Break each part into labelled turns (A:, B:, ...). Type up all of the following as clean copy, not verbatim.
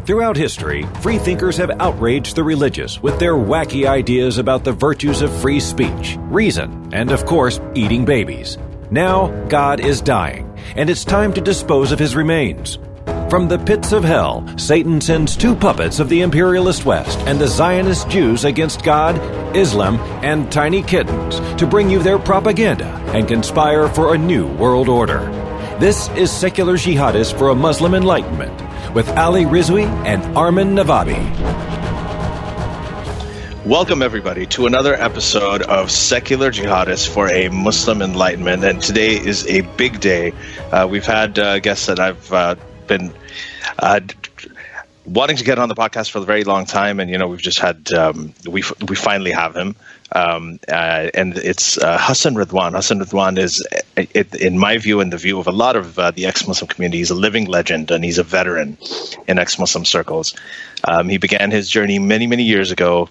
A: Throughout history, freethinkers have outraged the religious with their wacky ideas about the virtues of free speech, reason, and, of course, eating babies. Now, God is dying, and it's time to dispose of his remains. From the pits of hell, Satan sends two puppets of the imperialist West and the Zionist Jews against God, Islam, and tiny kittens to bring you their propaganda and conspire for a new world order. This is Secular Jihadists for a Muslim Enlightenment with Ali Rizvi and Armin Navabi.
B: Welcome, everybody, to another episode of Secular Jihadists for a Muslim Enlightenment. And today is a big day. We've had guests that I've been wanting to get on the podcast for a very long time, and we've just had we finally have him, and it's Hassan Radwan. Hassan Radwan is, in my view and the view of a lot of the ex-Muslim community, he's a living legend, and he's a veteran in ex-Muslim circles. He began his journey many years ago.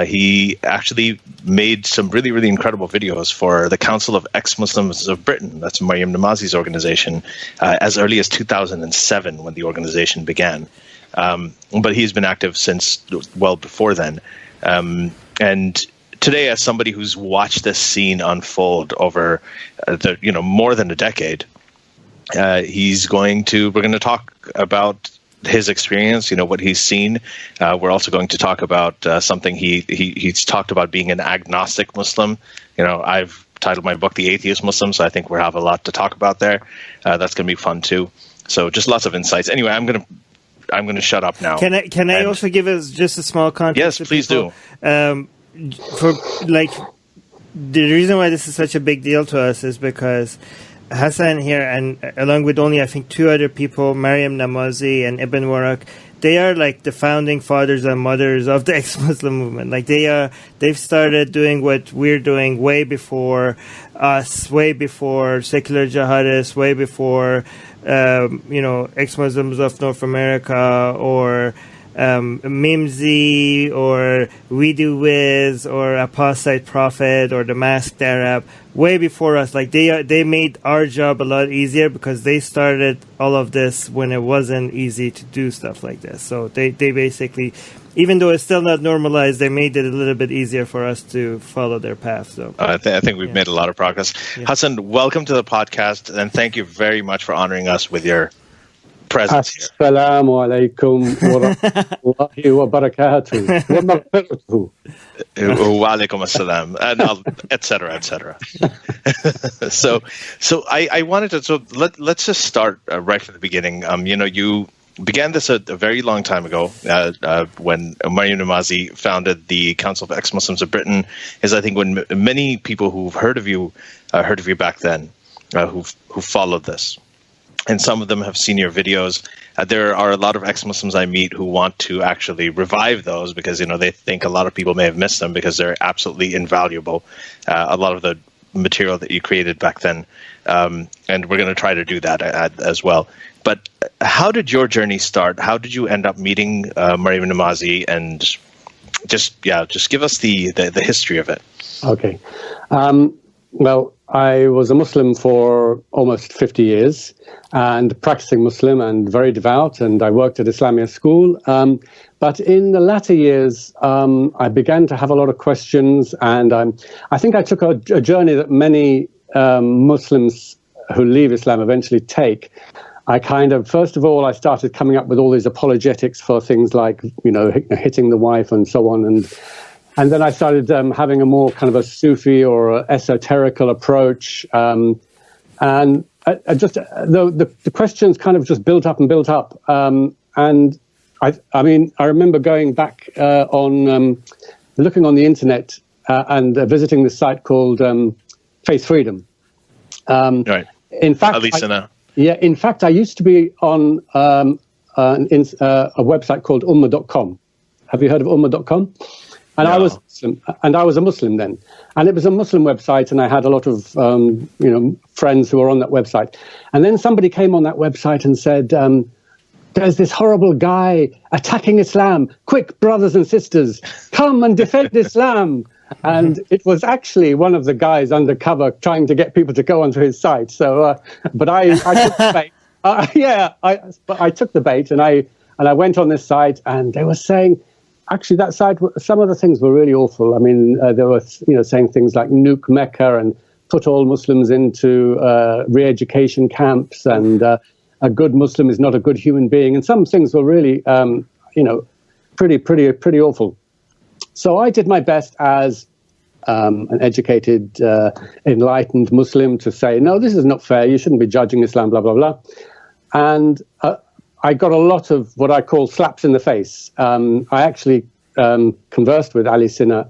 B: He actually made some really incredible videos for the Council of Ex-Muslims of Britain. That's Maryam Namazi's organization, as early as 2007 when the organization began. But he's been active since well before then. And today, as somebody who's watched this scene unfold over more than a decade, we're going to talk about his experience, what he's seen. We're also going to talk about something he's talked about, being an agnostic Muslim. I've titled my book The Atheist Muslim, so I think we'll have a lot to talk about there. That's going to be fun too. So just lots of insights. Anyway, I'm going to shut up now.
C: Can I also give us just a small context?
B: Yes, please do.
C: For the reason why this is such a big deal to us is because Hassan here, and along with only I think two other people, Maryam Namazi and Ibn Warraq, they are like the founding fathers and mothers of the ex-Muslim movement. Like they've started doing what we're doing way before us, way before secular jihadists, way before ex-Muslims of North America or Mimsy or We Do Wiz or Apostate Prophet or the Masked Arab, way before us. Like they made our job a lot easier because they started all of this when it wasn't easy to do stuff like this. So they basically, even though it's still not normalized, they made it a little bit easier for us to follow their path. So
B: I think we've made a lot of progress. Yeah. Hassan, welcome to the podcast, and thank you very much for honoring us with your presence here.
D: Assalamu alaikum wa rahmatullahi wa barakatuh. Wa maghfiratuhu.
B: Wa alaikum assalam, and etc. So I wanted to. So let's just start right from the beginning. You began this a very long time ago when Maryam Namazi founded the Council of Ex-Muslims of Britain. Is I think when many people who've heard of you back then, who followed this. And some of them have seen your videos. There are a lot of ex-Muslims I meet who want to actually revive those because, they think a lot of people may have missed them because they're absolutely invaluable. A lot of the material that you created back then. And we're going to try to do that as well. But how did your journey start? How did you end up meeting Maryam Namazi? And just give us the history of it.
D: Okay. Well, I was a Muslim for almost 50 years and practicing Muslim and very devout, and I worked at Islamic school. But in the latter years, I began to have a lot of questions, and I think I took a journey that many Muslims who leave Islam eventually take. First of all, I started coming up with all these apologetics for things like, hitting the wife and so on, and then I started having a more kind of a Sufi or esoterical approach. And the questions kind of just built up. And I remember going back looking on the internet and visiting this site called Faith Freedom.
B: Right.
D: In fact, in fact, I used to be on a website called Ummah.com. Have you heard of Ummah.com? And no. I was a Muslim then, and it was a Muslim website, and I had a lot of friends who were on that website. And then somebody came on that website and said, "There's this horrible guy attacking Islam. Quick, brothers and sisters, come and defend Islam." And it was actually one of the guys undercover trying to get people to go onto his site. So, but I took the bait. I took the bait, and And I went on this site, and they were saying, actually, that site, some of the things were really awful. I mean, they were, saying things like nuke Mecca and put all Muslims into re-education camps, and a good Muslim is not a good human being. And some things were really, pretty awful. So I did my best as an educated, enlightened Muslim to say, no, this is not fair. You shouldn't be judging Islam, blah, blah, blah. And I got a lot of what I call slaps in the face. I actually conversed with Ali Sinha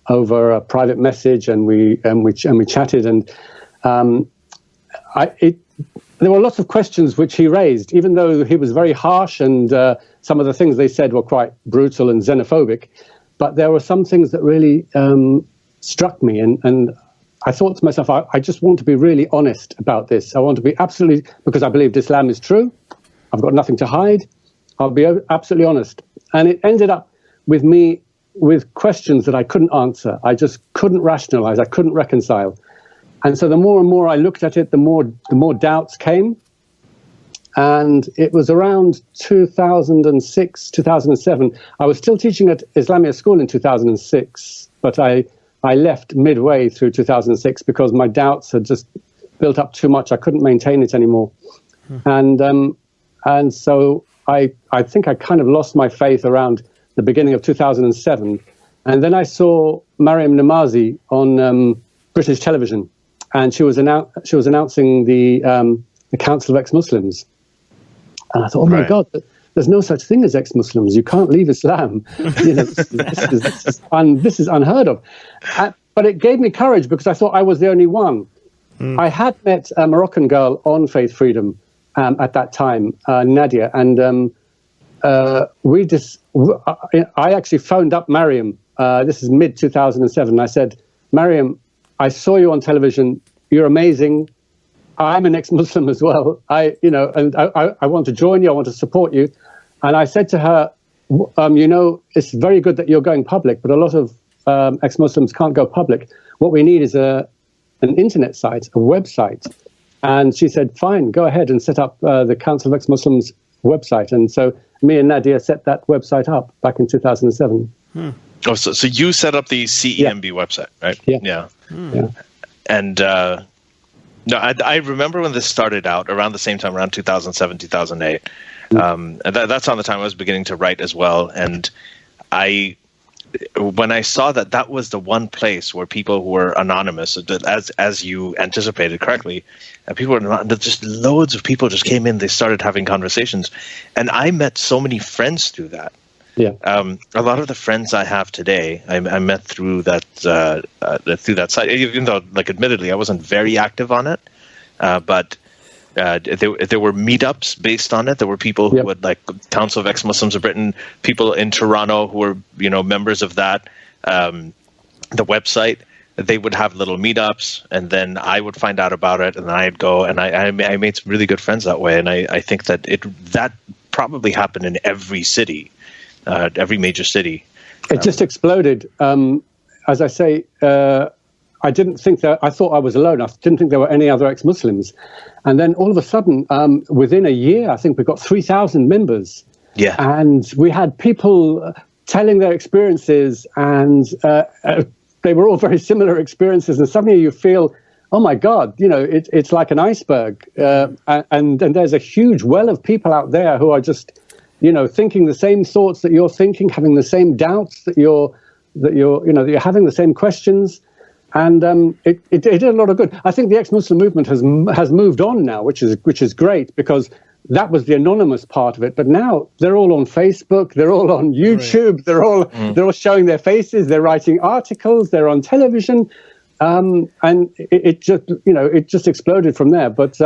D: over a private message, and we chatted, and there were lots of questions which he raised, even though he was very harsh, and some of the things they said were quite brutal and xenophobic. But there were some things that really struck me, and I thought to myself, I just want to be really honest about this. I want to be absolutely, because I believe Islam is true. I've got nothing to hide. I'll be absolutely honest. And it ended up with me with questions that I couldn't answer. I just couldn't rationalize. I couldn't reconcile. And so the more and more I looked at it, the more doubts came. And it was around 2006, 2007. I was still teaching at Islamia school in 2006, but I left midway through 2006 because my doubts had just built up too much. I couldn't maintain it anymore. And so I think I kind of lost my faith around the beginning of 2007. And then I saw Mariam Namazi on British television, and she was announcing the Council of Ex-Muslims. And I thought, oh my God, there's no such thing as ex-Muslims. You can't leave Islam. This is unheard of. But it gave me courage because I thought I was the only one. I had met a Moroccan girl on Faith Freedom at that time, Nadia, and I actually phoned up Mariam. This is mid-2007. I said, Mariam, I saw you on television. You're amazing. I'm an ex-Muslim as well. I want to join you. I want to support you. And I said to her, it's very good that you're going public, but a lot of ex-Muslims can't go public. What we need is an internet site, a website. And she said, fine, go ahead and set up the Council of Ex-Muslims website. And so me and Nadia set that website up back in 2007.
B: Oh, so you set up the CEMB website, right?
D: Yeah.
B: Yeah. And no, I remember when this started out around the same time, around 2007, 2008. And that's on the time I was beginning to write as well. And when I saw that was the one place where people who were anonymous, as you anticipated correctly, people were just loads of people just came in. They started having conversations, and I met so many friends through that.
D: Yeah.
B: A lot of the friends I have today, I met through that site. Even though, admittedly, I wasn't very active on it, but there were meetups based on it. There were people who would, Council of Ex-Muslims of Britain, people in Toronto who were members of that. The website, they would have little meetups, and then I would find out about it, and then I'd go, and I made some really good friends that way. And I think that that probably happened in every city. Every major city.
D: It just exploded. As I say, I didn't think that. I thought I was alone. I didn't think there were any other ex-Muslims. And then all of a sudden, within a year, I think we got 3,000 members.
B: Yeah. And
D: we had people telling their experiences, and they were all very similar experiences. And suddenly you feel, oh my God, it's like an iceberg. And there's a huge well of people out there who are just thinking the same thoughts that you're thinking, having the same doubts that you're having the same questions, and it did a lot of good. I think the ex-Muslim movement has moved on now, which is great, because that was the anonymous part of it. But now they're all on Facebook, they're all on YouTube, right. They're all showing their faces, they're writing articles, they're on television, and it just exploded from there. But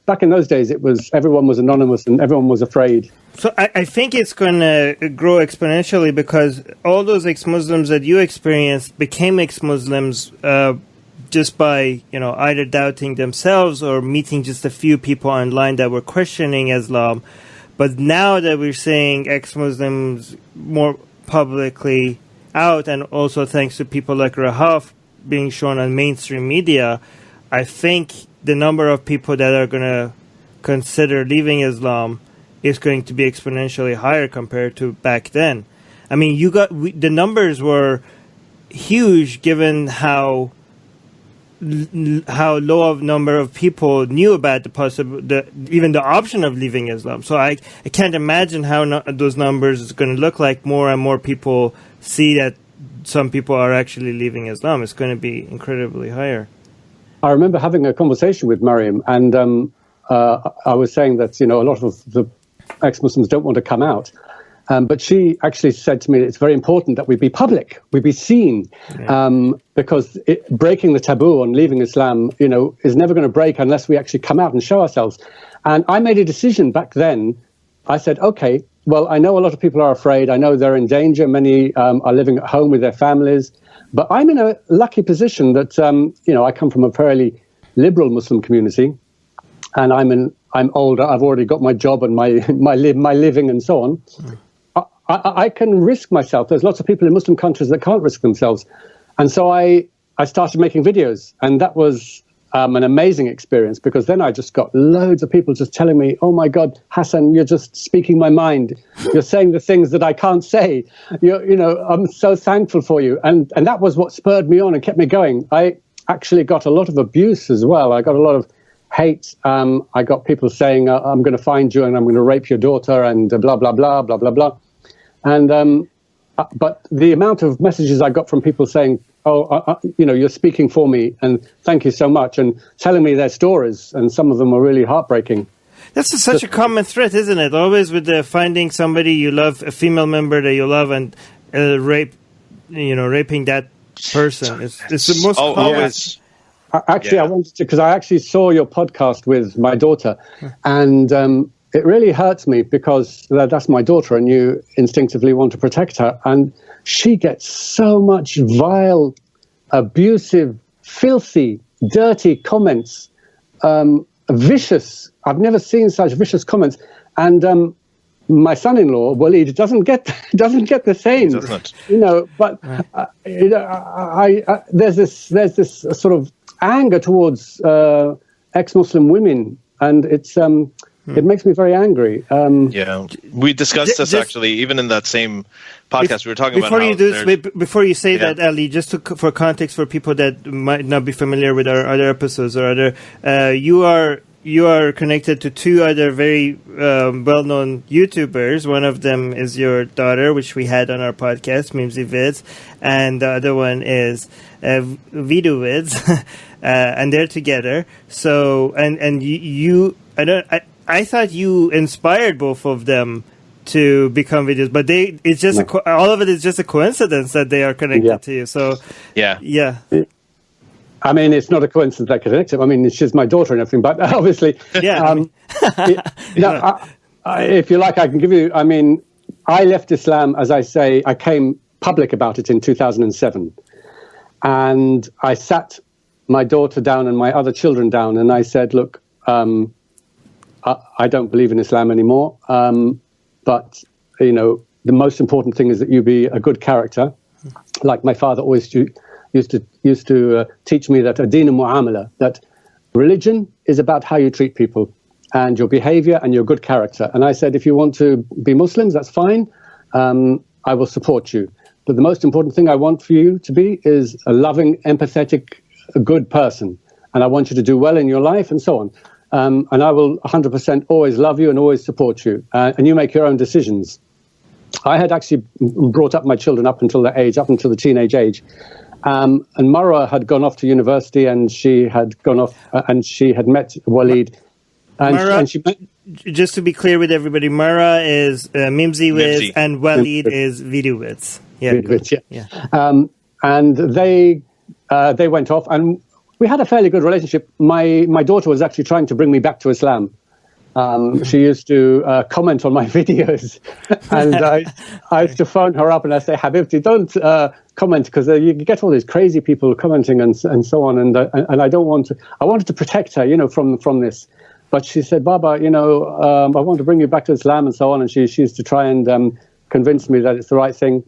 D: back in those days, everyone was anonymous and everyone was afraid.
C: So I think it's going to grow exponentially, because all those ex-Muslims that you experienced became ex-Muslims just by, either doubting themselves or meeting just a few people online that were questioning Islam. But now that we're seeing ex-Muslims more publicly out, and also thanks to people like Rahaf being shown on mainstream media, I think the number of people that are going to consider leaving Islam is going to be exponentially higher compared to back then. I mean, the numbers were huge given how low of number of people knew about even the option of leaving Islam. So I can't imagine how those numbers is going to look like. More and more people see that some people are actually leaving Islam. It's going to be incredibly higher.
D: I remember having a conversation with Mariam, and I was saying that a lot of the ex-Muslims don't want to come out. But she actually said to me, it's very important that we be public, we be seen, because breaking the taboo on leaving Islam, is never going to break unless we actually come out and show ourselves. And I made a decision back then. I said, okay, well, I know a lot of people are afraid. I know they're in danger. Many are living at home with their families. But I'm in a lucky position that, I come from a fairly liberal Muslim community, and I'm older. I've already got my job and my living and so on. I can risk myself. There's lots of people in Muslim countries that can't risk themselves. And so I started making videos, and that was an amazing experience, because then I just got loads of people just telling me, oh my God, Hassan, you're just speaking my mind. You're saying the things that I can't say. I'm so thankful for you. And that was what spurred me on and kept me going. I actually got a lot of abuse as well. I got a lot of hate. I got people saying, I'm going to find you and I'm going to rape your daughter and blah, blah, blah, blah, blah, blah. And but the amount of messages I got from people saying, you're speaking for me and thank you so much, and telling me their stories, and some of them were really heartbreaking.
C: That's such a common threat, isn't it? Always with finding somebody you love, a female member that you love, and raping that person. It's the most common.
B: Always.
D: Actually, I wanted to, because I actually saw your podcast with my daughter, and it really hurts me because that's my daughter, and you instinctively want to protect her. And she gets so much vile, abusive, filthy, dirty comments, vicious. I've never seen such vicious comments. And my son-in-law, Walid, doesn't get the same.
B: He doesn't.
D: But there's this sort of anger towards ex-Muslim women, and it makes me very angry.
B: We discussed this actually, even in that same podcast. We were talking about
C: before you say that, Ali, just for context for people that might not be familiar with our other episodes or other, you are connected to two other very well-known YouTubers. One of them is your daughter, which we had on our podcast, Mimsy Vids, and the other one is Vidu Vids, and they're together. So, and I thought you inspired both of them to become videos, but it's just all of it is just a coincidence that they are connected to you. So yeah.
D: I mean, it's not a coincidence that connected. I mean, she's my daughter and everything, but obviously, if you like, I can give you. I mean, I left Islam, as I say, I came public about it in 2007, and I sat my daughter down and my other children down, and I said, look. I don't believe in Islam anymore, but the most important thing is that you be a good character. Like my father always used to teach me that ad-din mu'amala, that religion is about how you treat people and your behavior and your good character. And I said, if you want to be Muslims, that's fine. I will support you. But the most important thing I want for you to be is a loving, empathetic, a good person. And I want you to do well in your life and so on. And I will 100% always love you and always support you. And you make your own decisions. I had actually brought up my children up until the teenage age. And Marwa had gone off to university, and she had gone off and she had met Walid.
C: Just to be clear with everybody, Marwa is Mimsy Wiz and Walid is Video Wiz.
D: Yeah. And they went off, and we had a fairly good relationship. My daughter was actually trying to bring me back to Islam. She used to comment on my videos, and I used to phone her up and I say, Habibti, don't comment, because you get all these crazy people commenting and so on, and I don't want to. I wanted to protect her, from this. But she said, Baba, I want to bring you back to Islam and so on, and she used to try and convince me that it's the right thing.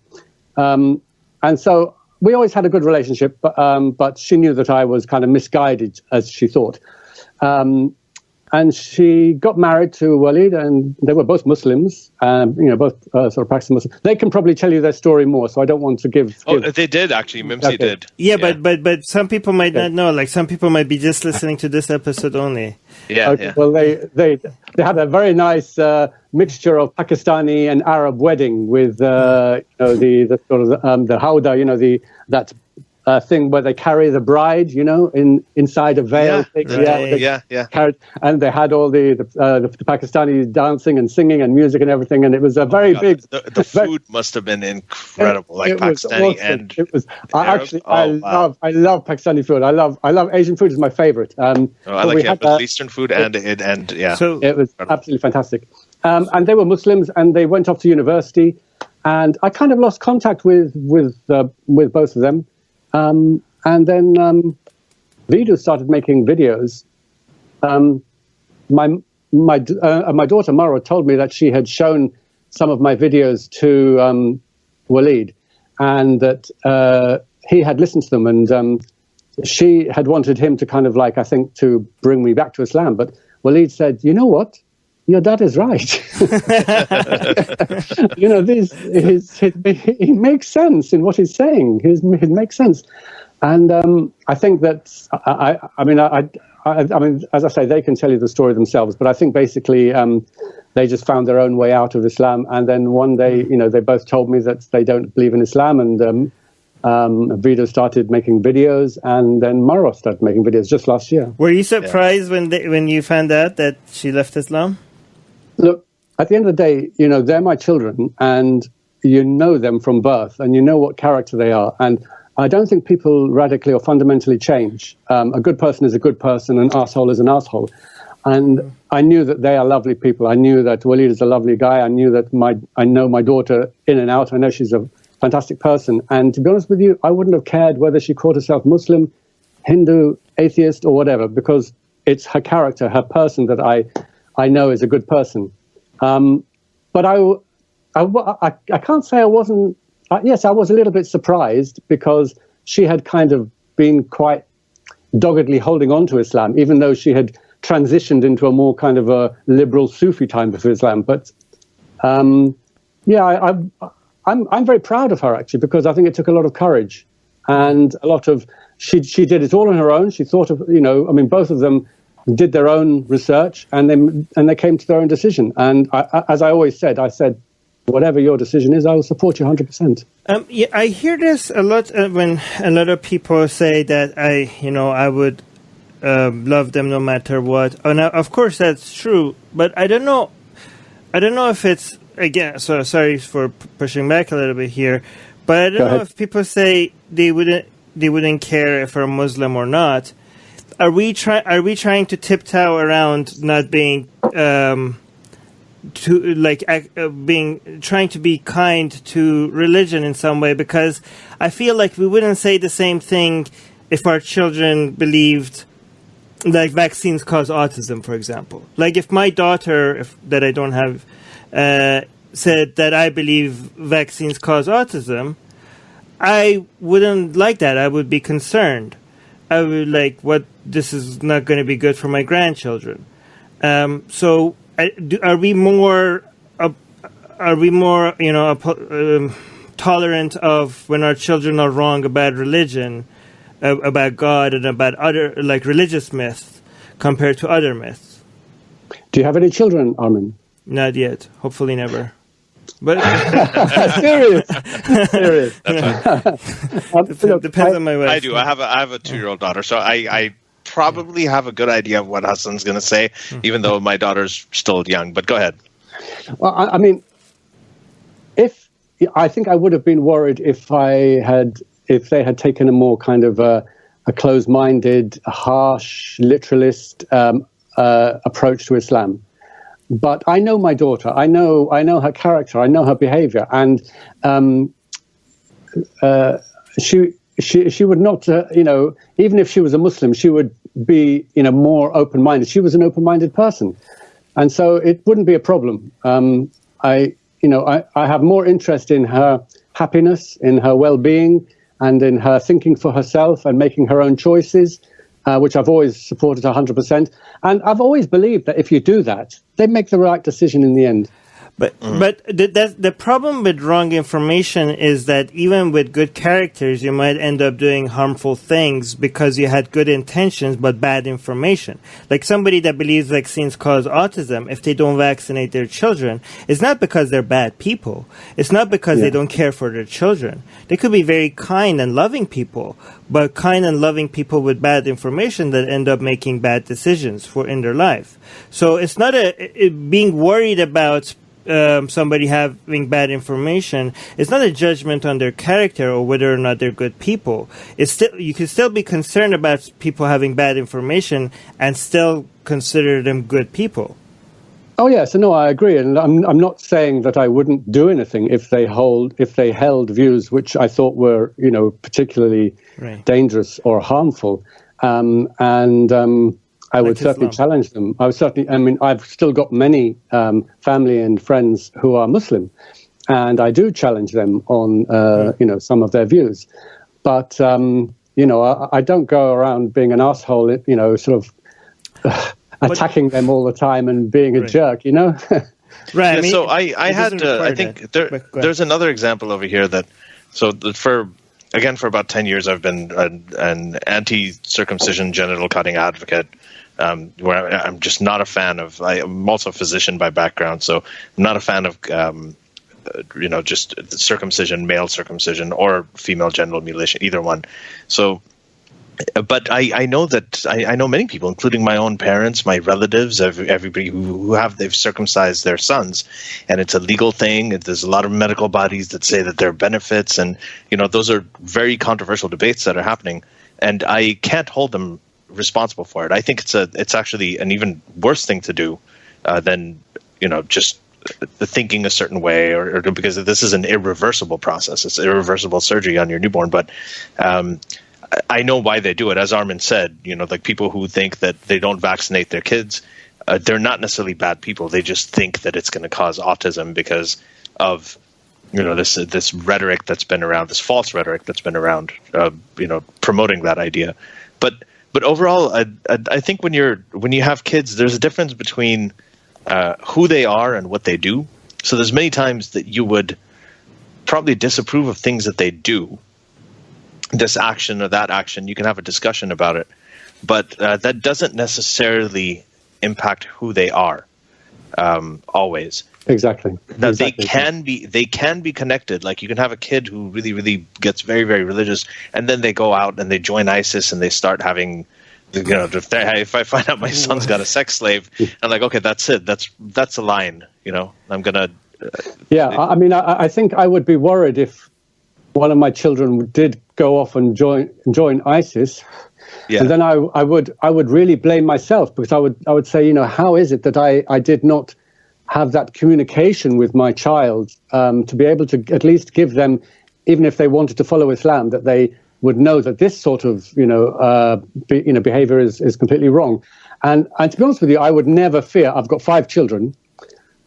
D: And so we always had a good relationship, but she knew that I was kind of misguided, as she thought. And and she got married to Walid, and they were both Muslims, both sort of practicing Muslims. They can probably tell you their story more, so I don't want to give...
B: They did, actually. Mimsy did.
C: Yeah, but some people might not know. Like, some people might be just listening to this episode only.
B: Yeah,
D: okay, Well, they had a very nice mixture of Pakistani and Arab wedding with the sort of the howdah, that thing where they carry the bride, inside a veil.
B: Yeah.
D: And they had all the Pakistani dancing and singing and music and everything, and it was a very big.
B: The food must have been incredible, like Pakistani
D: awesome.
B: and.
D: It was.
B: I
D: love Pakistani food. I love Asian food. Is my favorite.
B: I like Middle Eastern food and yeah.
D: So it was absolutely fantastic. And they were Muslims, and they went off to university, and I kind of lost contact with both of them. And then Vidhu started making videos. My daughter Mara told me that she had shown some of my videos to Walid, and that he had listened to them, and she had wanted him to kind of I think, to bring me back to Islam. But Walid said, "You know what? Your dad is right." He makes sense in what he's saying. It makes sense, and I think that I mean, as I say, they can tell you the story themselves. But I think basically they just found their own way out of Islam, and then one day, they both told me that they don't believe in Islam, and Vidhu started making videos, and then Mara started making videos just last year.
C: Were you surprised when you found out that she left Islam?
D: Look, at the end of the day, they're my children, and you know them from birth, and you know what character they are. And I don't think people radically or fundamentally change. A good person is a good person, an asshole is an asshole. And I knew that they are lovely people. I knew that Walid is a lovely guy. I knew that I know my daughter in and out. I know she's a fantastic person. And to be honest with you, I wouldn't have cared whether she called herself Muslim, Hindu, atheist, or whatever, because it's her character, her person that I know is a good person. But I can't say I wasn't. Yes, I was a little bit surprised, because she had kind of been quite doggedly holding on to Islam, even though she had transitioned into a more kind of a liberal Sufi type of Islam. But I'm very proud of her, actually, because I think it took a lot of courage and a lot of. She did it all on her own. She thought of both of them did their own research, and they came to their own decision. And as I always said, whatever your decision is, I will support you 100%.
C: I hear this a lot when a lot of people say that I would love them no matter what. And of course that's true, but I don't know if it's, again, so sorry for pushing back a little bit here, but I don't know if people say they wouldn't care if they're Muslim or not. Are we trying to tiptoe around not being trying to be kind to religion in some way? Because I feel like we wouldn't say the same thing if our children believed like vaccines cause autism, for example. Like if my daughter, that I don't have, said that I believe vaccines cause autism, I wouldn't like that. I would be concerned. I would like, this is not going to be good for my grandchildren. So are we more tolerant of when our children are wrong about religion, about God, and about other religious myths compared to other myths?
D: Do you have any children, Armin?
C: Not yet. Hopefully never. But
D: serious.
C: Depends on my wife.
B: I do. I have a 2-year-old daughter, so I probably have a good idea of what Hassan's going to say, even though my daughter's still young. But go ahead.
D: Well, I think I would have been worried if they had taken a more kind of a closed-minded, harsh, literalist approach to Islam. But I know my daughter. I know her character. I know her behavior, and she would not. Even if she was a Muslim, she would be more open-minded. She was an open-minded person, and so it wouldn't be a problem. I have more interest in her happiness, in her well-being, and in her thinking for herself and making her own choices. which I've always supported 100%. And I've always believed that if you do that, they make the right decision in the end.
C: But the problem with wrong information is that even with good characters, you might end up doing harmful things because you had good intentions but bad information. Like somebody that believes vaccines cause autism, if they don't vaccinate their children, it's not because they're bad people. It's not because they don't care for their children. They could be very kind and loving people, but kind and loving people with bad information that end up making bad decisions in their life. So it's not being worried about somebody having bad information. It's not a judgment on their character or whether or not they're good people. You can still be concerned about people having bad information and still consider them good people.
D: Oh yes, no, I agree, and I'm not saying that I wouldn't do anything if they held views which I thought were particularly dangerous or harmful, I would certainly challenge them. I've still got many family and friends who are Muslim, and I do challenge them on, some of their views. But, I don't go around being an asshole, attacking them all the time and being a jerk,
C: Right.
B: Yeah, I think there's another example over here for about 10 years, I've been an anti-circumcision genital cutting advocate, where I'm just not a fan of. I'm also a physician by background, so I'm not a fan of, just circumcision, male circumcision, or female genital mutilation, either one. So, but I know that I know many people, including my own parents, my relatives, everybody they've circumcised their sons, and it's a legal thing. There's a lot of medical bodies that say that there are benefits, and those are very controversial debates that are happening, and I can't hold them responsible for it. I think it's actually an even worse thing to do than just thinking a certain way, or because this is an irreversible process. It's irreversible surgery on your newborn, but. I know why they do it. As Armin said, like people who think that they don't vaccinate their kids, they're not necessarily bad people. They just think that it's going to cause autism because of, this rhetoric that's been around, this false rhetoric that's been around, promoting that idea. But overall, I think when you have kids, there's a difference between who they are and what they do. So there's many times that you would probably disapprove of things that they do. This action or that action, you can have a discussion about it, but that doesn't necessarily impact who they are. Always,
D: exactly.
B: Now they can be connected. Like you can have a kid who really, really gets very, very religious, and then they go out and they join ISIS and they start having. If I find out my son's got a sex slave, I'm like, okay, that's it. That's a line. I'm gonna.
D: I think I would be worried if one of my children did go off and join ISIS, and then I would really blame myself, because I would say, how is it that I did not have that communication with my child to be able to at least give them, even if they wanted to follow Islam, that they would know that this sort of behavior is completely wrong. And to be honest with you, I would never fear. I've got 5 children.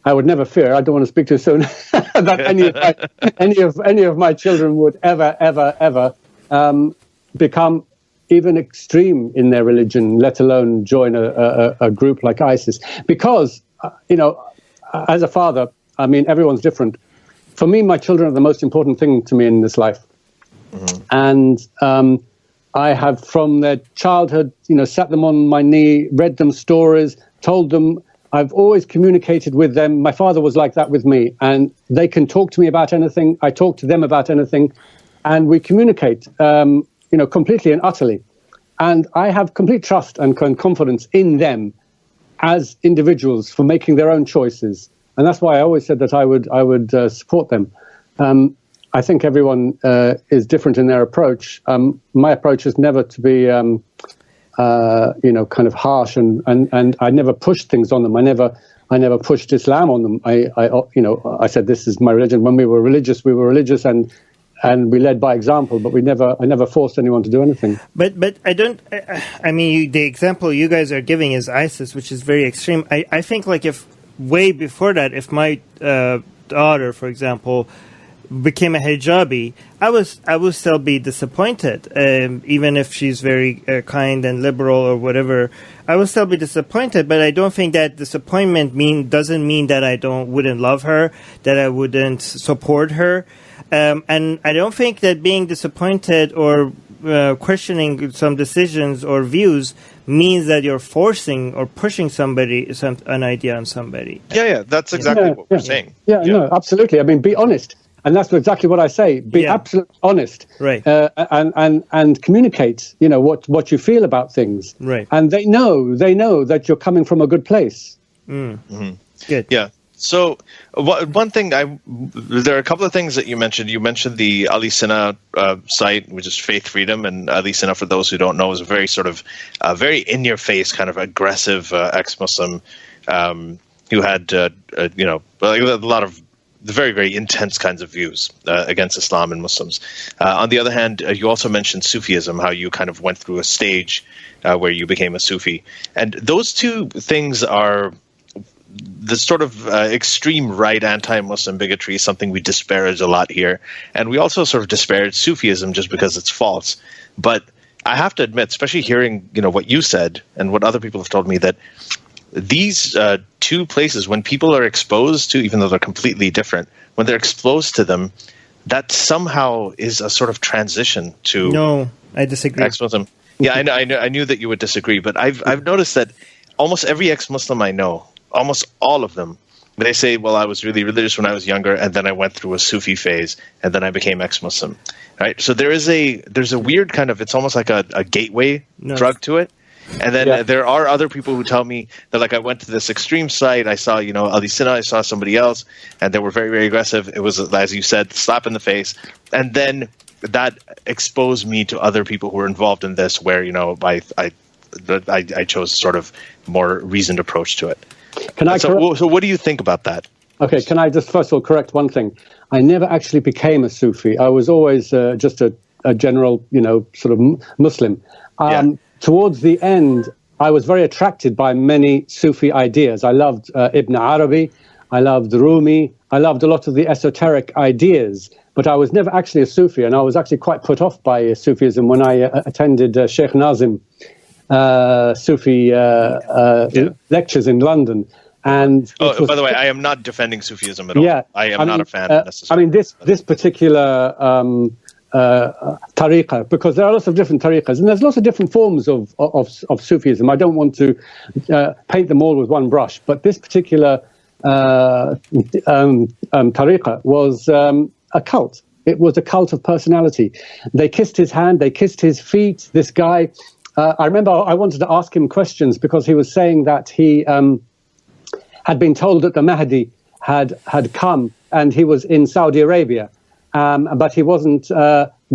D: I would never fear. I don't want to speak too soon that any of my children would ever become even extreme in their religion, let alone join a group like ISIS. Because as a father, everyone's different. For me, my children are the most important thing to me in this life, and I have, from their childhood, sat them on my knee, read them stories, told them. I've always communicated with them. My father was like that with me, and they can talk to me about anything. I talk to them about anything, and we communicate, completely and utterly. And I have complete trust and confidence in them as individuals for making their own choices. And that's why I always said that I would support them. I think everyone is different in their approach. My approach is never to be kind of harsh, and I never pushed things on them. I never pushed Islam on them. I said, this is my religion. When we were religious, and we led by example, but I never forced anyone to do anything.
C: But the example you guys are giving is ISIS, which is very extreme. I think, like, if way before that, if my daughter, for example, became a hijabi, I would still be disappointed, even if she's very kind and liberal or whatever. I would still be disappointed, but I don't think that disappointment doesn't mean that I wouldn't love her, that I wouldn't support her, and I don't think that being disappointed or questioning some decisions or views means that you're forcing or pushing an idea on somebody.
B: Yeah, that's exactly what we're saying.
D: Yeah, no, absolutely. I mean, be honest. And that's exactly what I say. Be absolutely honest,
C: right?
D: And communicate. What you feel about things,
C: right?
D: And they know that you're coming from a good place.
B: Mm-hmm.
C: Good.
B: Yeah. So one thing, there are a couple of things that you mentioned. You mentioned the Ali Sinna site, which is Faith Freedom, and Ali Sinna, for those who don't know, is a very sort of very in-your-face kind of aggressive ex-Muslim who had a lot of the very, very intense kinds of views against Islam and Muslims. On the other hand, you also mentioned Sufism, how you kind of went through a stage where you became a Sufi. And those two things are the sort of extreme right anti-Muslim bigotry is something we disparage a lot here. And we also sort of disparage Sufism just because it's false. But I have to admit, especially hearing what you said and what other people have told me, that these two places, when people are exposed to, even though they're completely different, when they're exposed to them, that somehow is a sort of transition to.
C: No, I disagree.
B: Ex-Muslim. Yeah, I knew that you would disagree, but I've noticed that almost every ex-Muslim I know, almost all of them, they say, well, I was really religious when I was younger, and then I went through a Sufi phase, and then I became ex-Muslim. Right? So there's a weird kind of, it's almost like a gateway drug to it. And then there are other people who tell me that, like, I went to this extreme site, I saw, Ali Sinna, I saw somebody else, and they were very, very aggressive. It was, as you said, slap in the face. And then that exposed me to other people who were involved in this, where, I chose sort of more reasoned approach to it. So what do you think about that?
D: Okay, can I just first of all correct one thing? I never actually became a Sufi. I was always just a general, sort of Muslim. Towards the end, I was very attracted by many Sufi ideas. I loved Ibn Arabi, I loved Rumi, I loved a lot of the esoteric ideas, but I was never actually a Sufi, and I was actually quite put off by Sufism when I attended Sheikh Nazim Sufi lectures in London. And
B: by the way, I am not defending Sufism at all. Yeah, I am not a fan necessarily.
D: I mean, this particular tariqah, because there are lots of different tariqahs, and there's lots of different forms of Sufism. I don't want to paint them all with one brush, but this particular tariqah was a cult. It was a cult of personality. They kissed his hand, they kissed his feet. This guy, I remember I wanted to ask him questions because he was saying that he had been told that the Mahdi had come and he was in Saudi Arabia. But he wasn't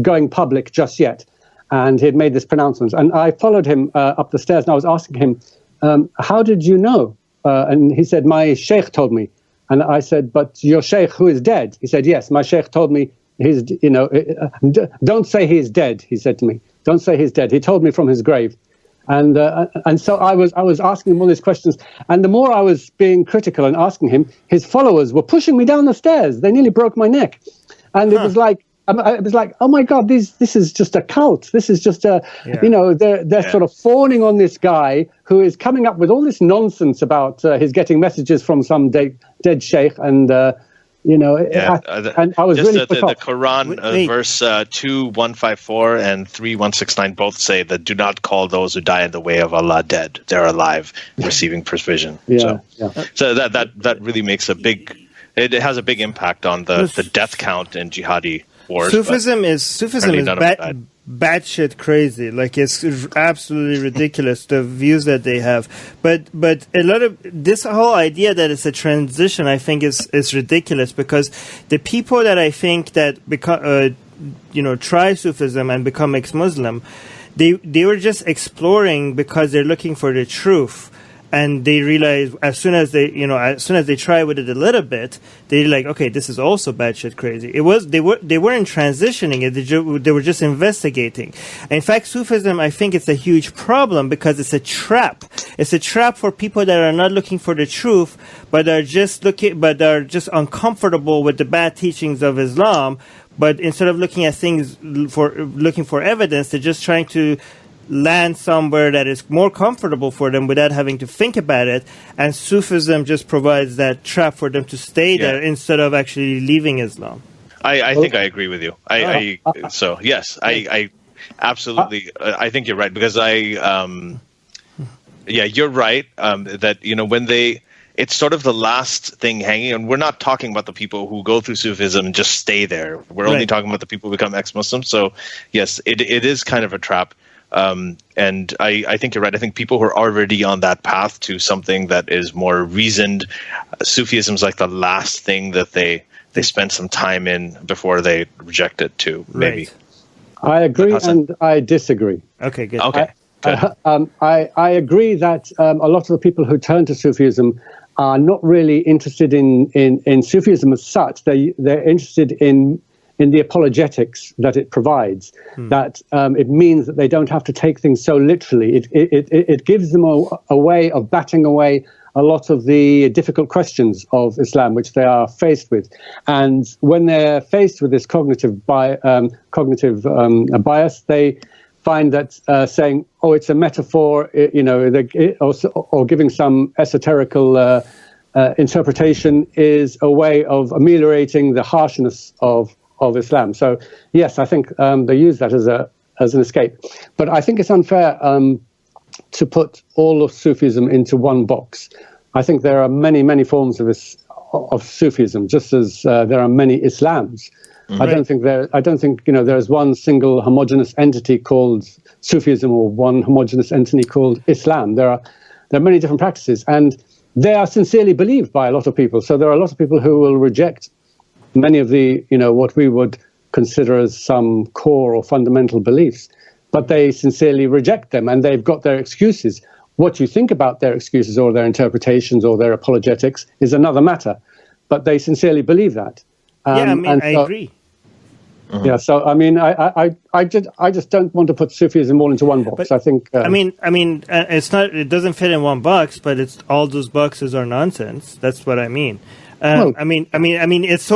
D: going public just yet. And he had made this pronouncement. And I followed him up the stairs, and I was asking him, how did you know? And he said, my sheikh told me. And I said, but your sheikh who is dead? He said, yes, my sheikh told me, don't say he is dead, he said to me. Don't say he's dead. He told me from his grave. And so I was asking him all these questions. And the more I was being critical and asking him, his followers were pushing me down the stairs. They nearly broke my neck. And it was like, oh my God, this is just a cult. This is just they're sort of fawning on this guy who is coming up with all this nonsense about his getting messages from some dead sheikh, and and I was really put off.
B: The Quran, verse 2154 and 3169 both say that do not call those who die in the way of Allah dead. They're alive, receiving provision. So that really makes a big. It has a big impact on the death count in jihadi wars.
C: Sufism is batshit crazy. Like, it's absolutely ridiculous, the views that they have. But a lot of this whole idea that it's a transition, I think, is ridiculous, because the people that I think that become try Sufism and become ex-Muslim, they were just exploring because they're looking for the truth. and they realize as soon as they try with it a little bit, they're like, okay, this is also batshit crazy. They weren't transitioning it; they were just investigating. In fact, Sufism, I think, it's a huge problem because it's a trap. It's a trap for people that are not looking for the truth, but are just uncomfortable with the bad teachings of Islam. But instead of looking at things looking for evidence, they're just trying to land somewhere that is more comfortable for them without having to think about it. And Sufism just provides that trap for them to stay there instead of actually leaving Islam.
B: I think I agree with you. I absolutely. I think you're right because you're right that when it's sort of the last thing hanging, and we're not talking about the people who go through Sufism and just stay there. We're only talking about the people who become ex-Muslims. So yes, it is kind of a trap. And I think you're right. I think people who are already on that path to something that is more reasoned, Sufism is like the last thing that they spend some time in before they reject it too, maybe.
D: I agree and I disagree.
C: Okay, good.
B: Okay.
D: I agree that a lot of the people who turn to Sufism are not really interested in Sufism as such. They're interested in the apologetics that it provides, that it means that they don't have to take things so literally. It gives them a way of batting away a lot of the difficult questions of Islam, which they are faced with. And when they're faced with this cognitive bias, they find that saying, "Oh, it's a metaphor," or giving some esoterical interpretation is a way of ameliorating the harshness of Islam. So, yes, I think they use that as an escape. But I think it's unfair to put all of Sufism into one box. I think there are many, many forms of Sufism, just as there are many Islams. Mm-hmm. I don't think there's one single homogeneous entity called Sufism or one homogeneous entity called Islam. There are many different practices, and they are sincerely believed by a lot of people. So there are a lot of people who will reject many of the what we would consider as some core or fundamental beliefs, but they sincerely reject them, and they've got their excuses. What you think about their excuses or their interpretations or their apologetics is another matter, but they sincerely believe that.
C: I agree.
B: Mm-hmm.
D: Yeah, so I just don't want to put Sufism all into one box. But, I think.
C: It's not. It doesn't fit in one box, but all those boxes are nonsense. That's what I mean. It's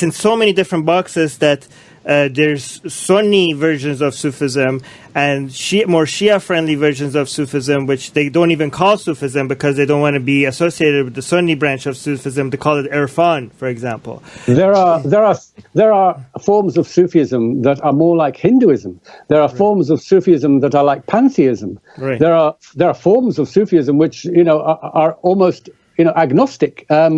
C: in so many different boxes that there's Sunni versions of Sufism and more Shia-friendly versions of Sufism, which they don't even call Sufism because they don't want to be associated with the Sunni branch of Sufism. They call it Irfan, for example.
D: There are forms of Sufism that are more like Hinduism. There are forms of Sufism that are like pantheism.
C: Right.
D: There are forms of Sufism which are almost agnostic.
B: I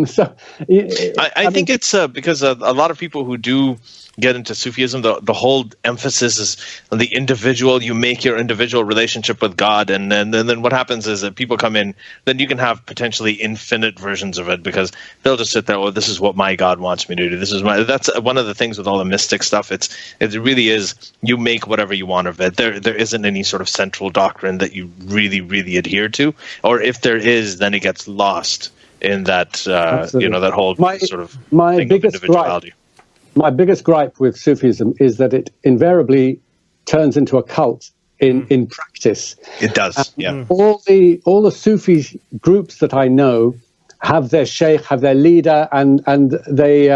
B: think it's because a lot of people who do get into Sufism, the whole emphasis is on the individual. You make your individual relationship with God, and then what happens is that people come in, then you can have potentially infinite versions of it because they'll just sit there, well, this is what my God wants me to do. That's one of the things with all the mystic stuff. It really is, you make whatever you want of it. There isn't any sort of central doctrine that you really, really adhere to, or if there is, then it gets lost in that that whole sort of thing of individuality.
D: My biggest gripe with Sufism is that it invariably turns into a cult in practice.
B: It does, yeah.
D: All the Sufi groups that I know have their sheikh, have their leader, and they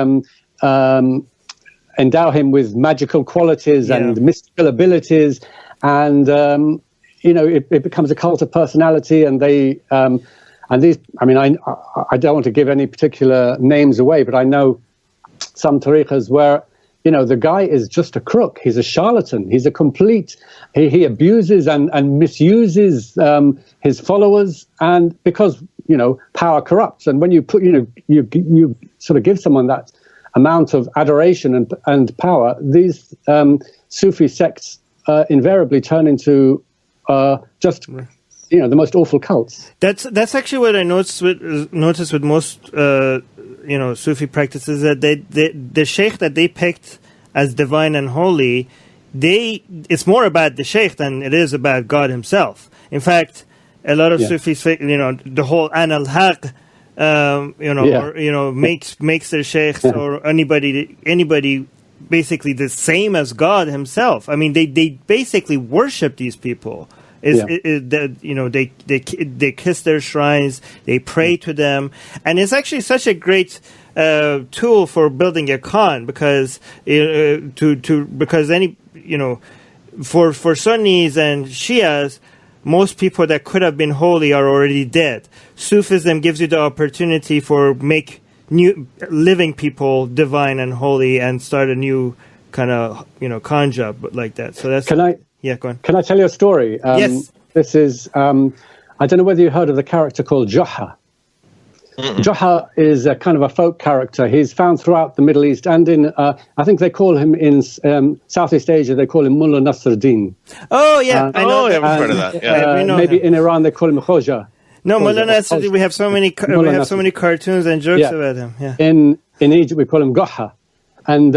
D: endow him with magical qualities and mystical abilities, and it becomes a cult of personality, and they and these. I mean, I don't want to give any particular names away, but I know some tariqas where the guy is just a crook. He's a charlatan. He's a complete. He abuses and misuses his followers, and because power corrupts. And when you put you sort of give someone that amount of adoration and power, these Sufi sects invariably turn into just the most awful cults.
C: That's actually what I noticed with most Sufi practices, that the sheikh that they picked as divine and holy, it's more about the sheikh than it is about God himself. In fact, a lot of Sufis say, the whole an al-haq, makes their sheikhs or anybody basically the same as God himself. I mean, they basically worship these people. They kiss their shrines, they pray to them, and it's actually such a great tool for building a Khan because for Sunnis and Shias, most people that could have been holy are already dead. Sufism gives you the opportunity for make new living people divine and holy and start a new kind of Khan job like that. So that's go on.
D: Can I tell you a story?
C: Yes.
D: This is I don't know whether you heard of the character called Juha. Juha is a kind of a folk character. He's found throughout the Middle East and in, I think they call him in Southeast Asia, they call him Mullah Nasruddin.
C: Oh, yeah.
B: I know. I've heard of that. Yeah.
D: Maybe in Iran they call him Khoja.
C: No, Mullah Nasruddin, we have so many cartoons and jokes about him. Yeah.
D: In Egypt we call him Goha. And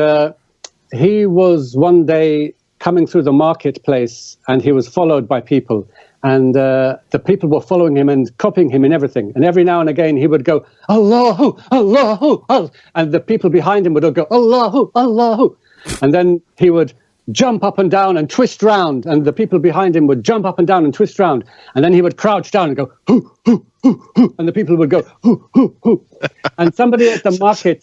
D: he was one day coming through the marketplace and he was followed by people. And the people were following him and copying him in everything. And every now and again he would go, Allahu, Allahu, Allah. And the people behind him would all go, Allahu, Allahu. And then he would jump up and down and twist round. And the people behind him would jump up and down and twist round. And then he would crouch down and go, hoo, hoo, hoo, hoo. And the people would go, hoo, hoo, hoo. And somebody at the market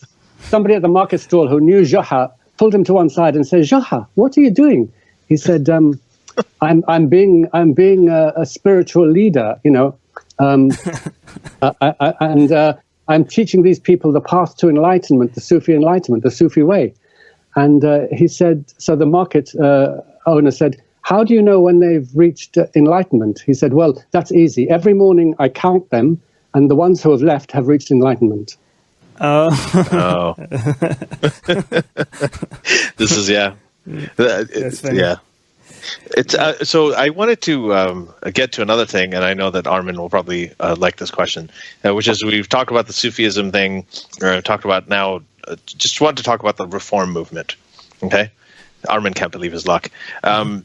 D: stall who knew Juha pulled him to one side and said, Juha, what are you doing? He said, I'm being a spiritual leader, and I'm teaching these people the path to enlightenment, the Sufi way. And he said, so the market owner said, how do you know when they've reached enlightenment? He said, well, that's easy. Every morning I count them, and the ones who have left have reached enlightenment.
B: Oh. This is,
C: That's funny.
B: Yeah. It's so I wanted to get to another thing, and I know that Armin will probably like this question, which is we've talked about the Sufism thing, or talked about now. Just want to talk about the reform movement. Okay, Armin can't believe his luck. Now,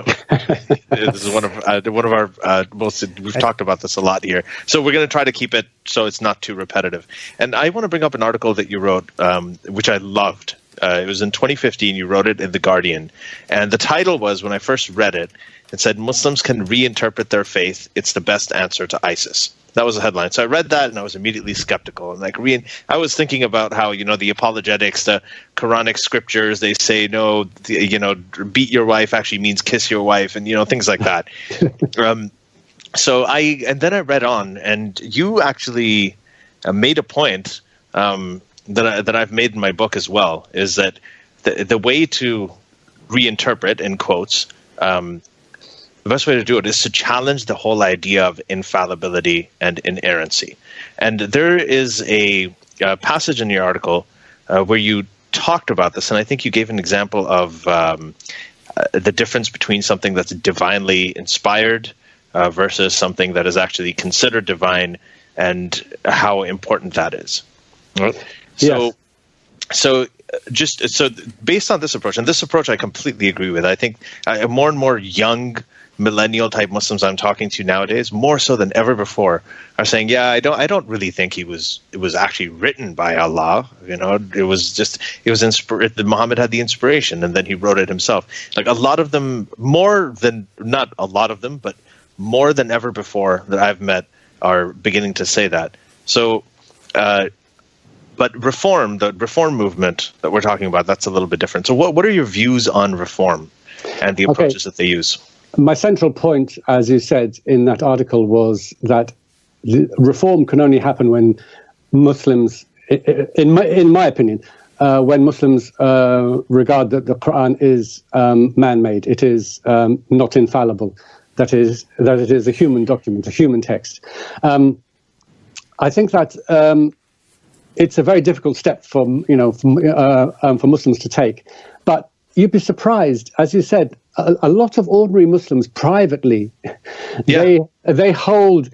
B: this is one of our most. We've talked about this a lot here, so we're going to try to keep it so it's not too repetitive. And I want to bring up an article that you wrote, which I loved. It was in 2015. You wrote it in The Guardian. And the title was, when I first read it, it said, Muslims can reinterpret their faith. It's the best answer to ISIS. That was the headline. So I read that and I was immediately skeptical. And I was thinking about how, the apologetics, the Quranic scriptures, they say, no, beat your wife actually means kiss your wife and, things like that. And then I read on, and you actually made a point that I've made in my book as well, is that the way to reinterpret, in quotes, the best way to do it is to challenge the whole idea of infallibility and inerrancy. And there is a passage in your article where you talked about this, and I think you gave an example of the difference between something that's divinely inspired versus something that is actually considered divine, and how important that is. Right? So based on this approach, and this approach I completely agree with. I think more and more young millennial type Muslims I'm talking to nowadays, more so than ever before, are saying, I don't really think it was actually written by Allah. Muhammad had the inspiration and then he wrote it himself. Like a lot of them, not a lot of them, but more than ever before that I've met, are beginning to say that. So, but the reform movement that we're talking about, that's a little bit different. So what are your views on reform and the approaches that they use?
D: My central point, as you said in that article, was that reform can only happen when Muslims, in my opinion, when Muslims regard that the Quran is man-made. It is not infallible. That it is a human document, a human text. I think that it's a very difficult step for Muslims to take. But you'd be surprised, as you said, a lot of ordinary Muslims privately, they hold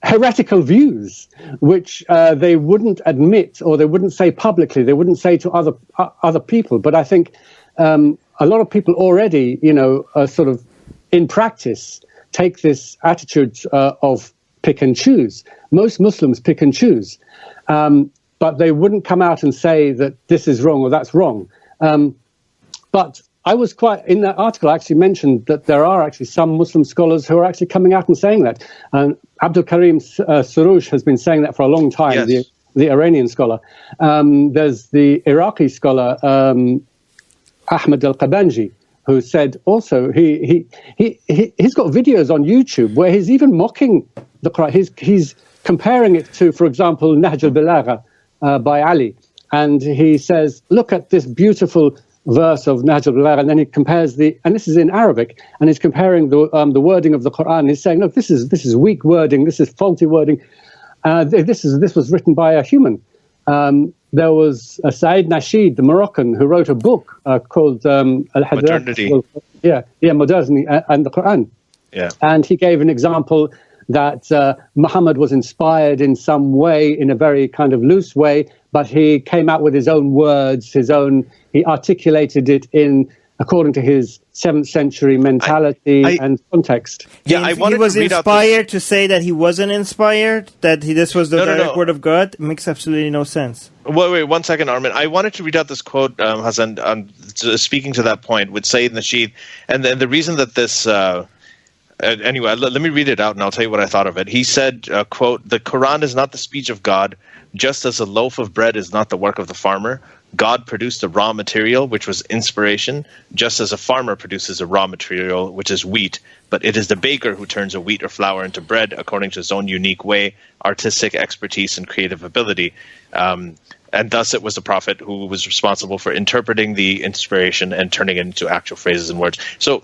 D: heretical views, which they wouldn't admit or they wouldn't say publicly. They wouldn't say to other people. But I think a lot of people already, sort of in practice, take this attitude of pick and choose. Most Muslims pick and choose, but they wouldn't come out and say that this is wrong or that's wrong. But I was in that article, I actually mentioned that there are actually some Muslim scholars who are actually coming out and saying that. And Abdul Karim Surush has been saying that for a long time,
B: yes.
D: the Iranian scholar. There's the Iraqi scholar, Ahmed al-Qabanji, who said also, he's got videos on YouTube where he's even mocking the Quran. He's comparing it to, for example, Nahj al-Balagha by Ali. And he says, look at this beautiful verse of Nahj al-Balagha, and then he compares and this is in Arabic, and he's comparing the wording of the Quran. He's saying, look, this is weak wording, this is faulty wording. This was written by a human. There was Saeed Nasheed, the Moroccan, who wrote a book called
B: Modernity.
D: Modernity and the Quran.
B: Yeah.
D: And he gave an example that Muhammad was inspired in some way, in a very kind of loose way, but he came out with his own words, he articulated it according to his 7th century mentality and context.
B: Yeah,
C: he was inspired to say that he wasn't inspired, that this was the direct word of God. It makes absolutely no sense.
B: Wait, 1 second, Armin. I wanted to read out this quote, Hassan, speaking to that point with Sayyid Nasheed. And the reason that this... anyway, let me read it out and I'll tell you what I thought of it. He said, quote, "The Quran is not the speech of God, just as a loaf of bread is not the work of the farmer. God produced the raw material, which was inspiration, just as a farmer produces a raw material, which is wheat. But it is the baker who turns a wheat or flour into bread according to his own unique way, artistic expertise, and creative ability. And thus it was the prophet who was responsible for interpreting the inspiration and turning it into actual phrases and words." So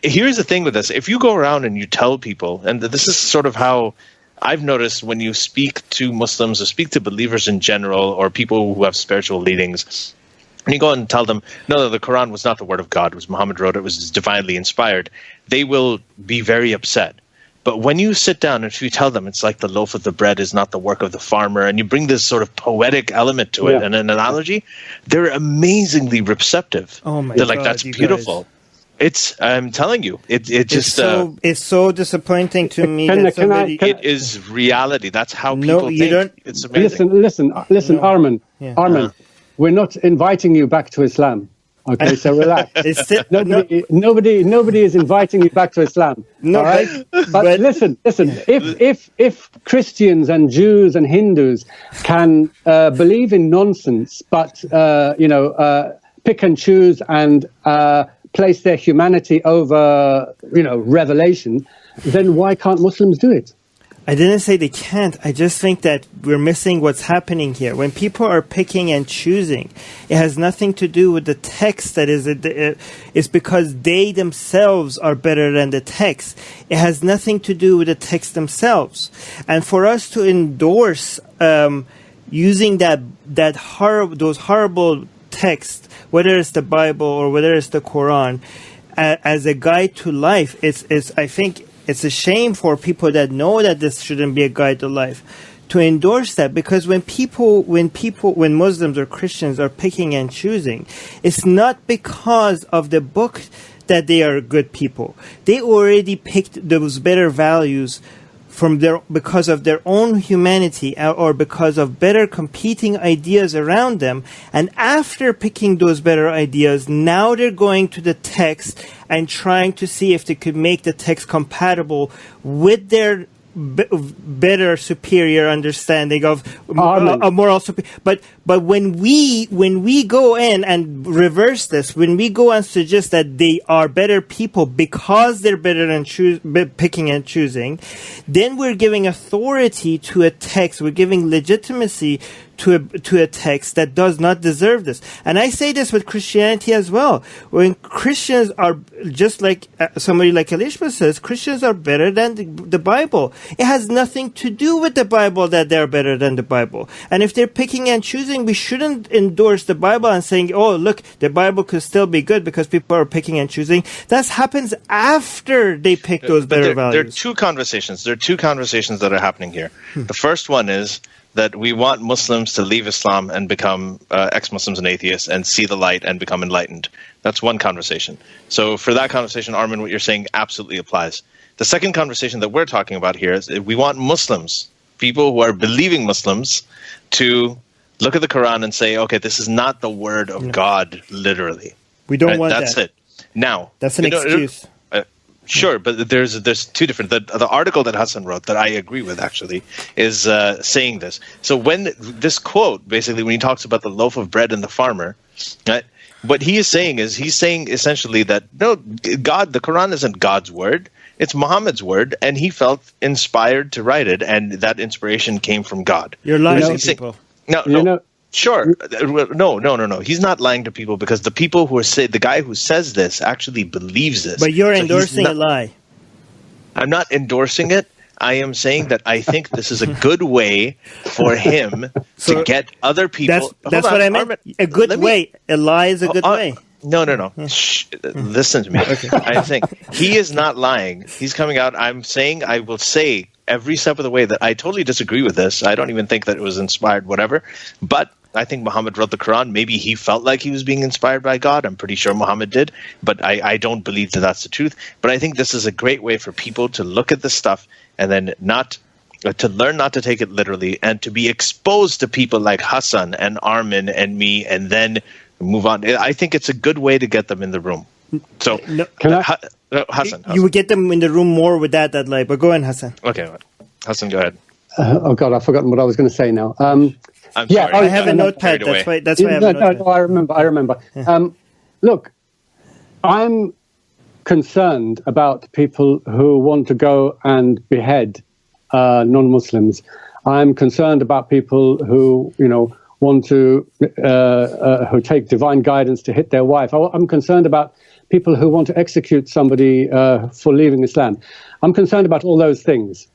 B: here's the thing with this. If you go around and you tell people, and this is sort of how I've noticed when you speak to Muslims or speak to believers in general or people who have spiritual leanings, and you go and tell them, no, the Quran was not the word of God. It was Muhammad wrote it. It was divinely inspired. They will be very upset. But when you sit down and if you tell them it's like the loaf of the bread is not the work of the farmer, and you bring this sort of poetic element to it and an analogy, they're amazingly receptive.
C: Oh my
B: they're
C: God,
B: like, that's beautiful. Guys. I'm telling you, it's
C: so disappointing to me.
B: It is reality. That's how people think. It's amazing.
D: Listen, Armin. Yeah. Armin, we're not inviting you back to Islam. Okay, so relax. Nobody is inviting you back to Islam. No, all right? But listen. If Christians and Jews and Hindus can believe in nonsense, but pick and choose and place their humanity over, revelation, then why can't Muslims do it?
C: I didn't say they can't. I just think that we're missing what's happening here. When people are picking and choosing, it has nothing to do with the text. It's because they themselves are better than the text. It has nothing to do with the text themselves. And for us to endorse using those horrible texts, whether it's the Bible or whether it's the Quran, as a guide to life, I think it's a shame for people that know that this shouldn't be a guide to life to endorse that, because when Muslims or Christians are picking and choosing, it's not because of the book that they are good people. They already picked those better values because of their own humanity or because of better competing ideas around them. And after picking those better ideas, now they're going to the text and trying to see if they could make the text compatible with their better, superior understanding of a moral superior. But when we go in and reverse this, when we go and suggest that they are better people because they're better than picking and choosing, then we're giving authority to a text. We're giving legitimacy to a text that does not deserve this. And I say this with Christianity as well. When Christians are, just like somebody like Elishma says, Christians are better than the Bible. It has nothing to do with the Bible that they're better than the Bible. And if they're picking and choosing, we shouldn't endorse the Bible and saying, oh, look, the Bible could still be good because people are picking and choosing. That happens after they pick those better values.
B: There are two conversations. There are two conversations that are happening here. The first one is that we want Muslims to leave Islam and become ex-Muslims and atheists and see the light and become enlightened. That's one conversation. So for that conversation, Armin, what you're saying absolutely applies. The second conversation that we're talking about here is we want Muslims, people who are believing Muslims, to look at the Quran and say, okay, this is not the word of God, literally.
C: We don't want
B: that's
C: that.
B: That's it. Now,
C: that's an excuse.
B: Sure, but there's two different. The article that Hassan wrote that I agree with actually is saying this. So when this quote, basically, when he talks about the loaf of bread and the farmer, right, what he is saying is he's saying essentially that no, God, the Quran isn't God's word. It's Muhammad's word, and he felt inspired to write it, and that inspiration came from God.
C: You're lying to people.
B: No. Sure. No. He's not lying to people because the people who are the guy who says this actually believes this.
C: But you're endorsing a lie.
B: I'm not endorsing it. I am saying that I think this is a good way for him to get other people.
C: That's what I meant. A good way. A lie is a good way.
B: No. Shh, listen to me. Okay. I'm saying he is not lying. He's coming out. I'm saying I will say every step of the way that I totally disagree with this. I don't even think that it was inspired, whatever. But I think Muhammad wrote the Quran. Maybe he felt like he was being inspired by God. I'm pretty sure Muhammad did. But I don't believe that that's the truth. But I think this is a great way for people to look at this stuff and then to learn not to take it literally and to be exposed to people like Hassan and Armin and me and then move on. I think it's a good way to get them in the room. So, Hassan.
C: You would get them in the room more with that lie. But go on, Hassan.
B: Okay. Hassan, go ahead.
D: Oh, God, I've forgotten what I was going to say now.
B: I'm sorry.
C: I have a notepad. That's why I have a notepad.
D: No, I remember. Yeah. Look, I'm concerned about people who want to go and behead non-Muslims. I'm concerned about people who, want to who take divine guidance to hit their wife. I'm concerned about people who want to execute somebody for leaving Islam. I'm concerned about all those things.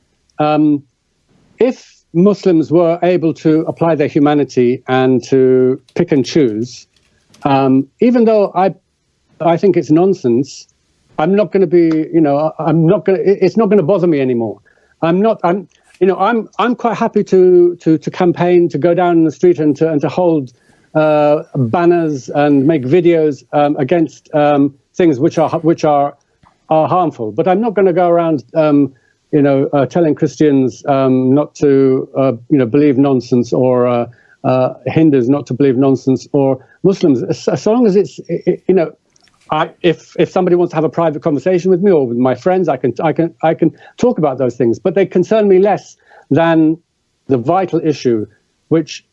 D: If Muslims were able to apply their humanity and to pick and choose, even though I think it's nonsense, I'm not going to be, it's not going to bother me anymore. I'm quite happy to campaign, to go down in the street and to hold banners and make videos against things which are harmful. But I'm not going to go around telling Christians not to, believe nonsense, or Hindus not to believe nonsense, or Muslims. As long as it's, if somebody wants to have a private conversation with me or with my friends, I can talk about those things. But they concern me less than the vital issue, which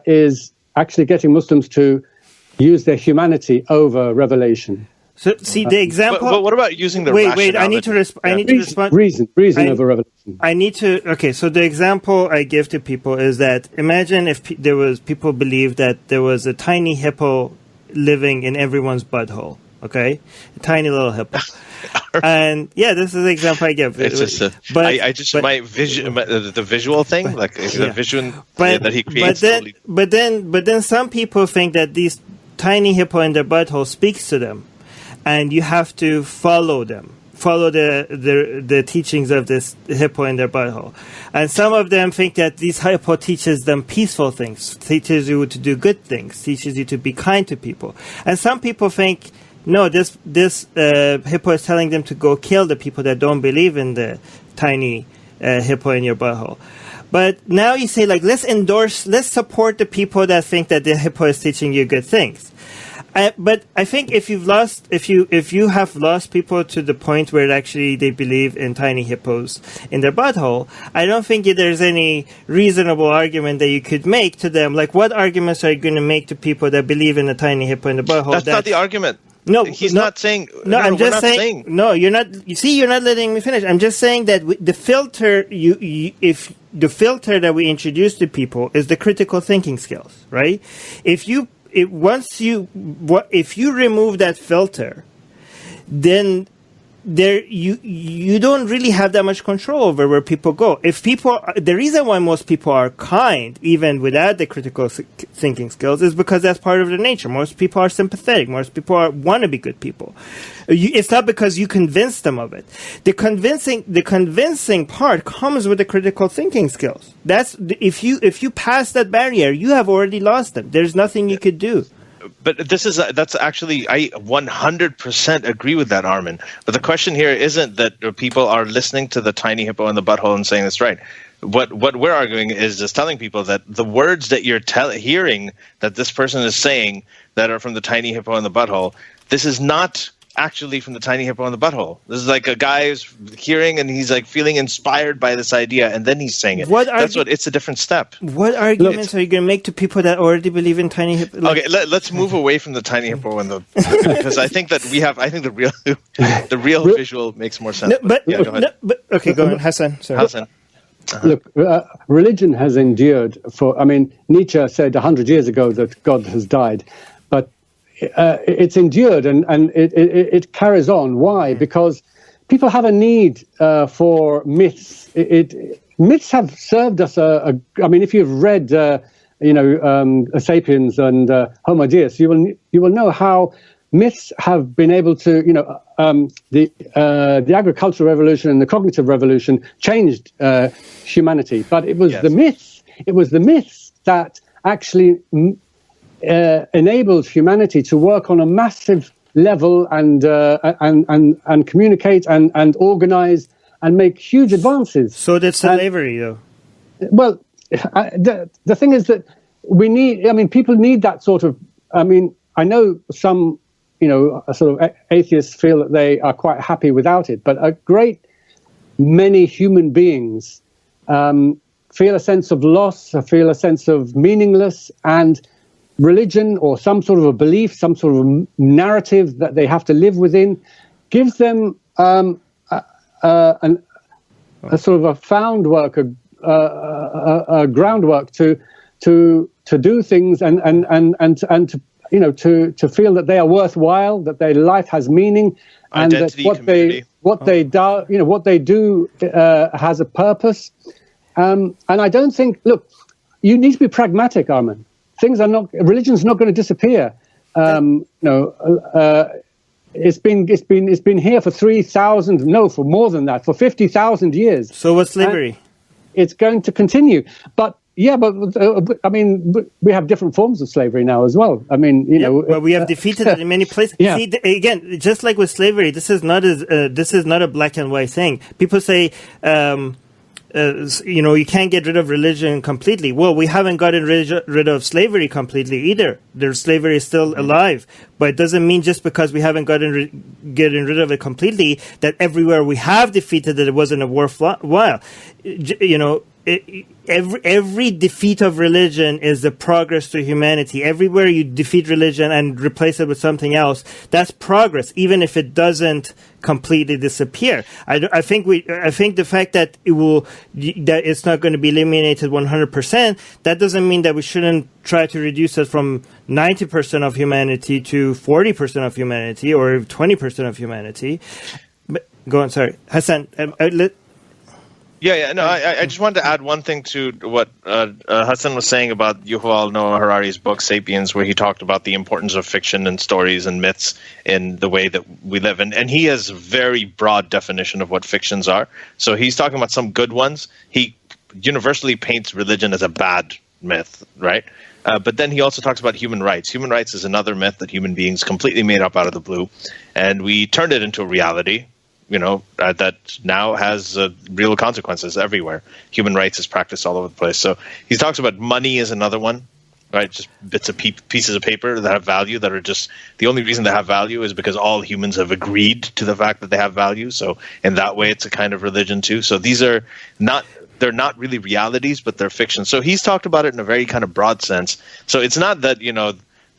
D: is actually getting Muslims to use their humanity over revelation.
C: So, see the example.
B: But what about using the
C: wait? I need to respond.
D: Reason over revelation.
C: Okay, so the example I give to people is that imagine if there was people believe that there was a tiny hippo living in everyone's butthole. Okay, a tiny little hippo. And this is the example I give.
B: It's just my vision, the visual thing, like the vision that he creates.
C: But then some people think that these tiny hippo in their butthole speaks to them. And you have to follow them, follow the teachings of this hippo in their butthole. And some of them think that this hippo teaches them peaceful things, teaches you to do good things, teaches you to be kind to people. And some people think, no, this hippo is telling them to go kill the people that don't believe in the tiny hippo in your butthole. But now you say, let's support the people that think that the hippo is teaching you good things. But I think if you have lost people to the point where actually they believe in tiny hippos in their butthole, I don't think there's any reasonable argument that you could make to them. Like, what arguments are you going to make to people that believe in a tiny hippo in the butthole?
B: That's not the argument.
C: No,
B: he's not saying.
C: No, I'm just saying. No, you're not. You see, you're not letting me finish. I'm just saying that the filter, if the filter that we introduce to people is the critical thinking skills, right? If you remove that filter, then you don't really have that much control over where people go. The reason why most people are kind, even without the critical thinking skills, is because that's part of their nature. Most people are sympathetic. Most people want to be good people. It's not because you convince them of it. The convincing part comes with the critical thinking skills. That's if you pass that barrier, you have already lost them. There's nothing you could do.
B: But that's actually, I 100% agree with that, Armin. But the question here isn't that people are listening to the tiny hippo in the butthole and saying that's right. What we're arguing is just telling people that the words that you're hearing that this person is saying that are from the tiny hippo in the butthole, this is not actually from the tiny hippo in the butthole. This is like a guy who's hearing and he's like feeling inspired by this idea and then he's saying it. It's a different step.
C: What arguments are you going to make to people that already believe in tiny hippo?
B: Okay, let's move away from the tiny hippo and because I think the real visual makes more sense. Go ahead.
C: Okay, go on, Hassan. Sorry.
B: Hassan.
D: Look, religion has endured Nietzsche said 100 years ago that God has died, but it's endured and it carries on. Why? Because people have a need for myths. Myths have served us. If you've read, *Sapiens* and *Homo Deus*, you will know how myths have been able to, the agricultural revolution and the cognitive revolution changed humanity. But it was the myths. It was the myths that actually enabled humanity to work on a massive level and communicate and organize and make huge advances.
C: So did slavery, though.
D: Well, the thing is that people need that sort of. I know some. Sort of atheists feel that they are quite happy without it, but a great many human beings feel a sense of loss, feel a sense of meaningless, and religion or some sort of a belief, some sort of narrative that they have to live within, gives them a sort of a foundwork, a groundwork to do things and to feel that they are worthwhile, that their life has meaning, and
B: identity,
D: that what they do has a purpose. And I don't think. Look, you need to be pragmatic, Armin. Religion's not going to disappear. It's been here for 3,000. No, for more than that, for 50,000 years.
C: So what's slavery?
D: It's going to continue, but. Yeah, but we have different forms of slavery now as well.
C: Well, we have defeated it in many places.
D: Yeah.
C: See, again, just like with slavery, this is not a black and white thing. People say, you can't get rid of religion completely. Well, we haven't gotten rid of slavery completely either. Their slavery is still alive, but it doesn't mean just because we haven't getting rid of it completely that everywhere we have defeated it wasn't a worthwhile. Every defeat of religion is a progress to humanity. Everywhere you defeat religion and replace it with something else, that's progress, even if it doesn't completely disappear. I think the fact that that it's not going to be eliminated 100%, that doesn't mean that we shouldn't try to reduce it from 90% of humanity to 40% of humanity or 20% of humanity. But go on, sorry, Hassan.
B: No, I just wanted to add one thing to what Hassan was saying about Yuval Noah Harari's book, *Sapiens*, where he talked about the importance of fiction and stories and myths in the way that we live. And he has a very broad definition of what fictions are. So he's talking about some good ones. He universally paints religion as a bad myth, right? But then he also talks about human rights. Human rights is another myth that human beings completely made up out of the blue. And we turned it into a reality. That now has real consequences everywhere. Human rights is practiced all over the place. So he talks about money is another one, right? Just bits of pieces of paper that have value that are just the only reason they have value is because all humans have agreed to the fact that they have value. So in that way, it's a kind of religion too. So they're not really realities, but they're fiction. So he's talked about it in a very kind of broad sense. So it's not that,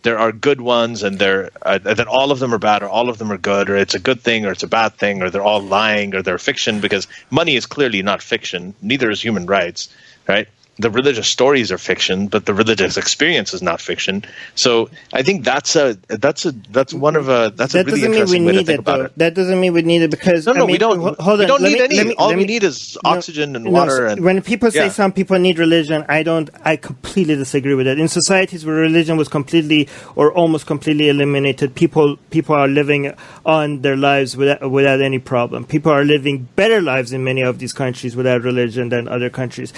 B: there are good ones and that all of them are bad or all of them are good or it's a good thing or it's a bad thing or they're all lying or they're fiction, because money is clearly not fiction. Neither is human rights, right? The religious stories are fiction, but the religious experience is not fiction. So I think that's a really interesting way to think about it.
C: That doesn't mean we need it because
B: we don't. Hold on. We don't need any. All we need is oxygen and water. And
C: when people say some people need religion, I completely disagree with that. In societies where religion was completely or almost completely eliminated, people are living on their lives without any problem. People are living better lives in many of these countries without religion than other countries.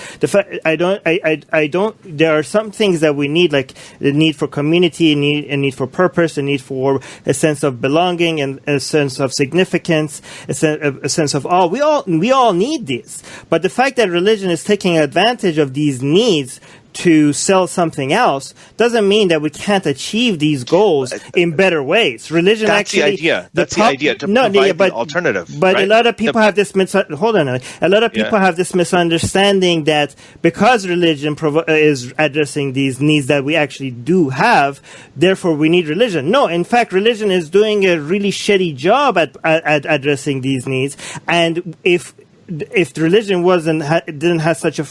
C: I don't don't. There are some things that we need, like the need for community, a need for purpose, a need for a sense of belonging and a sense of significance, a sense of awe. We all need these. But the fact that religion is taking advantage of these needs to sell something else doesn't mean that we can't achieve these goals in better ways. Religion
B: that's
C: actually...
B: the idea. That's the idea, to provide the alternative.
C: But
B: right?
C: a lot of people have this... A lot of people have this misunderstanding that because religion is addressing these needs that we actually do have, therefore we need religion. No, in fact, religion is doing a really shitty job at addressing these needs. And if religion didn't have such a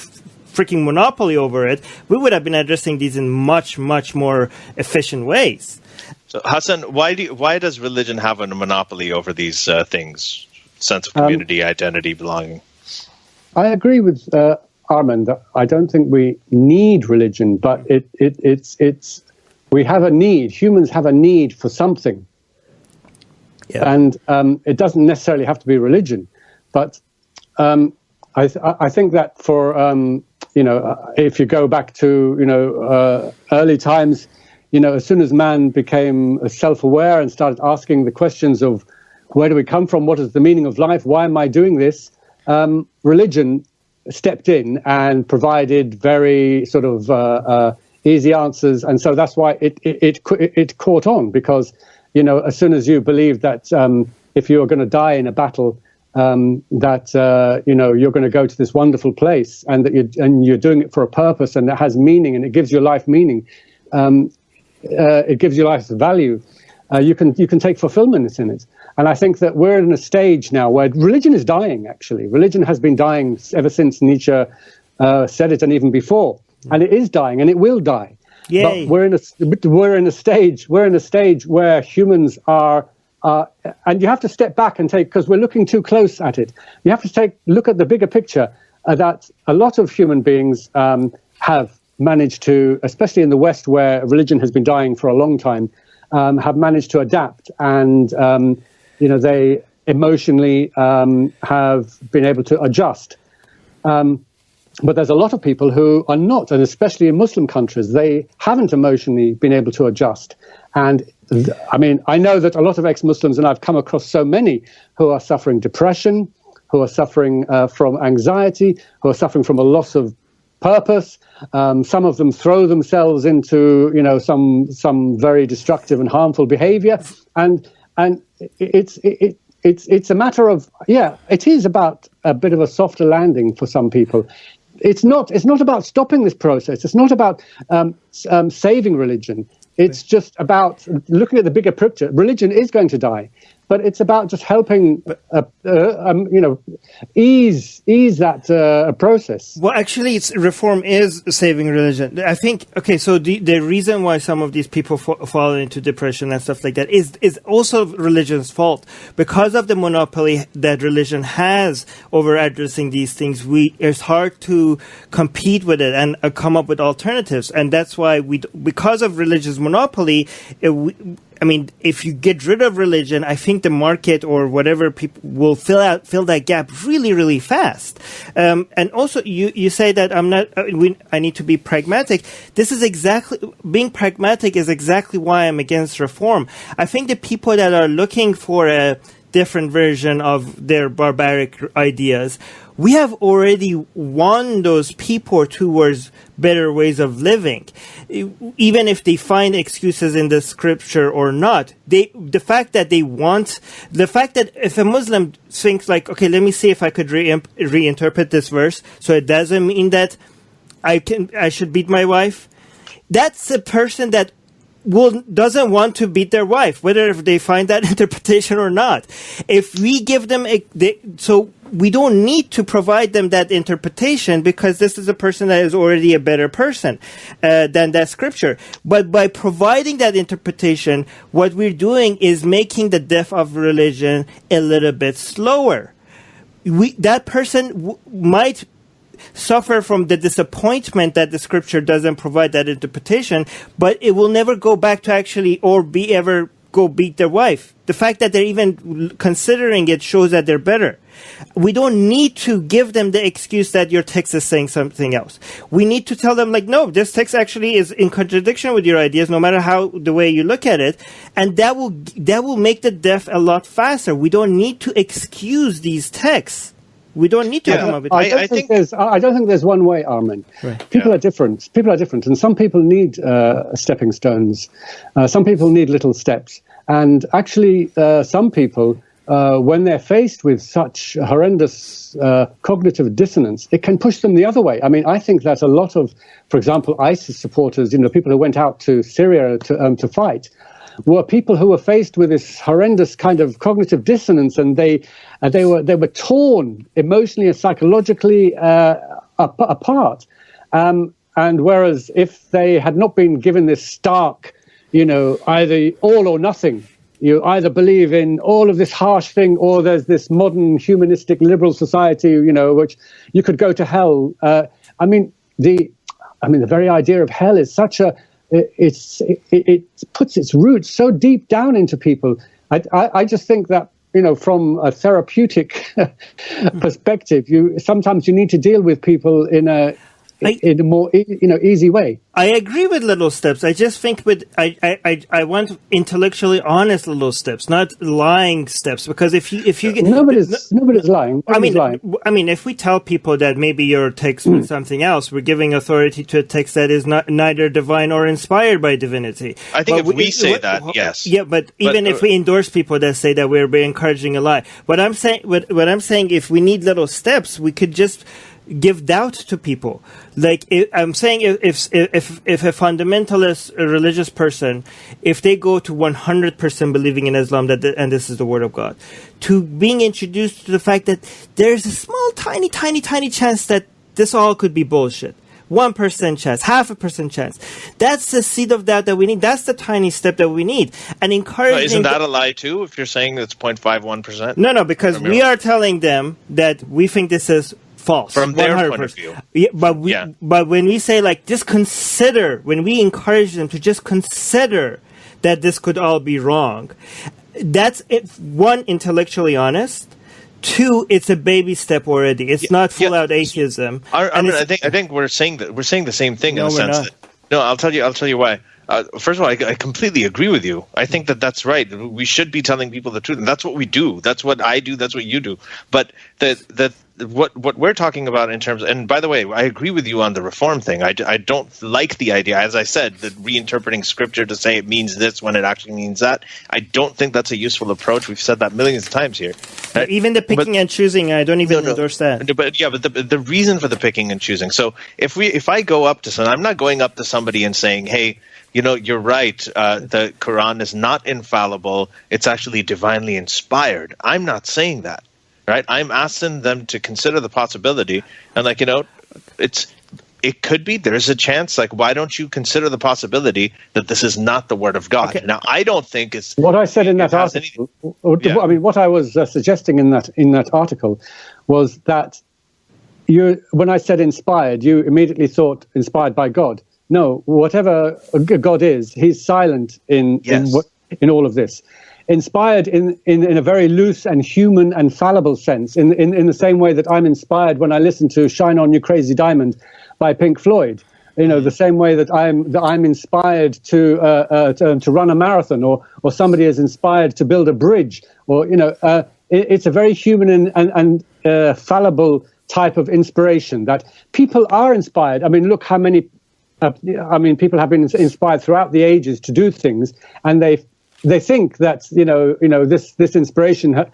C: freaking monopoly over it, we would have been addressing these in much, much more efficient ways.
B: So, Hassan, why does religion have a monopoly over these things? Sense of community, identity, belonging.
D: I agree with Armin that I don't think we need religion, but it's we have a need. Humans have a need for something, and it doesn't necessarily have to be religion. But I think that for if you go back to early times, as soon as man became self-aware and started asking the questions of where do we come from, what is the meaning of life, why am I doing this, religion stepped in and provided very sort of easy answers, and so that's why it caught on, because as soon as you believe that if you are going to die in a battle, that you're going to go to this wonderful place, and that you're doing it for a purpose, and it has meaning, and it gives your life meaning. It gives your life value. You can take fulfillment in it. And I think that we're in a stage now where religion is dying. Actually, religion has been dying ever since Nietzsche said it, and even before. And it is dying, and it will die.
C: Yay.
D: But we're in a stage where humans are. And you have to step back and take, because we're looking too close at it. You have to look at the bigger picture, that a lot of human beings have managed to, especially in the West where religion has been dying for a long time, have managed to adapt, and they emotionally have been able to adjust. But there's a lot of people who are not, and especially in Muslim countries, they haven't emotionally been able to adjust. And I know that a lot of ex-Muslims, and I've come across so many, who are suffering depression, who are suffering from anxiety, who are suffering from a loss of purpose. Some of them throw themselves into, some very destructive and harmful behavior. And it's a matter of, it is about a bit of a softer landing for some people. It's not about stopping this process. It's not about saving religion. It's just about looking at the bigger picture. Religion is going to die, but it's about just helping, ease that process.
C: Well, actually, reform is saving religion. I think. Okay, so the reason why some of these people fall into depression and stuff like that is also religion's fault, because of the monopoly that religion has over addressing these things. It's hard to compete with it and come up with alternatives, and that's why because of religion's monopoly. If you get rid of religion, I think the market or whatever people will fill that gap really, really fast. And also, you say that I need to be pragmatic. Being pragmatic is exactly why I'm against reform. I think the people that are looking for a different version of their barbaric ideas, we have already won those people towards better ways of living. Even if they find excuses in the scripture or not, the fact that if a Muslim thinks like, okay, let me see if I could reinterpret this verse, so it doesn't mean that I should beat my wife. That's a person that doesn't want to beat their wife, whether if they find that interpretation or not. If we give them so we don't need to provide them that interpretation, because this is a person that is already a better person than that scripture. But by providing that interpretation, what we're doing is making the death of religion a little bit slower. That person might suffer from the disappointment that the scripture doesn't provide that interpretation, but it will never go back to actually or be ever go beat their wife. The fact that they're even considering it shows that they're better. We don't need to give them the excuse that your text is saying something else. We need to tell them, like, no, this text actually is in contradiction with your ideas, no matter how the way you look at it, and that will make the death a lot faster. We don't need to excuse these texts. We don't need to come up with.
D: I don't think there's one way, Armin.
C: Right.
D: People are different. People are different, and some people need stepping stones. Some people need little steps, and actually, some people, when they're faced with such horrendous cognitive dissonance, it can push them the other way. I mean, I think that a lot of, for example, ISIS supporters, people who went out to Syria to fight, were people who were faced with this horrendous kind of cognitive dissonance, and they were torn emotionally and psychologically apart. And whereas if they had not been given this stark, either all or nothing, you either believe in all of this harsh thing, or there's this modern humanistic liberal society, which you could go to hell. The very idea of hell is such a it puts its roots so deep down into people. I just think that from a therapeutic perspective, sometimes you need to deal with people in a more easy way.
C: I agree with little steps. I just think I want intellectually honest little steps, not lying steps. Because if you get
D: nobody's lying.
C: I mean, if we tell people that maybe your text means something else, we're giving authority to a text that is neither divine or inspired by divinity.
B: I think if we say that, yes.
C: Yeah, but even if we endorse people that say that, we're encouraging a lie. What I'm saying, if we need little steps, we could just give doubt to people. Like, I'm saying, if a fundamentalist religious person, if they go to 100% believing in Islam and this is the word of God, to being introduced to the fact that there's a small, tiny chance that this all could be bullshit. 1% chance, 0.5% chance. That's the seed of doubt that we need. That's the tiny step that we need. And encouraging.
B: Isn't that a lie too? If you're saying it's 0.51%?
C: No, because we are telling them that we think this is false
B: from their 100%. Point of view.
C: Yeah, but when we say, like, just consider, when we encourage them to just consider that this could all be wrong, that's it. One, intellectually honest. Two, it's a baby step already. It's not full out atheism.
B: I think we're saying the same thing in a sense. No, I'll tell you why. First of all, I completely agree with you. I think that's right. We should be telling people the truth, and that's what we do. That's what I do. That's what you do. But what we're talking about in terms, and by the way, I agree with you on the reform thing. I don't like the idea, as I said, that reinterpreting scripture to say it means this when it actually means that. I don't think that's a useful approach. We've said that millions of times here.
C: Even the picking and choosing, I don't even endorse that.
B: But the reason for the picking and choosing. So if I go up to someone, I'm not going up to somebody and saying, hey, you're right. The Quran is not infallible. It's actually divinely inspired. I'm not saying that, right? I'm asking them to consider the possibility, and it could be. There's a chance. Like, why don't you consider the possibility that this is not the word of God? Okay. Now, I don't think it's
D: what I said in that article. I mean, what I was suggesting in that article was that when I said inspired, you immediately thought inspired by God. No, whatever God is, he's silent in all of this. Inspired in a very loose and human and fallible sense, in the same way that I'm inspired when I listen to Shine On You Crazy Diamond by Pink Floyd. The same way that I'm inspired to run a marathon, or somebody is inspired to build a bridge, or it's a very human and fallible type of inspiration that people are inspired. I mean, look how many. People have been inspired throughout the ages to do things, and they think that this inspiration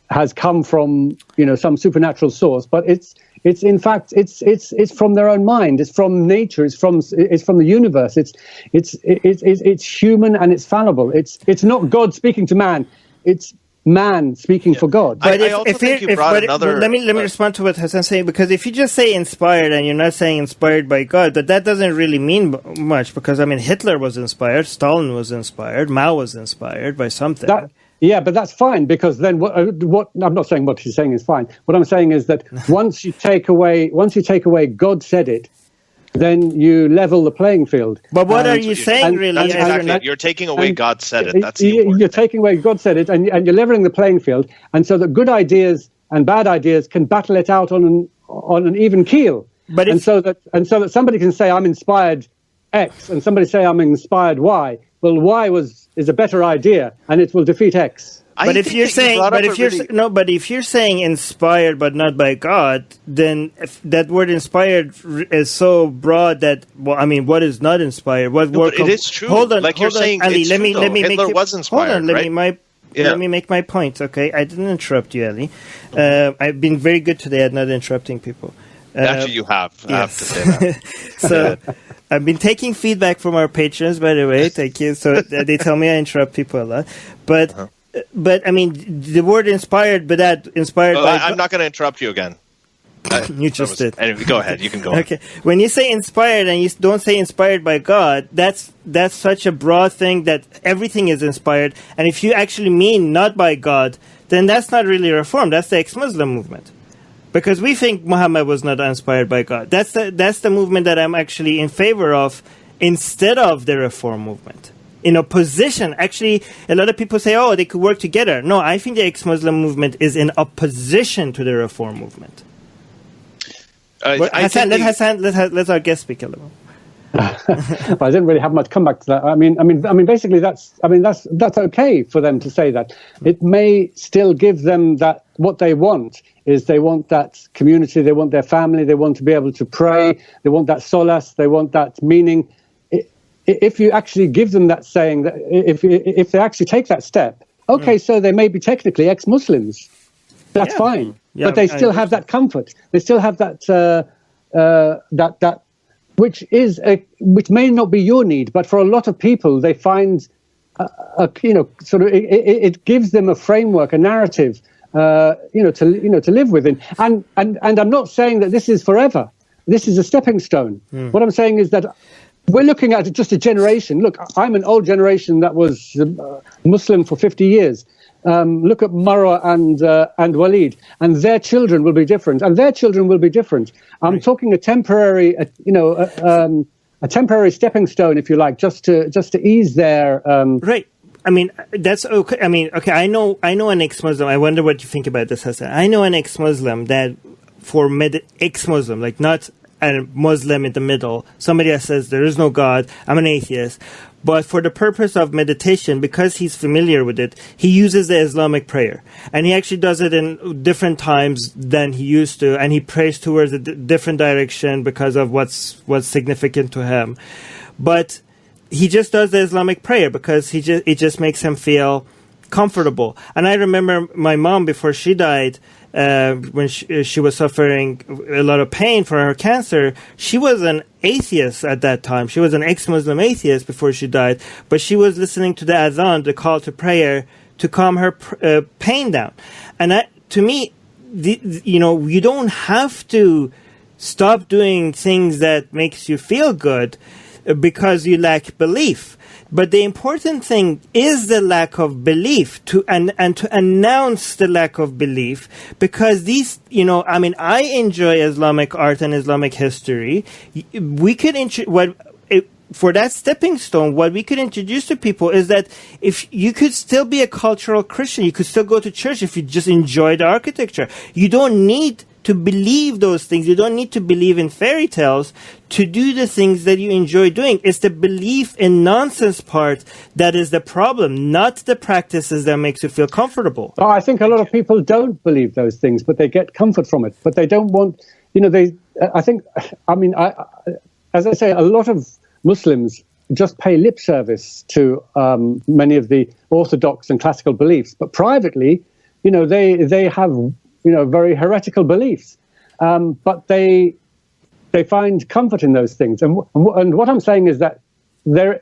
D: has come from some supernatural source, but it's in fact it's from their own mind. It's from nature. It's from the universe. It's human and it's fallible. It's not God speaking to man. It's man speaking for God.
B: But
C: let me respond to what Hassan's saying, because if you just say inspired and you're not saying inspired by God, but that doesn't really mean much, because Hitler was inspired, Stalin was inspired, Mao was inspired by something.
D: But that's fine, because then what I'm not saying what he's saying is fine. What I'm saying is that once you take away God said it, then you level the playing field.
C: But what are you saying, really?
B: That's exactly. You're taking away God said it. That's the important
D: You're taking away God said it, and you're leveling the playing field, and so that good ideas and bad ideas can battle it out on an even keel.
C: But
D: so that somebody can say I'm inspired X, and somebody say I'm inspired Y. Well, Y is a better idea, and it will defeat X.
C: But if you're saying inspired but not by God, then if that word inspired is so broad that, well, I mean, what is not inspired? But
B: it is true.
C: Hold on,
B: like you're saying,
C: Ali,
B: it's
C: let me
B: Hitler was inspired.
C: Hold on, let me make my point. Okay, I didn't interrupt you, Ali. I've been very good today at not interrupting people.
B: Actually, you have. I have to say that.
C: So I've been taking feedback from our patrons, by the way. Thank you. So they tell me I interrupt people a lot, but. But I mean, the word inspired, but that inspired by.
B: I'm not going to interrupt you again.
C: You just did.
B: Anyway, go ahead. You can go.
C: Okay. When you say inspired and you don't say inspired by God, that's such a broad thing that everything is inspired. And if you actually mean not by God, then that's not really reform. That's the ex-Muslim movement, because we think Muhammad was not inspired by God. That's the movement that I'm actually in favor of instead of the reform movement. In opposition, actually, a lot of people say, "Oh, they could work together." No, I think the ex-Muslim movement is in opposition to the reform movement. Hassan, let our guest speak a little.
D: Well, I didn't really have much comeback to that. I mean, basically, that's okay for them to say that. It may still give them that. What they want is they want that community, they want their family, they want to be able to pray, they want that solace, they want that meaning. If you actually give them that saying, that if they actually take that step, okay, so they may be technically ex-Muslims. That's fine, but they still have that comfort. They still have that that which may not be your need, but for a lot of people, they find it gives them a framework, a narrative, to live within. And I'm not saying that this is forever. This is a stepping stone. What I'm saying is that. We're looking at just a generation. Look, I'm an old generation that was Muslim for 50 years. Look at Marwa and Walid, and their children will be different, and their children will be different. I'm talking a temporary, a temporary stepping stone, if you like, just to ease their.
C: Right. I mean, that's okay. I mean, okay. I know an ex-Muslim. I wonder what you think about this, Hassan. I know an ex-Muslim that ex-Muslim, like not a Muslim in the middle, somebody that says there is no God, I'm an atheist, but for the purpose of meditation, because he's familiar with it, he uses the Islamic prayer, and he actually does it in different times than he used to, and he prays towards a different direction because of what's significant to him. But he just does the Islamic prayer because it just makes him feel comfortable. And I remember my mom, before she died, when she was suffering a lot of pain for her cancer, she was an atheist at that time. She was an ex-Muslim atheist before she died, but she was listening to the adhan, the call to prayer, to calm her pain down. And to me, you don't have to stop doing things that makes you feel good because you lack belief. But the important thing is the lack of belief and to announce the lack of belief, because these, I enjoy Islamic art and Islamic history. We could for that stepping stone, what we could introduce to people is that if you could still be a cultural Christian, you could still go to church if you just enjoy the architecture. You don't need to believe those things. You don't need to believe in fairy tales to do the things that you enjoy doing. It's the belief in nonsense part that is the problem, not the practices that makes you feel comfortable.
D: Oh, I think a lot of people don't believe those things, but they get comfort from it. But they don't want, as I say, a lot of Muslims just pay lip service to many of the orthodox and classical beliefs, but privately, they have very heretical beliefs, but they find comfort in those things. And what I'm saying is that there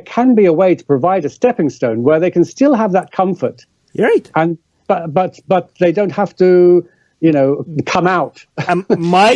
D: can be a way to provide a stepping stone where they can still have that comfort.
C: You're right.
D: But they don't have to, come out.
C: My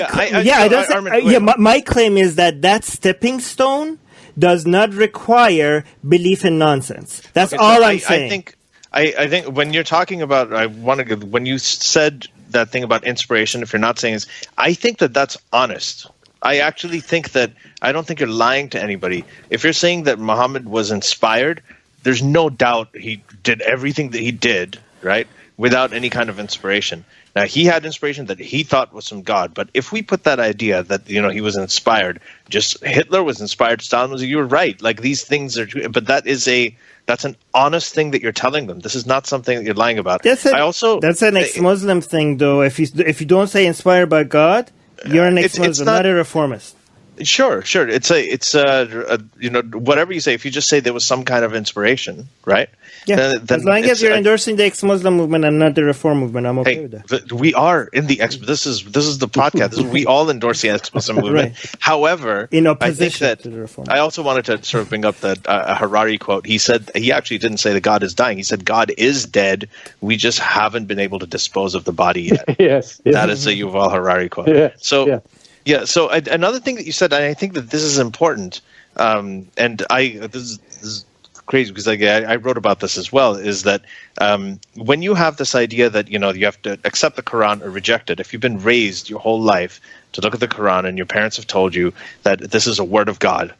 C: claim is that stepping stone does not require belief in nonsense. That's all I'm saying.
B: I think when you're talking about, when you said that thing about inspiration, if you're not saying this, I think that's honest. I actually think that I don't think you're lying to anybody. If you're saying that Muhammad was inspired, there's no doubt he did everything that he did, right, without any kind of inspiration. Now, he had inspiration that he thought was from God, but if we put that idea that, you know, he was inspired, just Hitler was inspired, Stalin was, you're right. Like, these things are true, but that's an honest thing that you're telling them. This is not something that you're lying about.
C: That's an ex-Muslim thing, though. If you don't say inspired by God, you're an ex-Muslim, not a reformist.
B: Sure. It's you know, whatever you say. If you just say there was some kind of inspiration, right?
C: Yeah. Then as long as you're endorsing the ex-Muslim movement and not the reform movement, I'm okay with that.
B: We are in the this is the podcast. We all endorse the ex-Muslim movement. Right. However,
C: in opposition to the reform.
B: I also wanted to sort of bring up that Harari quote. He said he actually didn't say that God is dying. He said God is dead. We just haven't been able to dispose of the body yet.
D: Yes.
B: That is a Yuval Harari quote.
D: Yeah.
B: So. Yeah. So another thing that you said, and I think that this is important, and this is crazy because I wrote about this as well, is that when you have this idea that, you know, you have to accept the Quran or reject it, if you've been raised your whole life to look at the Quran and your parents have told you that this is a word of God,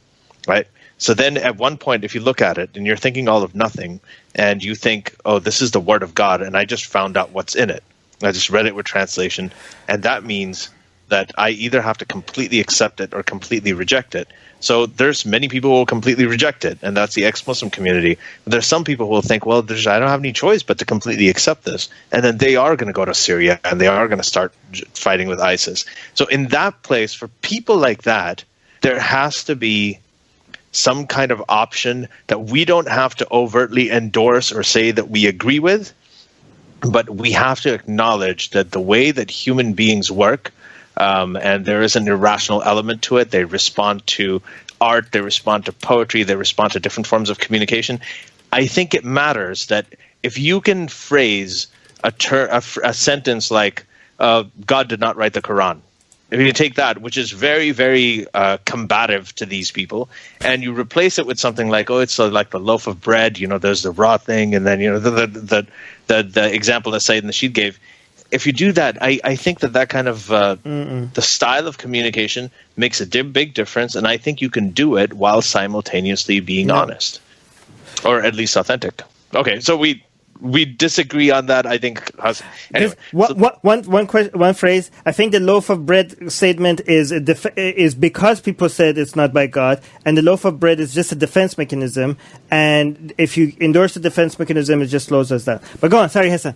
B: right? So then at one point, if you look at it and you're thinking all of nothing and you think, oh, this is the word of God and I just found out what's in it. I just read it with translation, and that means that I either have to completely accept it or completely reject it. So there's many people who will completely reject it, and that's the ex-Muslim community. But there's some people who will think, well, I don't have any choice but to completely accept this. And then they are going to go to Syria, and they are going to start fighting with ISIS. So in that place, for people like that, there has to be some kind of option that we don't have to overtly endorse or say that we agree with, but we have to acknowledge that the way that human beings work, and there is an irrational element to it. They respond to art, they respond to poetry, they respond to different forms of communication. I think it matters that if you can phrase a sentence like, God did not write the Quran. If you take that, which is very, very combative to these people, and you replace it with something like, oh, it's like the loaf of bread, you know, there's the raw thing, and then, you know, the example that Sayyid Nasheed gave. If you do that, I think that kind of the style of communication makes a big difference, and I think you can do it while simultaneously being honest, or at least authentic. Okay, so we disagree on that. I think. Anyway,
C: one phrase. I think the loaf of bread statement is because people said it's not by God, and the loaf of bread is just a defense mechanism. And if you endorse the defense mechanism, it just slows us down. But go on. Sorry, Hassan.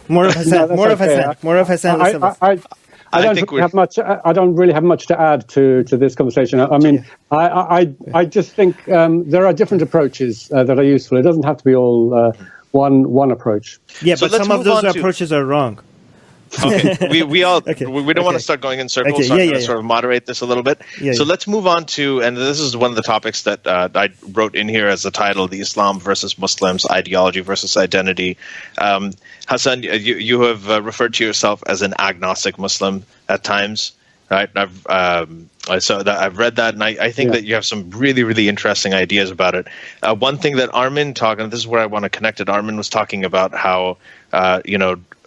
C: More of Hassan. More of Hassan.
D: I don't really have much to add to this conversation. I mean, I just think there are different approaches that are useful. It doesn't have to be all one approach.
C: Yeah, so but some of those approaches are wrong.
B: Okay, we don't want to start going in circles, so I'm going to sort of moderate this a little bit. So let's move on to, and this is one of the topics that I wrote in here as the title, the Islam versus Muslims, ideology versus identity. Hassan, you have referred to yourself as an agnostic Muslim at times, right? I've read that, and I think that you have some really, really interesting ideas about it. One thing that Armin talked, and this is where I want to connect it, Armin was talking about how,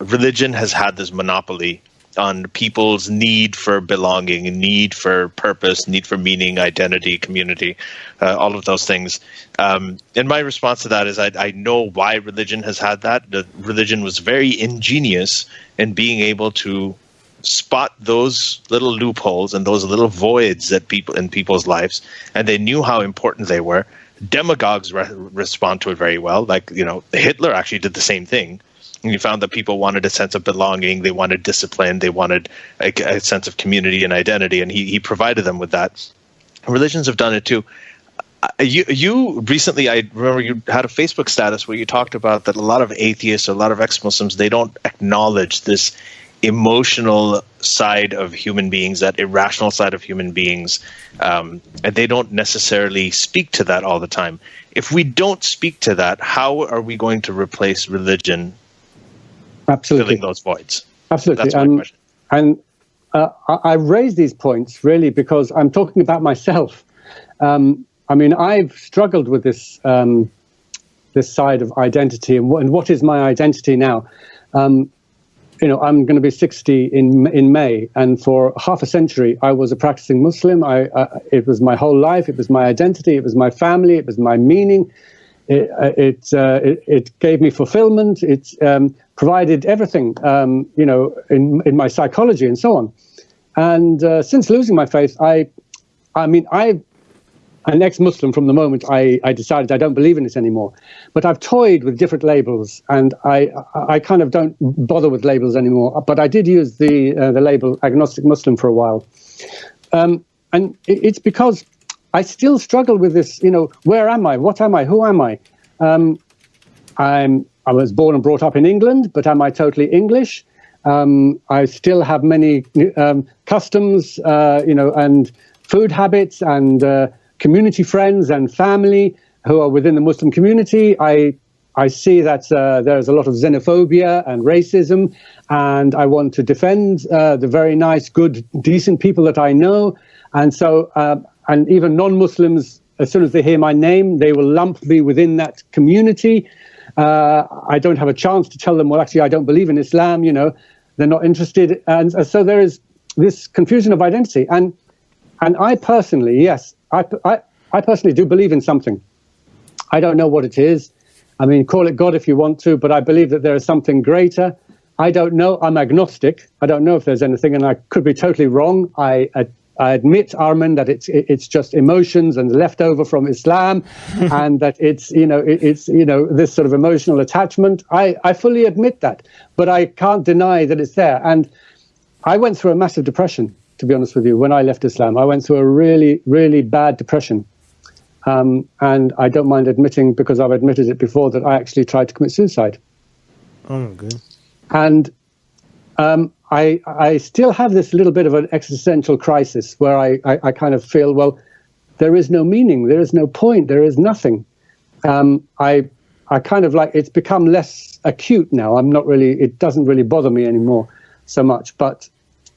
B: religion has had this monopoly on people's need for belonging, need for purpose, need for meaning, identity, community, all of those things. And my response to that is I know why religion has had that. The religion was very ingenious in being able to spot those little loopholes and those little voids that in people's lives, and they knew how important they were. Demagogues respond to it very well. Like, Hitler actually did the same thing. And you found that people wanted a sense of belonging, they wanted discipline, they wanted a sense of community and identity, and he provided them with that. Religions have done it too. You recently, I remember you had a Facebook status where you talked about that a lot of atheists, or a lot of ex-Muslims, they don't acknowledge this emotional side of human beings, that irrational side of human beings, and they don't necessarily speak to that all the time. If we don't speak to that, how are we going to replace religion?
D: Absolutely.
B: Filling those voids?
D: Absolutely.
B: That's my question.
D: And I raise these points really because I'm talking about myself. I mean, I've struggled with this this side of identity and what is my identity now. I'm going to be 60 in May, and for half a century, I was a practicing Muslim. It was my whole life. It was my identity. It was my family. It was my meaning. It gave me fulfillment. It provided everything, in my psychology and so on. And since losing my faith, I'm an ex-Muslim from the moment I decided I don't believe in it anymore. But I've toyed with different labels, and I kind of don't bother with labels anymore. But I did use the label agnostic Muslim for a while. And it's because I still struggle with this, where am I? What am I? Who am I? I was born and brought up in England, but am I totally English? I still have many customs, and food habits and community friends and family who are within the Muslim community. I see that there's a lot of xenophobia and racism, and I want to defend the very nice, good, decent people that I know. And so, and even non-Muslims, as soon as they hear my name, they will lump me within that community. I don't have a chance to tell them, well, actually, I don't believe in Islam, they're not interested. And so there is this confusion of identity. And I personally, yes, I personally do believe in something. I don't know what it is. I mean, call it God if you want to, but I believe that there is something greater. I don't know. I'm agnostic. I don't know if there's anything, and I could be totally wrong. I admit, Armin, that it's just emotions and leftover from Islam, and that it's this sort of emotional attachment. I fully admit that, but I can't deny that it's there. And I went through a massive depression, to be honest with you, when I left Islam. I went through a really, really bad depression. And I don't mind admitting, because I've admitted it before, that I actually tried to commit suicide.
C: Oh, my God.
D: And I still have this little bit of an existential crisis where I kind of feel, well, there is no meaning, there is no point, there is nothing. I kind of like, it's become less acute now. It doesn't really bother me anymore so much, but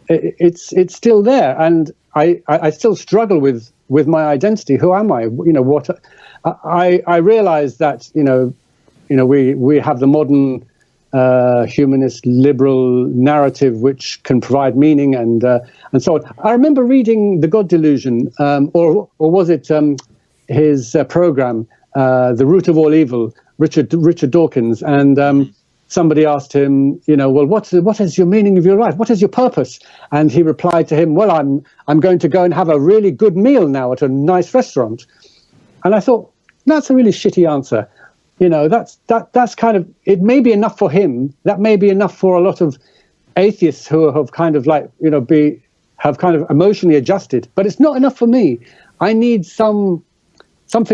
D: it's still there. And I still struggle with my identity. Who am I? What I realize that, we have the modern humanist liberal narrative which can provide meaning and so on. I remember reading The God Delusion, or was it his program, The Root of All Evil, Richard Dawkins, and somebody asked him, well, what is your meaning of your life? What is your purpose? And he replied to him, well, I'm going to go and have a really good meal now at a nice restaurant. And I thought, that's a really shitty answer. That's kind of, it may be enough for him. That may be enough for a lot of atheists who have kind of like, have kind of emotionally adjusted. But it's not enough for me. I need something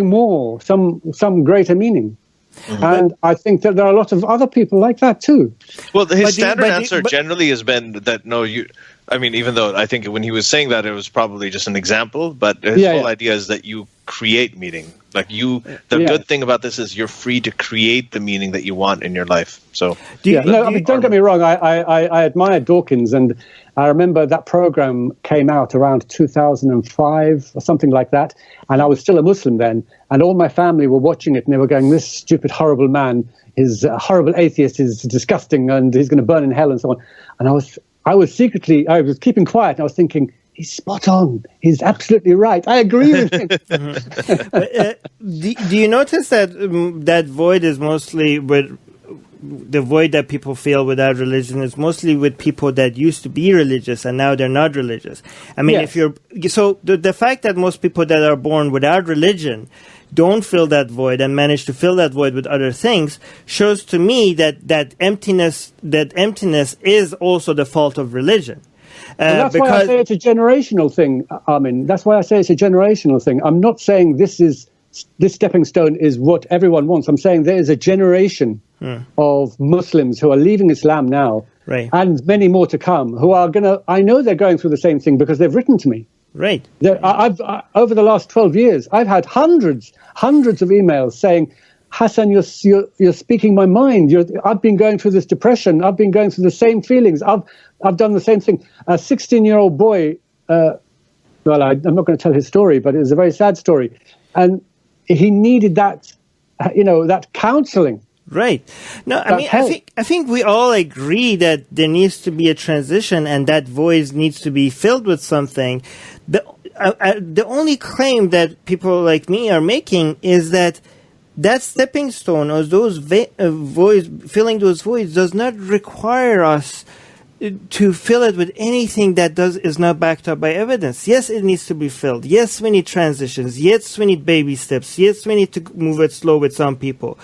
D: more, some greater meaning. Mm-hmm. And I think that there are a lot of other people like that too.
B: Well, his standard answer generally has been that even though I think when he was saying that, it was probably just an example, but his whole idea is that you create meaning. Like good thing about this is you're free to create the meaning that you want in your life. So don't get me wrong. I admire Dawkins, and I remember that program came out around 2005 or something like that, and I was still a Muslim then, and all my family were watching it, and they were going, "This stupid, horrible man is a horrible atheist, is disgusting, and he's going to burn in hell," and so on. And I was keeping quiet, and I was thinking, he's spot on. He's absolutely right. I agree with him.
C: Do you notice that that void is mostly with the void that people feel without religion is mostly with people that used to be religious and now they're not religious? I mean,
D: yes.
C: The fact that most people that are born without religion don't fill that void and manage to fill that void with other things shows to me that emptiness is also the fault of religion.
D: And that's why I say it's a generational thing, Armin. That's why I say it's a generational thing. I'm not saying this stepping stone is what everyone wants. I'm saying there is a generation of Muslims who are leaving Islam now,
C: right,
D: and many more to come, who are I know they're going through the same thing because they've written to me.
C: Right.
D: I've over the last 12 years, I've had hundreds of emails saying, Hassan, you're speaking my mind. I've been going through this depression. I've been going through the same feelings. I've done the same thing. A 16-year-old boy, I'm not going to tell his story, but it was a very sad story. And he needed that, that counseling.
C: Right. No, I think we all agree that there needs to be a transition, and that void needs to be filled with something. The only claim that people like me are making is that stepping stone, or those voids, filling those voids, does not require us to fill it with anything that is not backed up by evidence. Yes, it needs to be filled. Yes, we need transitions. Yes, we need baby steps. Yes, we need to move it slow with some people.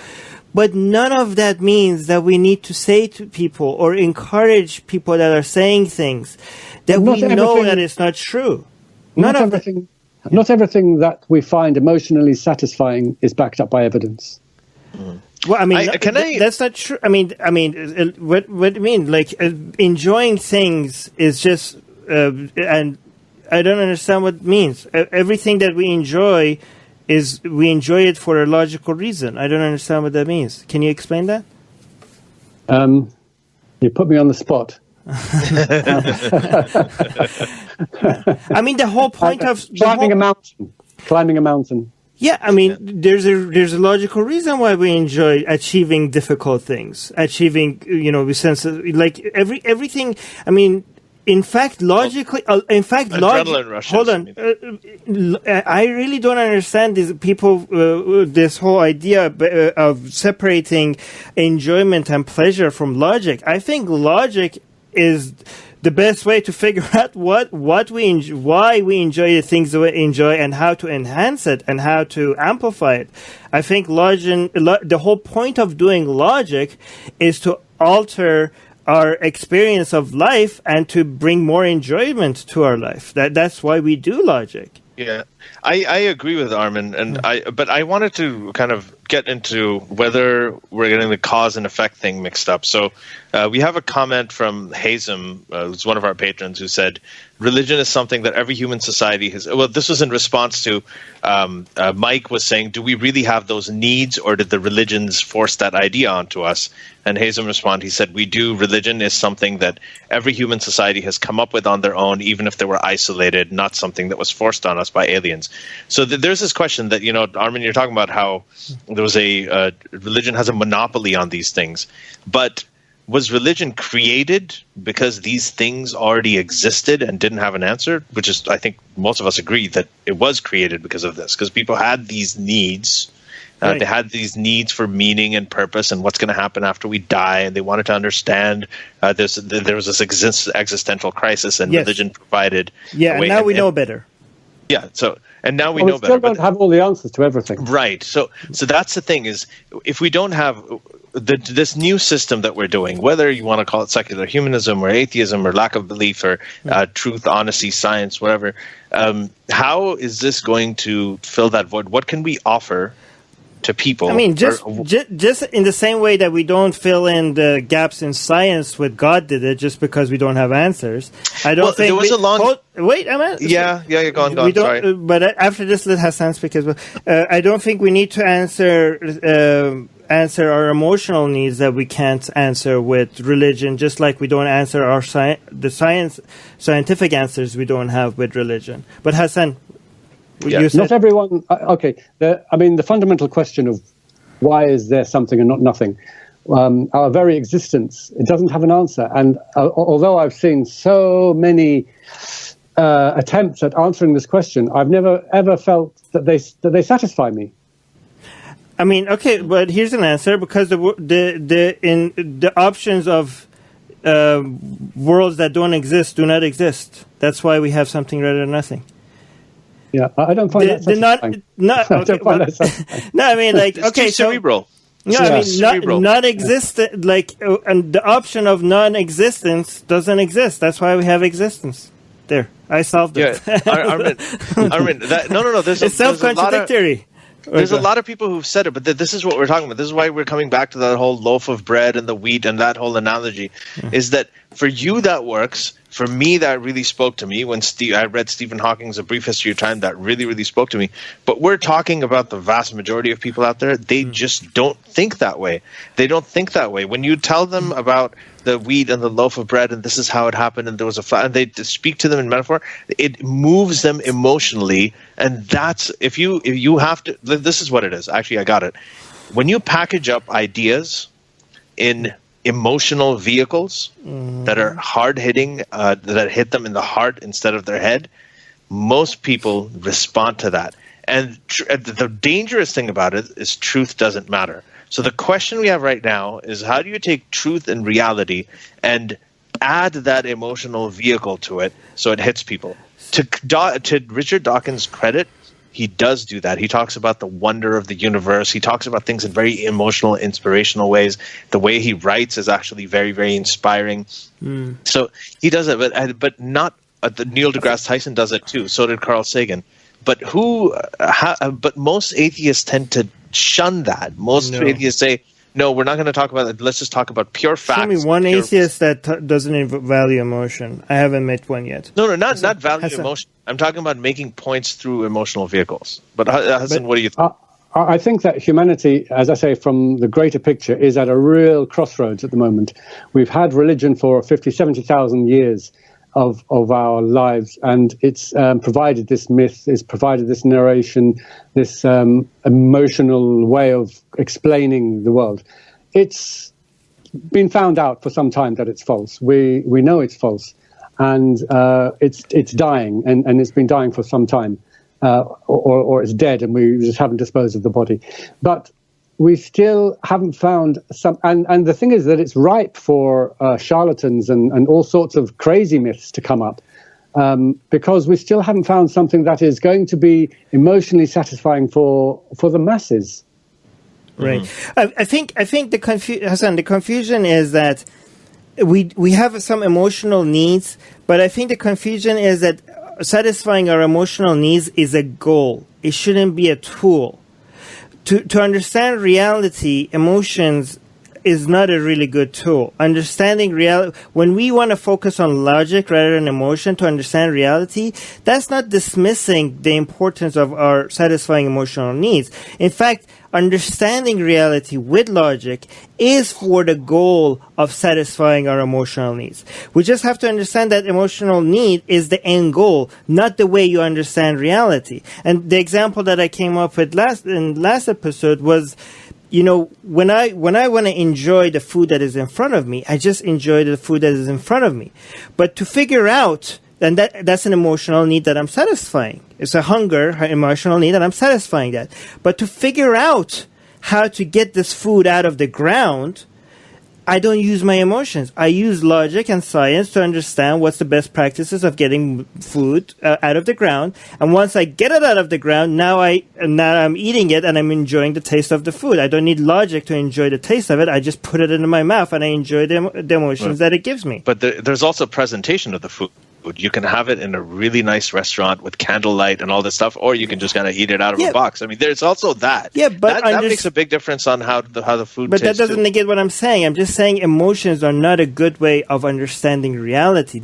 C: But none of that means that we need to say to people or encourage people that are saying things that we know that it's not true.
D: Not everything that we find emotionally satisfying is backed up by evidence.
C: Well, I mean, that's not true. I mean, what do you mean? Like, enjoying things is just, and I don't understand what it means. Everything that we enjoy it for a logical reason. I don't understand what that means. Can you explain that?
D: You put me on the spot.
C: I mean, the whole point of
D: climbing a mountain.
C: Yeah, I mean, there's a logical reason why we enjoy achieving difficult things, we sense like everything. I mean, in fact, logically,
B: adrenaline rushes.
C: Hold on, I really don't understand these people. This whole idea of separating enjoyment and pleasure from logic. I think logic is the best way to figure out what we why we enjoy the things that we enjoy, and how to enhance it and how to amplify it. I think the whole point of doing logic is to alter our experience of life and to bring more enjoyment to our life. That's why we do logic.
B: Yeah, I agree with Armin, but I wanted to kind of get into whether we're getting the cause and effect thing mixed up. So we have a comment from Hazem, who's one of our patrons, who said, religion is something that every human society has. Well, this was in response to Mike was saying, do we really have those needs, or did the religions force that idea onto us? And Hazem responded, he said, we do. Religion is something that every human society has come up with on their own, even if they were isolated, not something that was forced on us by aliens. So there's this question that, Armin, you're talking about how there was a religion has a monopoly on these things. But was religion created because these things already existed and didn't have an answer? Which is, I think most of us agree that it was created because of this, because people had these needs. Right. They had these needs for meaning and purpose and what's going to happen after we die, and they wanted to understand there was this existential crisis, and religion provided
C: a way. Now we know better.
B: Yeah, and now we know better.
D: We still don't have all the answers to everything.
B: Right. So that's the thing, is if we don't have this new system that we're doing, whether you want to call it secular humanism or atheism or lack of belief or truth, honesty, science, whatever, how is this going to fill that void? What can we offer to people?
C: I mean, just in the same way that we don't fill in the gaps in science with God did it, just because we don't have answers. I don't think
B: there was a long.
C: Wait, I'm at.
B: Yeah, go on. Sorry.
C: But after this, let Hassan speak as well. I don't think we need to answer our emotional needs that we can't answer with religion, just like we don't answer our scientific answers we don't have with religion. But Hassan.
D: Not everyone. Okay, the fundamental question of why is there something and not nothing, our very existence, it doesn't have an answer. And although I've seen so many attempts at answering this question, I've never ever felt that they satisfy me.
C: I mean, okay, but here's an answer, because the options of worlds that don't exist do not exist. That's why we have something rather than nothing.
D: Yeah, I don't find that satisfying.
C: I mean, like,
B: it's too cerebral.
C: No, I mean, non-existent, and the option of non-existence doesn't exist. That's why we have existence. There, I solved it.
B: Yeah, Armin, no.
C: It's self-contradictory.
B: There's a lot of people who've said it, but this is what we're talking about. This is why we're coming back to that whole loaf of bread and the wheat and that whole analogy, is that for you that works. For me, that really spoke to me when I read Stephen Hawking's A Brief History of Time. That really, really spoke to me. But we're talking about the vast majority of people out there. They just don't think that way. They don't think that way. When you tell them about the wheat and the loaf of bread and this is how it happened and there was a fire, and they speak to them in metaphor, it moves them emotionally. And that's if you have to. This is what it is. Actually, I got it. when you package up ideas in emotional vehicles that are hard-hitting, that hit them in the heart instead of their head, most people respond to that. And the dangerous thing about it is truth doesn't matter. So the question we have right now is, how do you take truth and reality and add that emotional vehicle to it so it hits people? To Richard Dawkins' credit, he does do that. He talks about the wonder of the universe. He talks about things in very emotional, inspirational ways. The way he writes is actually very, very inspiring. So he does it, but not Neil deGrasse Tyson does it too. So did Carl Sagan. But but most atheists tend to shun that. Most atheists say, no, we're not going to talk about it. Let's just talk about pure facts.
C: Show me one atheist that doesn't value emotion. I haven't met one yet.
B: No, not value emotion. I'm talking about making points through emotional vehicles. But Hassan, what do you think?
D: I think that humanity, as I say, from the greater picture, is at a real crossroads at the moment. We've had religion for 50, 70,000 years of our lives, and it's provided this myth, it's provided this narration, this emotional way of explaining the world. It's been found out for some time that it's false. We know it's false, and it's dying, and it's been dying for some time, or it's dead, and we just haven't disposed of the body. But we still haven't found some, and the thing is that it's ripe for charlatans and all sorts of crazy myths to come up, because we still haven't found something that is going to be emotionally satisfying for the masses.
C: Right. I think Hassan, the confusion is that we have some emotional needs, but I think the confusion is that satisfying our emotional needs is a goal. It shouldn't be a tool. To understand reality, emotions is not a really good tool. Understanding reality, when we want to focus on logic rather than emotion to understand reality, that's not dismissing the importance of our satisfying emotional needs. In fact, understanding reality with logic is for the goal of satisfying our emotional needs. We just have to understand that emotional need is the end goal, not the way you understand reality. And the example that I came up with last episode was, when I want to enjoy the food that is in front of me, I just enjoy the food that is in front of me. But to figure out, and that's an emotional need that I'm satisfying. It's a emotional need, and I'm satisfying that. But to figure out how to get this food out of the ground, I don't use my emotions. I use logic and science to understand what's the best practices of getting food out of the ground. And once I get it out of the ground, now I'm eating it and I'm enjoying the taste of the food. I don't need logic to enjoy the taste of it. I just put it into my mouth and I enjoy the emotions that it gives me.
B: But there's also presentation of the food. You can have it in a really nice restaurant with candlelight and all this stuff, or you can just kind of eat it out of a box. I mean, there's also that.
C: Yeah, but
B: that makes a big difference on how the food
C: But
B: tastes.
C: That doesn't negate what I'm saying. I'm just saying emotions are not a good way of understanding reality.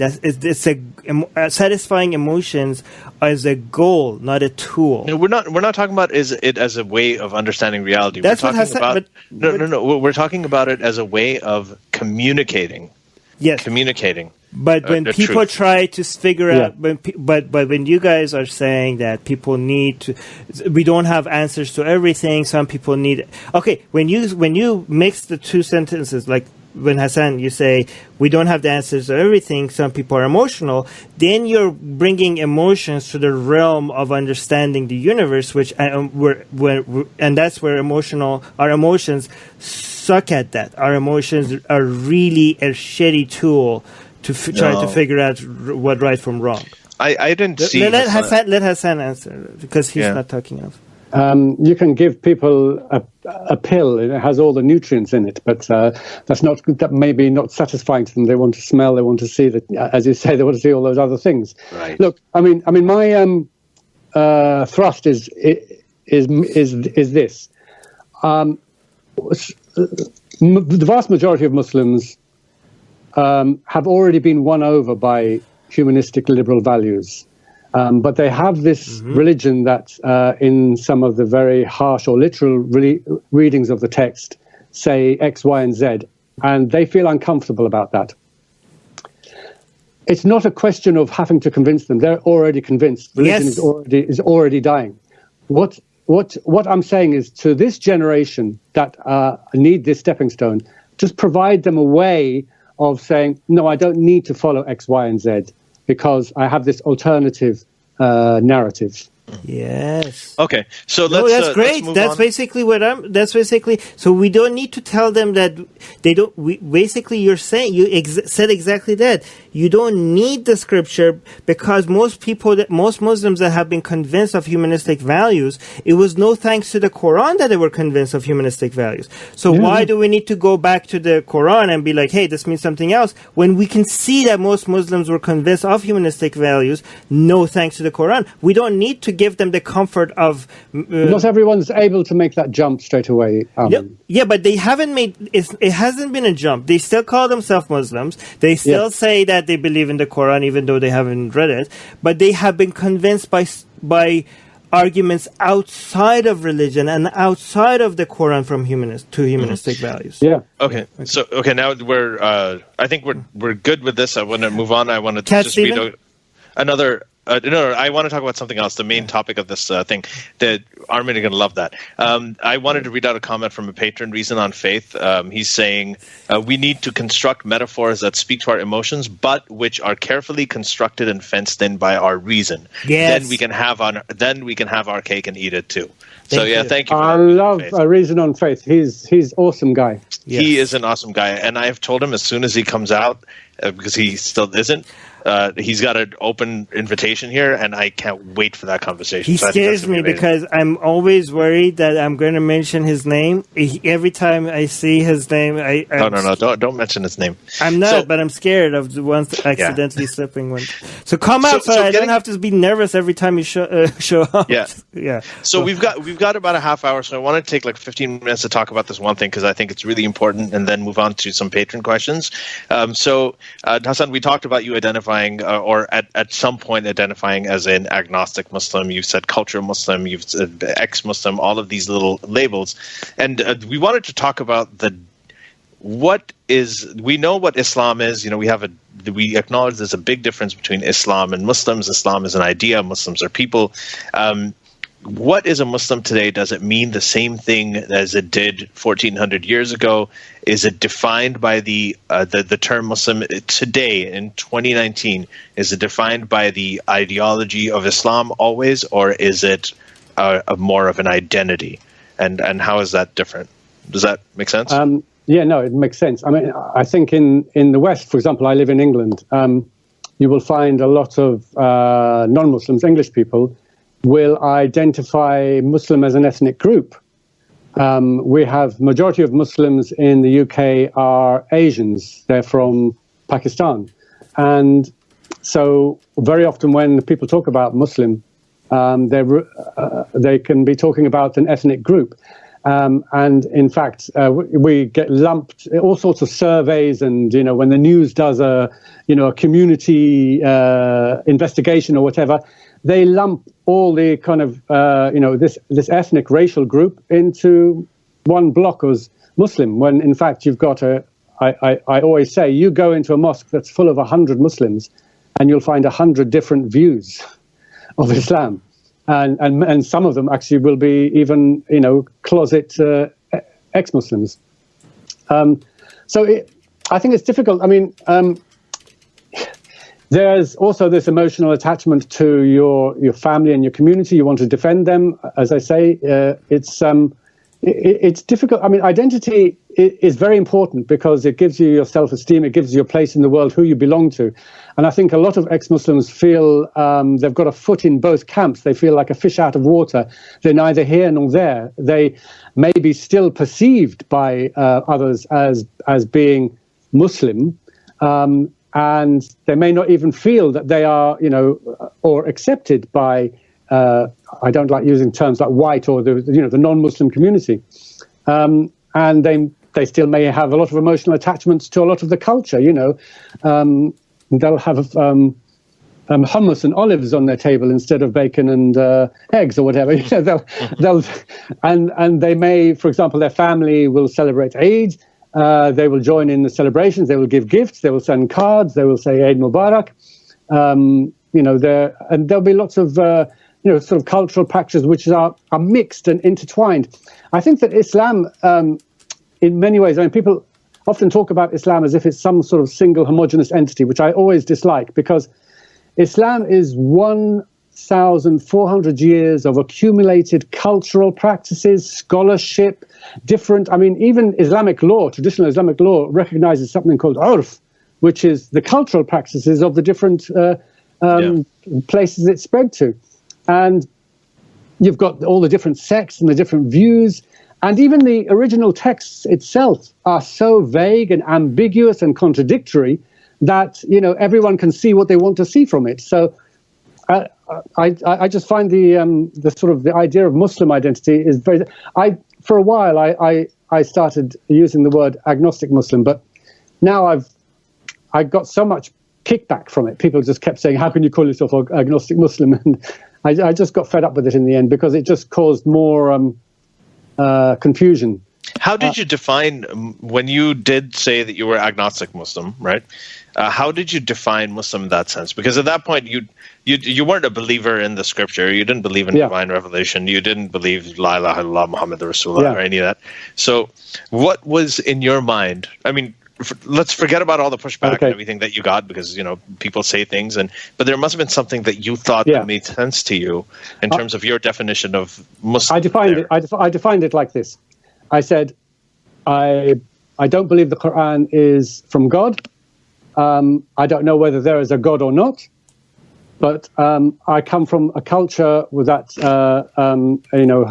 C: Satisfying emotions as a goal, not a tool.
B: No, we're not talking about it as a way of understanding reality.
C: That's
B: we're talking
C: what
B: about no. We're talking about it as a way of communicating.
C: Yes.
B: Communicating.
C: But when people truth. Try to figure out, but when you guys are saying that people need to, we don't have answers to everything. Some people need. Okay, when you mix the two sentences, like when Hassan, you say we don't have the answers to everything. Some people are emotional. Then you're bringing emotions to the realm of understanding the universe, which and that's where our emotions suck at that. Our emotions are really a shitty tool to try to figure out what right from wrong.
B: I didn't see.
C: Let Hassan answer, because he's not talking enough.
D: You can give people a pill. It has all the nutrients in it, but that maybe not satisfying to them. They want to smell. They want to see that, as you say, they want to see all those other things.
B: Right.
D: Look, I mean, my thrust is this. The vast majority of Muslims have already been won over by humanistic liberal values. But they have this religion that in some of the very harsh or literal readings of the text say X, Y, and Z, and they feel uncomfortable about that. It's not a question of having to convince them. They're already convinced. Religion is already dying. What what I'm saying is, to this generation that need this stepping stone, just provide them a way of saying, no, I don't need to follow X, Y, and Z because I have this alternative narrative.
C: Yes.
B: Okay. So
C: that's great.
B: Let's move
C: that's
B: on.
C: basically what that's basically. So we don't need to tell them that they don't. Basically, you're saying said exactly that. You don't need the scripture because most Muslims that have been convinced of humanistic values, it was no thanks to the Quran that they were convinced of humanistic values. So why do we need to go back to the Quran and be like, hey, this means something else, when we can see that most Muslims were convinced of humanistic values, no thanks to the Quran. We don't need to give them the comfort of...
D: Not everyone's able to make that jump straight away.
C: Yeah, but they haven't made... It hasn't been a jump. They still call themselves Muslims. They still say that they believe in the Quran, even though they haven't read it. But they have been convinced by arguments outside of religion and outside of the Quran from humanistic values.
D: Yeah.
B: Okay. So now I think we're good with this. I want to move on. I want to just read another. No, I want to talk about something else. The main topic of this thing, that Armin are going to love that. I wanted to read out a comment from a patron, Reason on Faith. He's saying we need to construct metaphors that speak to our emotions, but which are carefully constructed and fenced in by our reason.
C: Yes.
B: Then we can have our cake and eat it too. Thank you.
D: I love Reason on Faith. He's awesome guy.
B: Yes. He is an awesome guy, and I have told him as soon as he comes out, because he still isn't. He's got an open invitation here, and I can't wait for that conversation.
C: He scares me because I'm always worried that I'm going to mention his name. Every time I see his name,
B: No, don't mention his name.
C: I'm not, but I'm scared of the ones accidentally slipping one. So come out, so I don't have to be nervous every time you show up.
B: Yeah. So we've got about a half hour, so I want to take like 15 minutes to talk about this one thing because I think it's really important, and then move on to some patron questions. So Hassan, we talked about you identifying or at some point identifying as an agnostic Muslim. You've said cultural Muslim, you've said ex-Muslim, all of these little labels. And we wanted to talk about we know what Islam is. We acknowledge there's a big difference between Islam and Muslims. Islam is an idea, Muslims are people. What is a Muslim today? Does it mean the same thing as it did 1400 years ago? Is it defined by the term Muslim today in 2019? Is it defined by the ideology of Islam always, or is it a more of an identity? And how is that different? Does that make sense?
D: Yeah, no, it makes sense. I mean, I think in the West, for example, I live in England. You will find a lot of non-Muslims, English people, will identify Muslim as an ethnic group. We have majority of Muslims in the UK are Asians. They're from Pakistan. And so very often when people talk about Muslim, they can be talking about an ethnic group. And in fact, we get lumped all sorts of surveys, and when the news does a community investigation or whatever, they lump all the kind of this ethnic racial group into one block as Muslim. When in fact you've got I always say, you go into a mosque that's full of 100 Muslims, and you'll find 100 different views of Islam. And some of them actually will be even, closet ex-Muslims. I think it's difficult. I mean, there's also this emotional attachment to your family and your community. You want to defend them. As I say, it's difficult. I mean, identity is very important because it gives you your self-esteem. It gives you a place in the world, who you belong to. And I think a lot of ex-Muslims feel they've got a foot in both camps. They feel like a fish out of water. They're neither here nor there. They may be still perceived by others as being Muslim, and they may not even feel that they are, or accepted by, I don't like using terms like white or the non-Muslim community. And they still may have a lot of emotional attachments to a lot of the culture, They'll have hummus and olives on their table instead of bacon and eggs or whatever. And they may, for example, their family will celebrate Eid. They will join in the celebrations. They will give gifts. They will send cards. They will say Eid Mubarak. And there'll be lots of sort of cultural practices which are mixed and intertwined. I think that Islam, in many ways, I mean, people often talk about Islam as if it's some sort of single homogeneous entity, which I always dislike, because Islam is 1,400 years of accumulated cultural practices, scholarship, even Islamic law, traditional Islamic law, recognizes something called urf, which is the cultural practices of the different places it spread to. And you've got all the different sects and the different views. And even the original texts itself are so vague and ambiguous and contradictory that, everyone can see what they want to see from it. So I just find the sort of the idea of Muslim identity is very... For a while, I started using the word agnostic Muslim, but now I got so much kickback from it. People just kept saying, how can you call yourself agnostic Muslim? And I just got fed up with it in the end because it just caused more confusion.
B: How did you define, when you did say that you were agnostic Muslim, right? How did you define Muslim in that sense? Because at that point, you weren't a believer in the scripture. You didn't believe in divine revelation. You didn't believe La ilaha illallah Muhammad Rasulullah or any of that. So what was in your mind? I mean, let's forget about all the pushback and everything that you got, because people say things, but there must have been something that you thought that made sense to you in terms of your definition of Muslim.
D: I defined it like this. I said, I don't believe the Quran is from God. I don't know whether there is a God or not, but I come from a culture that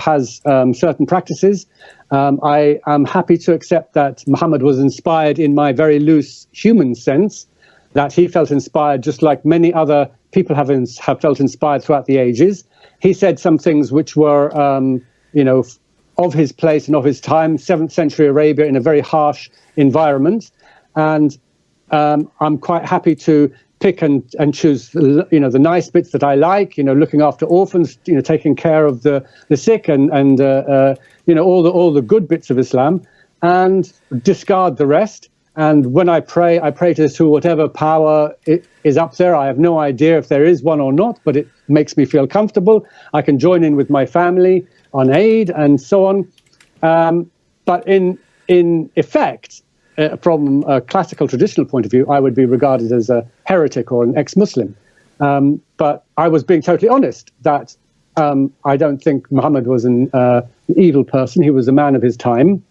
D: has certain practices. I am happy to accept that Muhammad was inspired in my very loose human sense, that he felt inspired just like many other people have felt inspired throughout the ages. He said some things which were, of his place and of his time, 7th century Arabia, in a very harsh environment. And I'm quite happy to pick and choose, the nice bits that I like, looking after orphans, taking care of the sick and all the good bits of Islam, and discard the rest. And when I pray to whatever power is up there. I have no idea if there is one or not, but it makes me feel comfortable. I can join in with my family on Eid and so on. But in effect, from a classical traditional point of view, I would be regarded as a heretic or an ex-Muslim. But I was being totally honest that I don't think Muhammad was an evil person. He was a man of his time.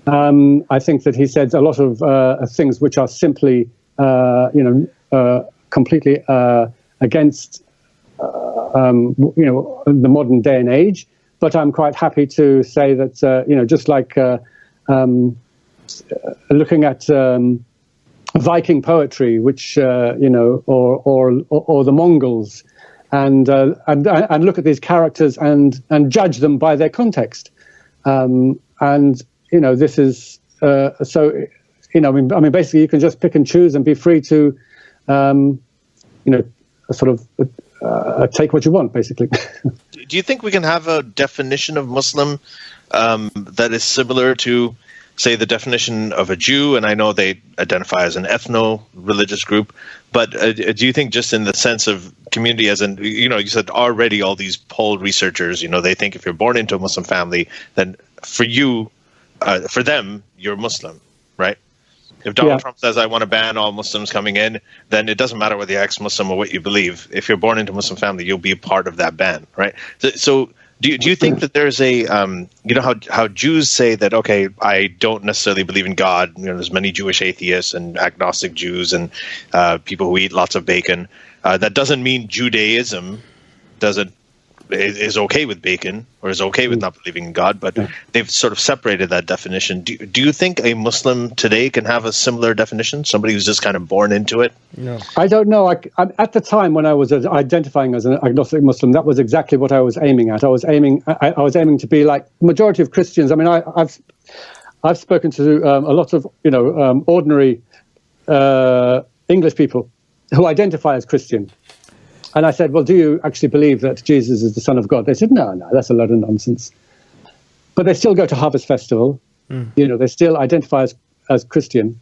D: I think that he said a lot of things which are simply, completely against, the modern day and age. But I'm quite happy to say that, just like looking at Viking poetry, which or the Mongols, and look at these characters and judge them by their context, this is so. Basically, you can just pick and choose and be free to, sort of take what you want, basically.
B: Do you think we can have a definition of Muslim that is similar to, say, the definition of a Jew? And I know they identify as an ethno-religious group, but do you think just in the sense of community, as in, you said already all these poll researchers, they think if you're born into a Muslim family, then for you, for them, you're Muslim, right? If Donald Trump says, I want to ban all Muslims coming in, then it doesn't matter whether you're ex-Muslim or what you believe. If you're born into a Muslim family, you'll be a part of that ban, right? So do you think that there's a, how Jews say that, okay, I don't necessarily believe in God. There's many Jewish atheists and agnostic Jews and people who eat lots of bacon. That doesn't mean Judaism is okay with bacon or is okay with not believing in God, but they've sort of separated that definition. Do you think a Muslim today can have a similar definition? Somebody who's just kind of born into it?
C: No,
D: I don't know. At the time when I was identifying as an agnostic Muslim, that was exactly what I was aiming at. I was aiming to be like the majority of Christians. I mean, I've spoken to a lot of ordinary English people who identify as Christian. And I said, well, do you actually believe that Jesus is the Son of God? They said, no, that's a load of nonsense. But they still go to Harvest Festival. They still identify as Christian.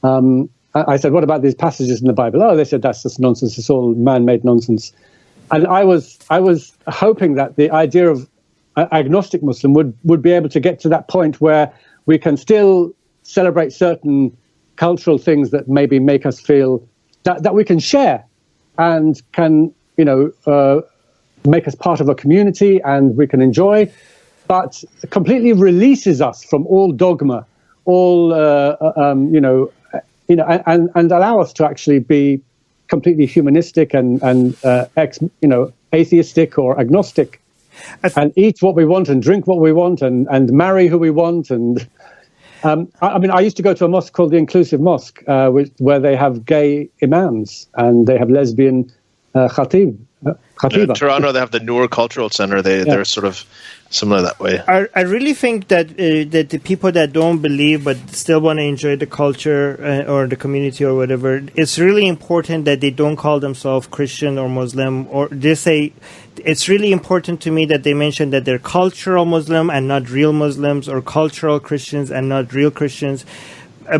D: I said, what about these passages in the Bible? Oh, they said, that's just nonsense. It's all man-made nonsense. I was hoping that the idea of agnostic Muslim would be able to get to that point where we can still celebrate certain cultural things that maybe make us feel that we can share and can, make us part of a community and we can enjoy, but completely releases us from all dogma, all, and allow us to actually be completely humanistic and atheistic or agnostic, and eat what we want and drink what we want and marry who we want. And I used to go to a mosque called the Inclusive Mosque, where they have gay imams and they have lesbian khatiba.
B: In Toronto, they have the Noor Cultural Center. They're sort of similar that way.
C: I really think that the people that don't believe but still want to enjoy the culture or the community or whatever, it's really important that they don't call themselves Christian or Muslim, or they say, it's really important to me that they mention that they're cultural Muslim and not real Muslims, or cultural Christians and not real Christians,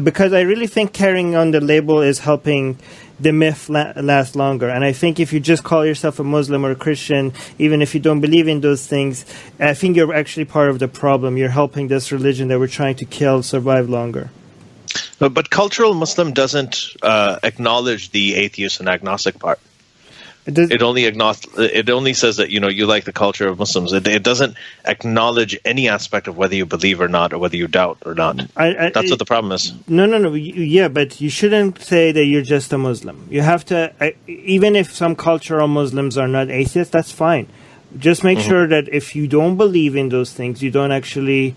C: because I really think carrying on the label is helping the myth last longer. And I think if you just call yourself a Muslim or a Christian, even if you don't believe in those things, I think you're actually part of the problem. You're helping this religion that we're trying to kill survive longer.
B: But cultural Muslim doesn't acknowledge the atheist and agnostic part. It only says that you like the culture of Muslims. It doesn't acknowledge any aspect of whether you believe or not, or whether you doubt or not. That's what the problem is.
C: No. Yeah, but you shouldn't say that you're just a Muslim. You have to, even if some cultural Muslims are not atheists, that's fine. Just make sure that if you don't believe in those things, you don't actually.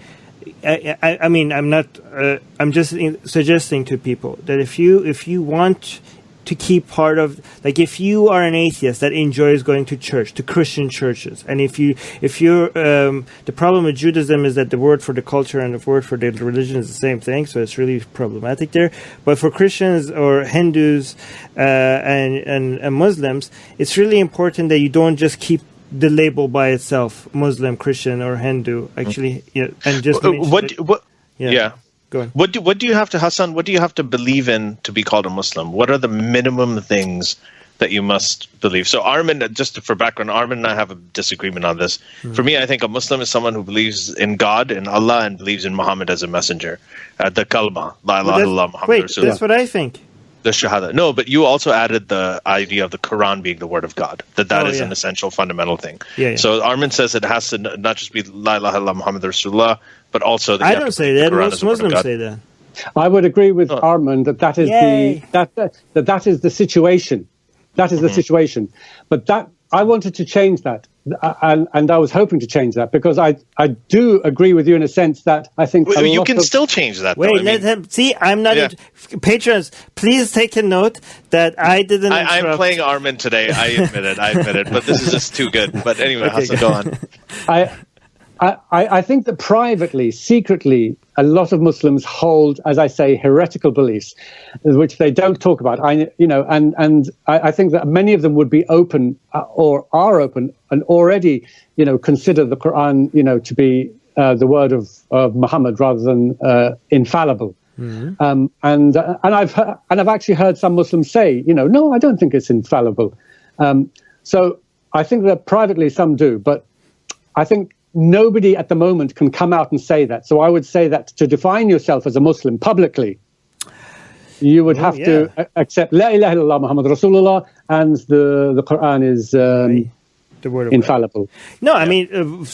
C: I'm just suggesting to people that if you want to keep part of, like, if you are an atheist that enjoys going to church, to Christian churches, and if you're the problem with Judaism is that the word for the culture and the word for the religion is the same thing, so it's really problematic there. But for Christians or Hindus and Muslims, it's really important that you don't just keep the label by itself, Muslim, Christian, or Hindu. Actually, and just Go on.
B: What do you have to, Hassan? What do you have to believe in to be called a Muslim? What are the minimum things that you must believe? So Armin, just for background, Armin and I have a disagreement on this. For me, I think a Muslim is someone who believes in God and Allah and believes in Muhammad as a messenger. The kalma, la ilaha illallah, Muhammad Rasulullah.
C: That's what I think.
B: The shahada. No, but you also added the idea of the Quran being the word of God. That is an essential, fundamental thing. Yeah. So Armin says it has to not just be la ilaha illallah Muhammad Rasulullah, but also
C: I don't say that. Most Muslims say that.
D: I would agree with Armin that is that is the situation. That is the situation. But that I wanted to change that, and I was hoping to change that, because I do agree with you in a sense that I think
B: you can still change that.
C: Wait, let him see. I'm not patrons. Please take a note that I didn't.
B: I'm playing Armin today. I admit it. But this is just too good. But anyway, Hassan, go on.
D: I think that privately, secretly, a lot of Muslims hold, as I say, heretical beliefs, which they don't talk about. I think that many of them would be open or are open and already, consider the Quran, to be the word of Muhammad rather than infallible. Mm-hmm. And I've actually heard some Muslims say, no, I don't think it's infallible. So I think that privately some do, but I think nobody at the moment can come out and say that. So I would say that to define yourself as a Muslim publicly, you would have to accept La ilaha illallah Muhammad Rasulullah, and the Quran is the word of infallible.
C: God. No, I mean,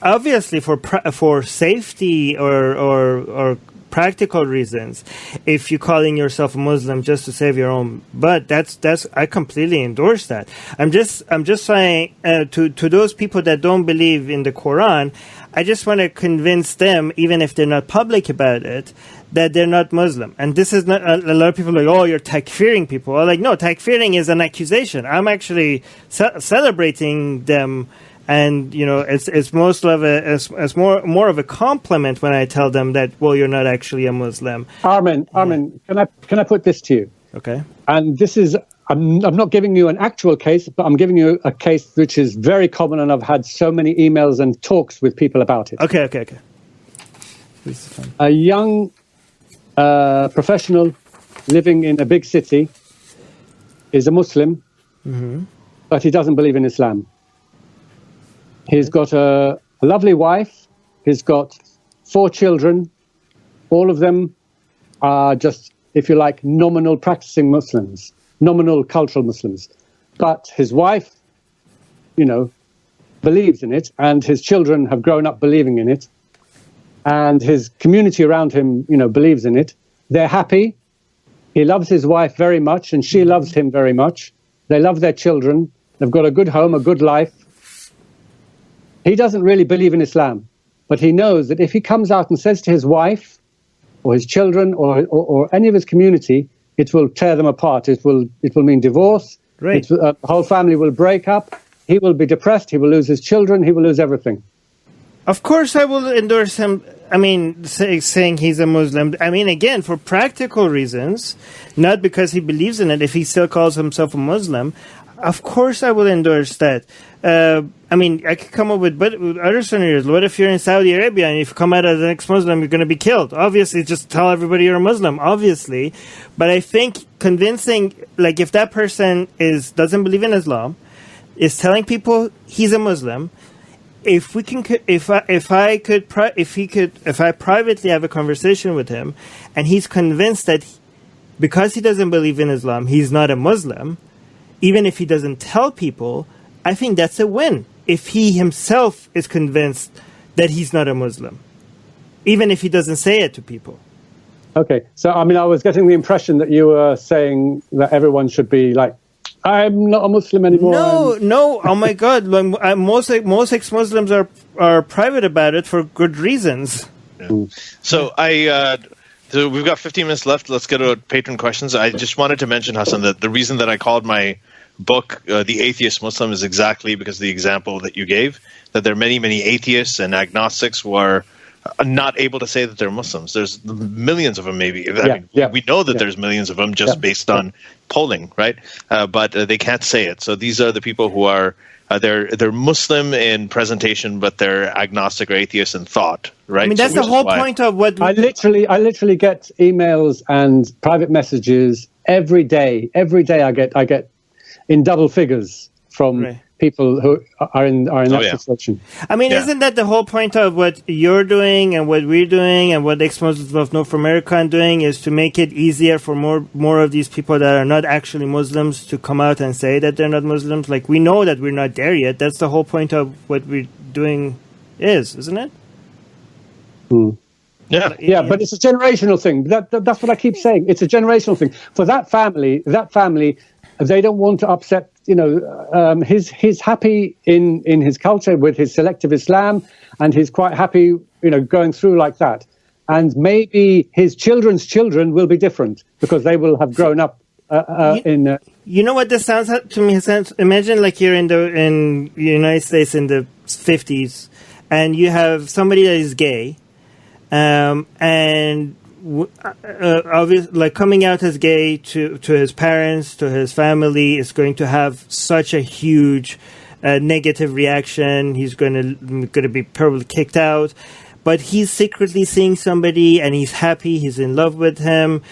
C: obviously for safety or practical reasons, if you're calling yourself a Muslim just to save your own butt, that's I completely endorse that. I'm just saying to those people that don't believe in the Quran, I just want to convince them, even if they're not public about it, that they're not Muslim. And this is not, a lot of people are like, oh, you're takfiring people. I'm like, no, takfiring is an accusation. I'm actually celebrating them. And it's most of it's more of a compliment when I tell them that, well, you're not actually a Muslim.
D: Armin, can I put this to you?
C: Okay.
D: And this is I'm not giving you an actual case, but I'm giving you a case which is very common, and I've had so many emails and talks with people about it.
C: Okay. This is fun.
D: A young professional living in a big city is a Muslim.
C: Mm-hmm.
D: but he doesn't believe in Islam. He's got a lovely wife. He's got 4 children. All of them are just, if you like, nominal practicing Muslims, nominal cultural Muslims. But his wife, believes in it, and his children have grown up believing in it, and his community around him, believes in it. They're happy. He loves his wife very much, and she loves him very much. They love their children. They've got a good home, a good life. He doesn't really believe in Islam, but he knows that if he comes out and says to his wife or his children or any of his community, it will tear them apart. It will mean divorce.
C: Right.
D: The whole family will break up. He will be depressed. He will lose his children. He will lose everything.
C: Of course, I will endorse him. Saying he's a Muslim. Again, for practical reasons, not because he believes in it. If he still calls himself a Muslim, of course I will endorse that. I could come up with other scenarios. What if you're in Saudi Arabia and if you come out as an ex-Muslim, you're going to be killed? Obviously, just tell everybody you're a Muslim, obviously. But I think convincing, if that person doesn't believe in Islam, is telling people he's a Muslim, if I privately have a conversation with him, and he's convinced that because he doesn't believe in Islam, he's not a Muslim, even if he doesn't tell people, I think that's a win. If he himself is convinced that he's not a Muslim, even if he doesn't say it to people.
D: Okay, so I was getting the impression that you were saying that everyone should be like, I'm not a Muslim anymore.
C: No. Oh my God! Most ex-Muslims are private about it for good reasons.
B: Yeah. So so we've got 15 minutes left. Let's get to patron questions. I just wanted to mention, Hassan, that the reason that I called my book The Atheist Muslim is exactly because of the example that you gave, that there are many, many atheists and agnostics who are not able to say that they're Muslims. There's millions of them, maybe. We know that there's millions of them just based on polling, right? But they can't say it. So these are the people who are they're Muslim in presentation, but they're agnostic or atheist in thought, right?
C: That's the whole point of what
D: I literally get emails and private messages every day. Every day I get in double figures from people who are in that situation.
C: Isn't that the whole point of what you're doing and what we're doing and what ex-Muslims of North America are doing, is to make it easier for more of these people that are not actually Muslims to come out and say that they're not Muslims? We know that we're not there yet. That's the whole point of what we're doing isn't it?
D: Yeah, but it's a generational thing. That's what I keep saying. It's a generational thing. For that family, they don't want to upset. He's happy in his culture with his selective Islam, and he's quite happy, going through like that. And maybe his children's children will be different because they will have grown up in.
C: You know what this sounds to me? Imagine you're in the United States in the 50s, and you have somebody that is gay, and. Obviously, coming out as gay to his parents, to his family, is going to have such a huge negative reaction. He's going to be probably kicked out, but he's secretly seeing somebody and he's happy. He's in love with him.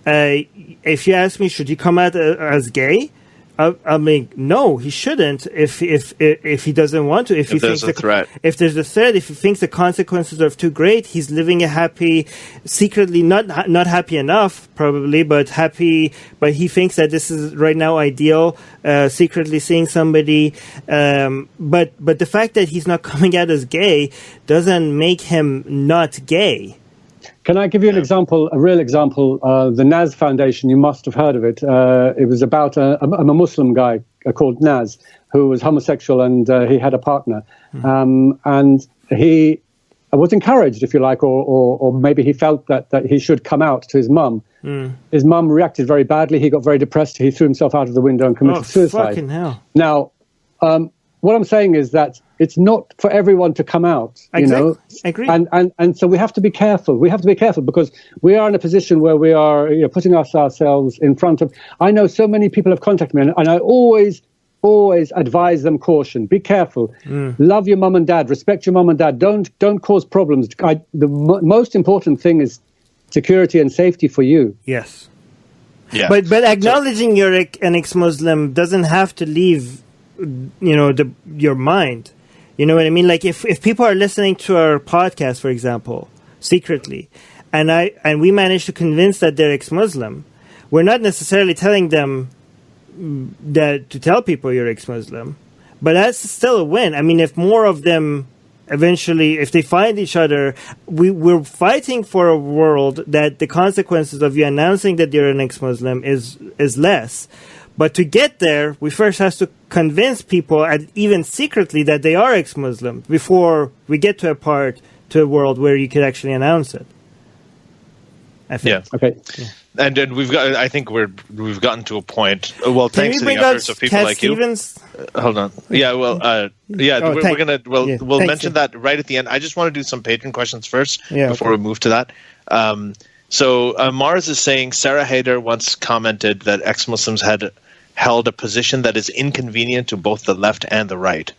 C: If you ask me, should he come out as gay? No, he shouldn't. If he doesn't want to, if
B: there's a threat,
C: if there's a threat, if he thinks the consequences are too great, he's living a happy, secretly not happy enough, probably, but happy. But he thinks that this is right now ideal. Secretly seeing somebody, but the fact that he's not coming out as gay doesn't make him not gay.
D: Can I give you an example, a real example? The Naz Foundation, you must have heard of it. It was about a Muslim guy called Naz, who was homosexual, and he had a partner. And he was encouraged, if you like, or maybe he felt that he should come out to his mum. His mum reacted very badly. He got very depressed. He threw himself out of the window and committed suicide.
C: Fucking hell.
D: Now, what I'm saying is that it's not for everyone to come out,
C: I agree.
D: And so we have to be careful. We have to be careful because we are in a position where we are putting ourselves in front of. I know so many people have contacted me, and I always advise them caution. Be careful. Love your mum and dad. Respect your mum and dad. Don't cause problems. The most important thing is security and safety for you.
C: Yes.
B: Yeah.
C: But acknowledging you're an ex-Muslim doesn't have to leave your mind. You know what I mean? Like if people are listening to our podcast, for example, secretly, and we manage to convince that they're ex-Muslim, we're not necessarily telling them that to tell people you're ex-Muslim, but that's still a win. I mean, if more of them eventually, if they find each other, we're fighting for a world that the consequences of you announcing that you're an ex-Muslim is less. But to get there, we first have to convince people, even secretly, that they are ex-Muslim before we get to a world where you could actually announce it. I think.
B: Yeah.
D: Okay.
B: Yeah. And I think we've gotten to a point. Well, thanks to the efforts of people like
C: Stevens?
B: you. Hold on. Yeah. Well. We'll mention that right at the end. I just want to do some patron questions first before we move to that. So Mars is saying Sarah Haider once commented that ex-Muslims had held a position that is inconvenient to both the left and the right.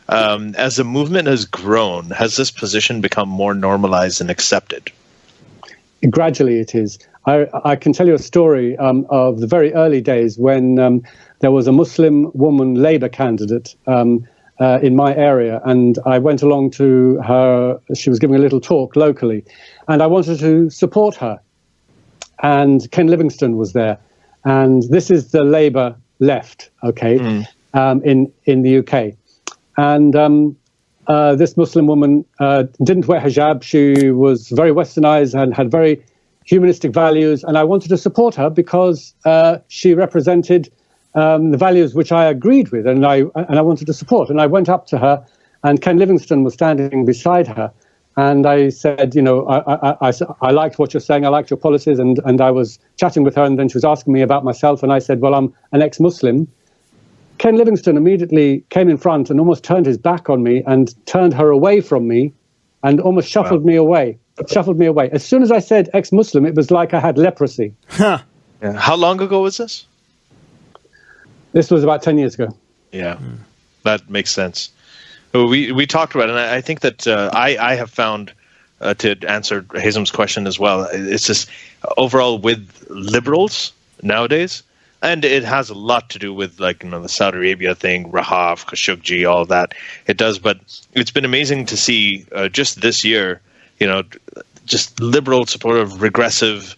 B: As the movement has grown, has this position become more normalized and accepted?
D: Gradually it is. I can tell you a story of the very early days when there was a Muslim woman Labour candidate in my area, and I went along to her. She was giving a little talk locally, and I wanted to support her. And Ken Livingstone was there, and this is the Labour left, okay, in the UK. And this Muslim woman didn't wear hijab. She was very westernized and had very humanistic values, and I wanted to support her because she represented the values which I agreed with, and I wanted to support. And I went up to her, and Ken Livingstone was standing beside her, and I said, I liked what you're saying, I liked your policies, and I was chatting with her, and then she was asking me about myself, and I said, well, I'm an ex-Muslim. Ken Livingstone immediately came in front and almost turned his back on me and turned her away from me and almost shuffled me away. As soon as I said ex-Muslim, it was like I had leprosy.
C: Huh.
B: Yeah. How long ago was this?
D: This was about 10 years ago.
B: Yeah, that makes sense. We talked about it, and I think that I have found, to answer Hazem's question as well, it's just overall with liberals nowadays, and it has a lot to do with the Saudi Arabia thing, Rahaf, Khashoggi, all of that. It does, but it's been amazing to see just this year, just liberal, supportive, regressive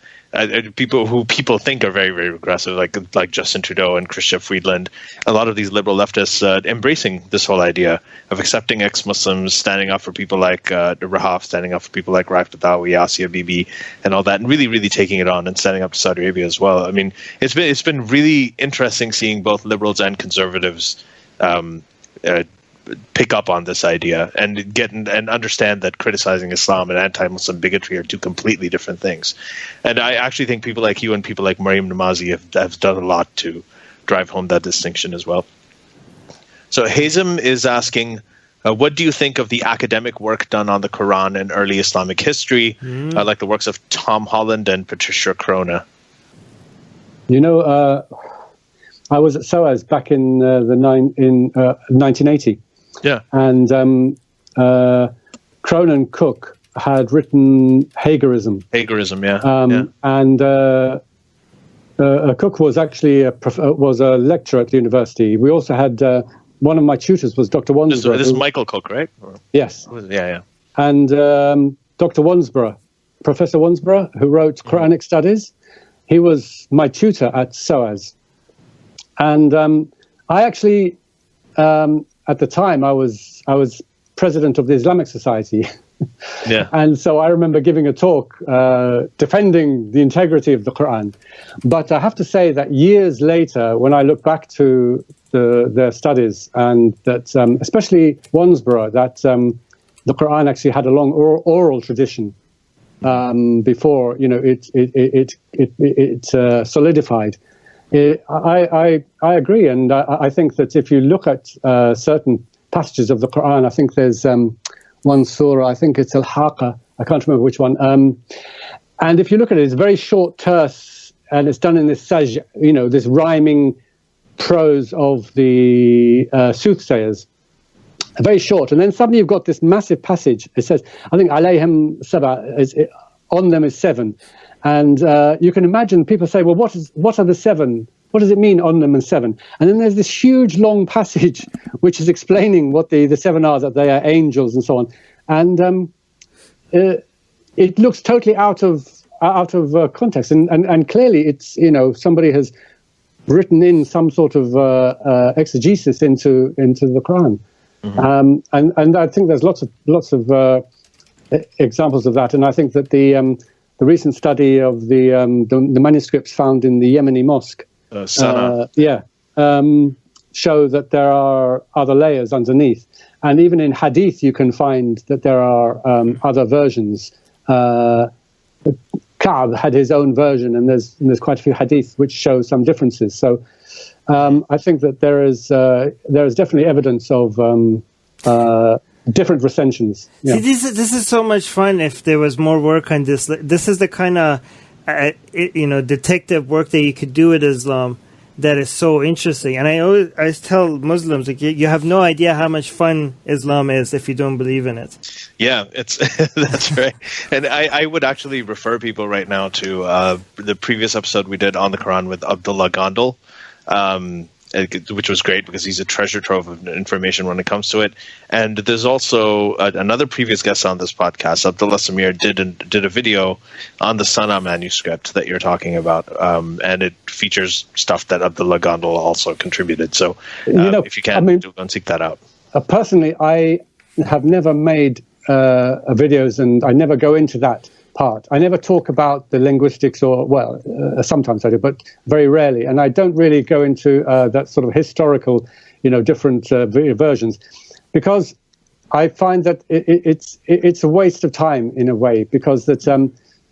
B: people who people think are very, very regressive, like Justin Trudeau and Chrystia Freeland. A lot of these liberal leftists embracing this whole idea of accepting ex-Muslims, standing up for people like Rahaf, standing up for people like Raif Badawi, Asia Bibi, and all that, and really, really taking it on and standing up to Saudi Arabia as well. I mean, it's been really interesting seeing both liberals and conservatives pick up on this idea and understand that criticizing Islam and anti-Muslim bigotry are two completely different things. And I actually think people like you and people like Mariam Namazi have done a lot to drive home that distinction as well. So Hazem is asking, what do you think of the academic work done on the Quran and early Islamic history, like the works of Tom Holland and Patricia Crona?
D: I was at SOAS back in 1980.
B: Yeah,
D: and Cronin Cook had written Hagerism. And Cook was actually was a lecturer at the university. We also had one of my tutors was Dr. Wansborough.
B: This is Michael Cook, right?
D: Yes.
B: Yeah.
D: And Dr. Wansborough, Professor Wansborough, who wrote Quranic Studies, he was my tutor at SOAS. And I actually. At the time, I was president of the Islamic Society.
B: Yeah.
D: And so I remember giving a talk defending the integrity of the Quran. But I have to say that years later, when I look back to their studies, and that especially Wansborough, that the Quran actually had a long oral tradition before it solidified. I agree, and I think that if you look at certain passages of the Quran, I think there's one surah, I think it's Al-Haqqa, I can't remember which one, and if you look at it, it's very short, terse, and it's done in this sajj, this rhyming prose of the soothsayers, very short, and then suddenly you've got this massive passage. It says, I think alayhim sab'a, on them is 7. And you can imagine people say, well, what are the 7 what does it mean, Onam and 7? And then there's this huge long passage which is explaining what the 7 are, that they are angels and so on. And it looks totally out of context. And clearly it's, somebody has written in some sort of exegesis into the Quran. Mm-hmm. And I think there's lots of examples of that. And I think that the recent study of the manuscripts found in the Yemeni mosque, show that there are other layers underneath. And even in hadith, you can find that there are other versions. Ka'b had his own version, and there's quite a few hadith which show some differences. So I think that there is definitely evidence of different recensions. Yeah.
C: See, this is so much fun. If there was more work on this, this is the kind of detective work that you could do with Islam that is so interesting. And I always tell Muslims, like, you have no idea how much fun Islam is if you don't believe in it.
B: Yeah, it's that's right. And I would actually refer people right now to the previous episode we did on the Quran with Abdullah Gondal, which was great because he's a treasure trove of information when it comes to it. And there's also another previous guest on this podcast, Abdullah Samir, did a video on the Sana manuscript that you're talking about, and it features stuff that Abdullah Gondal also contributed. So if you can, do go and seek that out.
D: Personally, I have never made videos, and I never go into that part. I never talk about the linguistics, or sometimes I do, but very rarely. And I don't really go into that sort of historical, different versions, because I find that it's a waste of time in a way, because that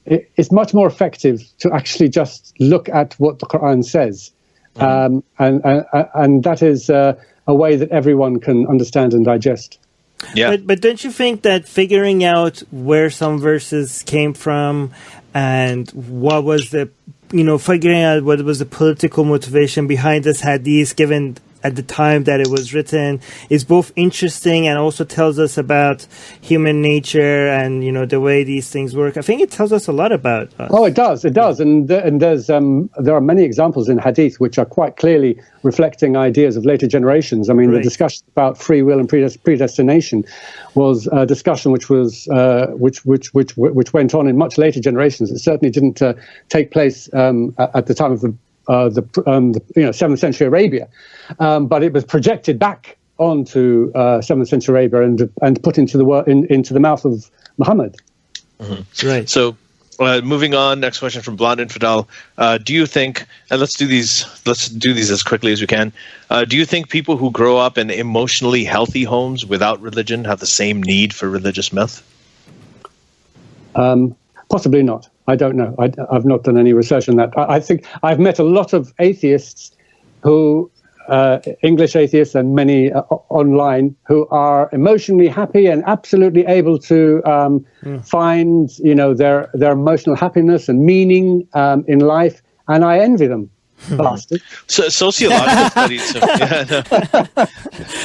D: it's much more effective to actually just look at what the Quran says, and that is a way that everyone can understand and digest.
B: Yeah.
C: But don't you think that figuring out where some verses came from and what was figuring out what was the political motivation behind this hadith given at the time that it was written is both interesting and also tells us about human nature and, the way these things work? I think it tells us a lot about us.
D: Oh, it does. And there's there are many examples in hadith which are quite clearly reflecting ideas of later generations. I mean, right. The discussion about free will and predestination was a discussion which was which went on in much later generations. It certainly didn't take place at the time of the 7th century Arabia, but it was projected back onto 7th century Arabia and put into the mouth of Muhammad.
B: Mm-hmm. Right. So, moving on. Next question from Blonde Infidel. Do you think? And let's do these as quickly as we can. Do you think people who grow up in emotionally healthy homes without religion have the same need for religious myth?
D: Possibly not. I don't know. I've not done any research on that. I think I've met a lot of atheists who, English atheists and many online, who are emotionally happy and absolutely able to find, their emotional happiness and meaning in life, and I envy them. Bastard.
B: So, sociological studies.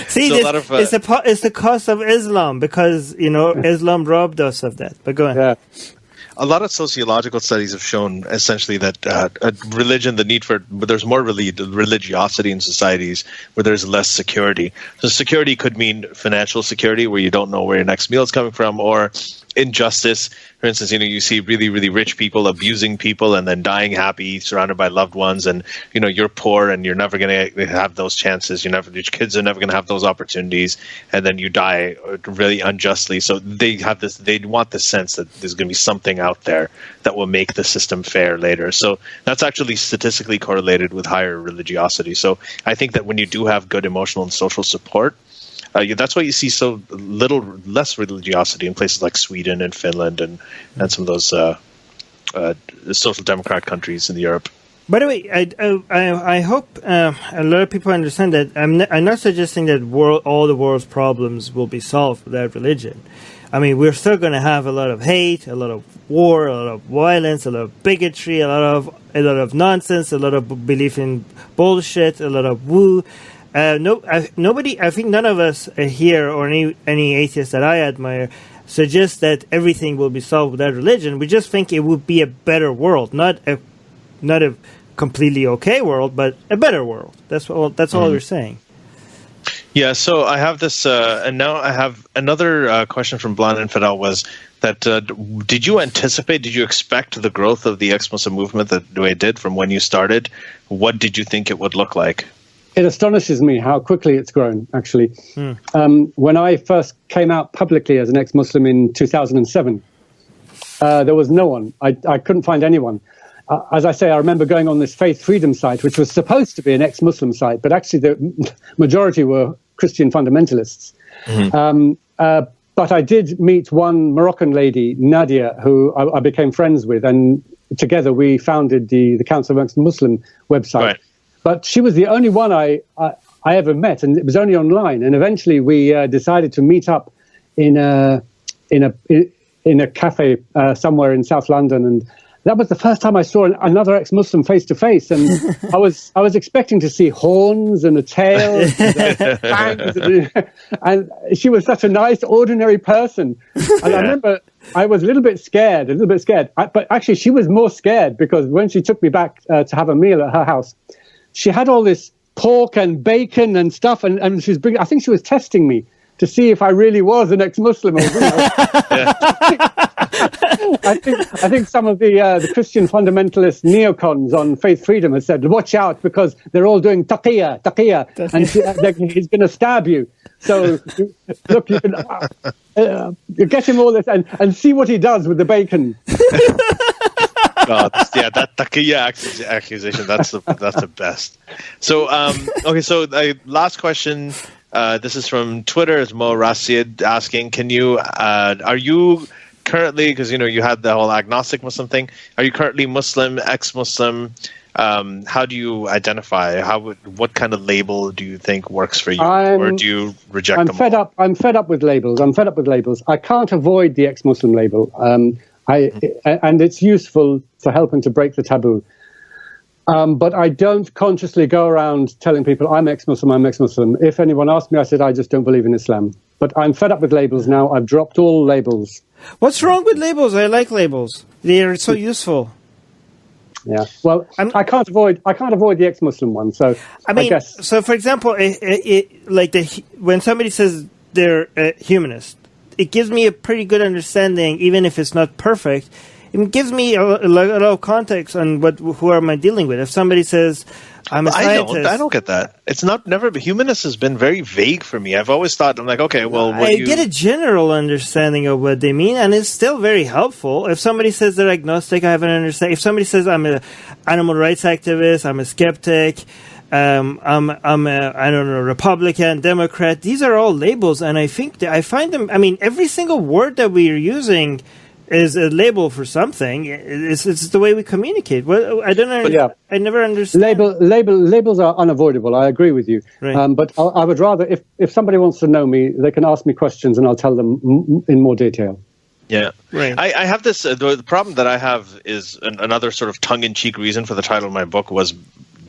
C: See, it's the cost of Islam, because Islam robbed us of that. But go on.
D: Yeah.
B: A lot of sociological studies have shown essentially that religion, the need for, but there's more religiosity in societies where there's less security. So security could mean financial security, where you don't know where your next meal is coming from, or injustice. For instance, you see really, really rich people abusing people and then dying happy, surrounded by loved ones, and you're poor and you're never going to have those chances. Your kids are never going to have those opportunities, and then you die really unjustly. So they want the sense that there's going to be something out there that will make the system fair later. So that's actually statistically correlated with higher religiosity. So I think that when you do have good emotional and social support, that's why you see so less religiosity in places like Sweden and Finland and some of those social democrat countries in Europe.
C: By the way, I hope a lot of people understand that I'm not suggesting that all the world's problems will be solved without religion. I mean, we're still going to have a lot of hate, a lot of war, a lot of violence, a lot of bigotry, a lot of nonsense, a lot of belief in bullshit, a lot of woo. Nobody. I think none of us here, or any atheist that I admire, suggest that everything will be solved without religion. We just think it would be a better world, not a completely okay world, but a better world. That's all we're saying.
B: Yeah, so I have this, and now I have another question from Blonde Infidel was that did you expect the growth of the ex-Muslim movement the way it did from when you started? What did you think it would look like?
D: It astonishes me how quickly it's grown, actually. When I first came out publicly as an ex-Muslim in 2007, there was no one. I couldn't find anyone. As I say, I remember going on this Faith Freedom site, which was supposed to be an ex-Muslim site, but actually the majority were Christian fundamentalists. But I did meet one Moroccan lady, Nadia, who I became friends with, and together we founded the Council of Muslim website.
B: Right.
D: But she was the only one I ever met, and it was only online. And eventually we decided to meet up in a cafe somewhere in South London, and that was the first time I saw another ex-Muslim face to face, and I was expecting to see horns and a tail, and fangs, and she was such a nice, ordinary person. And I remember I was a little bit scared, but actually she was more scared because when she took me back to have a meal at her house, she had all this pork and bacon and stuff, and she was I think she was testing me to see if I really was an ex-Muslim. Or, I think some of the Christian fundamentalist neocons on Faith Freedom have said, watch out, because they're all doing taqiyya, and he's going to stab you. So, look, you can get him all this and see what he does with the bacon.
B: That taqiyya accusation, that's the best. So, okay, so last question. This is from Twitter. It's Mo Rasid asking, are you currently, because you had the whole agnostic Muslim thing, are you currently Muslim, ex-Muslim? How do you identify? What kind of label do you think works for you, or do you reject them?
D: I'm fed up with labels. I can't avoid the ex-Muslim label. And it's useful for helping to break the taboo. But I don't consciously go around telling people I'm ex-Muslim. If anyone asked me, I said I just don't believe in Islam. But I'm fed up with labels now. I've dropped all labels.
C: What's wrong with labels? I like labels. They are so useful.
D: Yeah. Well, I can't avoid the ex-Muslim one. So I guess.
C: So for example, when somebody says they're a humanist, it gives me a pretty good understanding, even if it's not perfect. It gives me a lot of context on who am I dealing with. If somebody says, I'm a scientist.
B: I don't get that. It's never been. Humanist has been very vague for me. I've always thought, I'm like, okay, well,
C: I get a general understanding of what they mean, and it's still very helpful. If somebody says they're agnostic, I have an understanding. If somebody says I'm an animal rights activist, I'm a skeptic, I'm a Republican, Democrat, these are all labels, and I think I find them, every single word that we are using is a label for something. It's the way we communicate. Well, I don't know. I never understand.
D: Labels are unavoidable. I agree with you.
C: Right.
D: But I would rather, if somebody wants to know me, they can ask me questions and I'll tell them in more detail.
B: Yeah.
C: Right.
B: I have this. The problem that I have is another sort of tongue-in-cheek reason for the title of my book was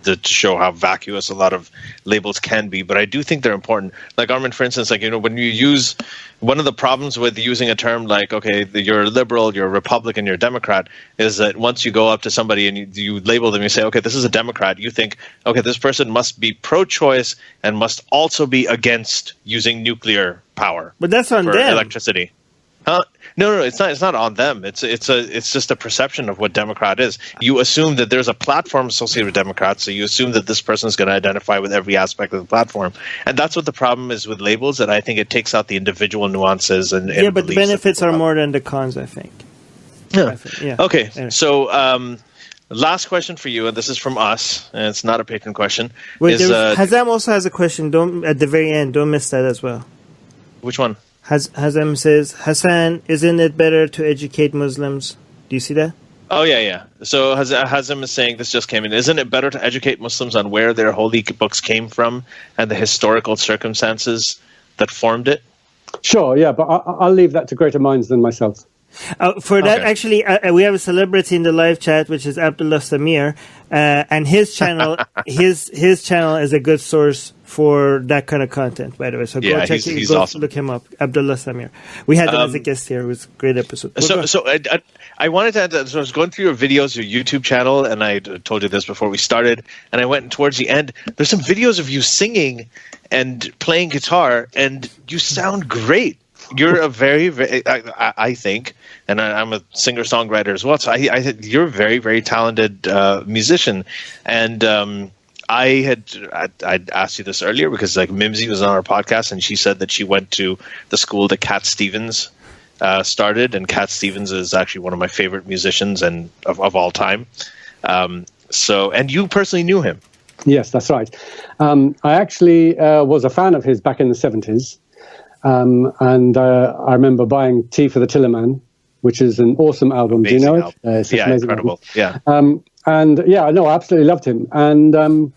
B: to show how vacuous a lot of labels can be, but I do think they're important. Like Armin, for instance, when you use one of the problems with using a term like, okay, you're a liberal, you're a Republican, you're a Democrat, is that once you go up to somebody and you label them, you say, okay, this is a Democrat, you think, okay, this person must be pro-choice and must also be against using nuclear power.
C: But that's on
B: for
C: them.
B: Electricity. Huh? No, it's not. It's not on them. It's just a perception of what Democrat is. You assume that there's a platform associated with Democrats, so you assume that this person is going to identify with every aspect of the platform, and that's what the problem is with labels. That I think it takes out the individual nuances and
C: but the benefits are more than the cons, I think.
B: Yeah. Okay. Anyway. So last question for you, and this is from us, and it's not a patron question.
C: Wait, Hazam also has a question. At the very end, don't miss that as well.
B: Which one?
C: Hazam says, Hassan, isn't it better to educate Muslims? Do you see that?
B: Oh, yeah. So Hazam is saying, this just came in, isn't it better to educate Muslims on where their holy books came from and the historical circumstances that formed it?
D: Sure, yeah, but I'll leave that to greater minds than myself.
C: For that, actually, we have a celebrity in the live chat, which is Abdullah Samir, and his channel, his channel is a good source for that kind of content, by the way. So go check it. Go awesome. Look him up, Abdullah Samir. We had him as a guest here. It was a great episode.
B: I wanted to add, so I was going through your videos, your YouTube channel, and I told you this before we started, and I went towards the end. There's some videos of you singing and playing guitar, and you sound great. You're a very, very, I think, and I'm a singer-songwriter as well, so I think you're a very, very talented musician. And I'd asked you this earlier because like Mimsy was on our podcast, and she said that she went to the school that Cat Stevens started, and Cat Stevens is actually one of my favorite musicians and of all time. And you personally knew him.
D: Yes, that's right. I actually was a fan of his back in the 70s. And I remember buying Tea for the Tillerman, which is an awesome album.
B: Amazing.
D: Do you know it?
B: It's incredible.
D: Album. Yeah. I absolutely loved him. And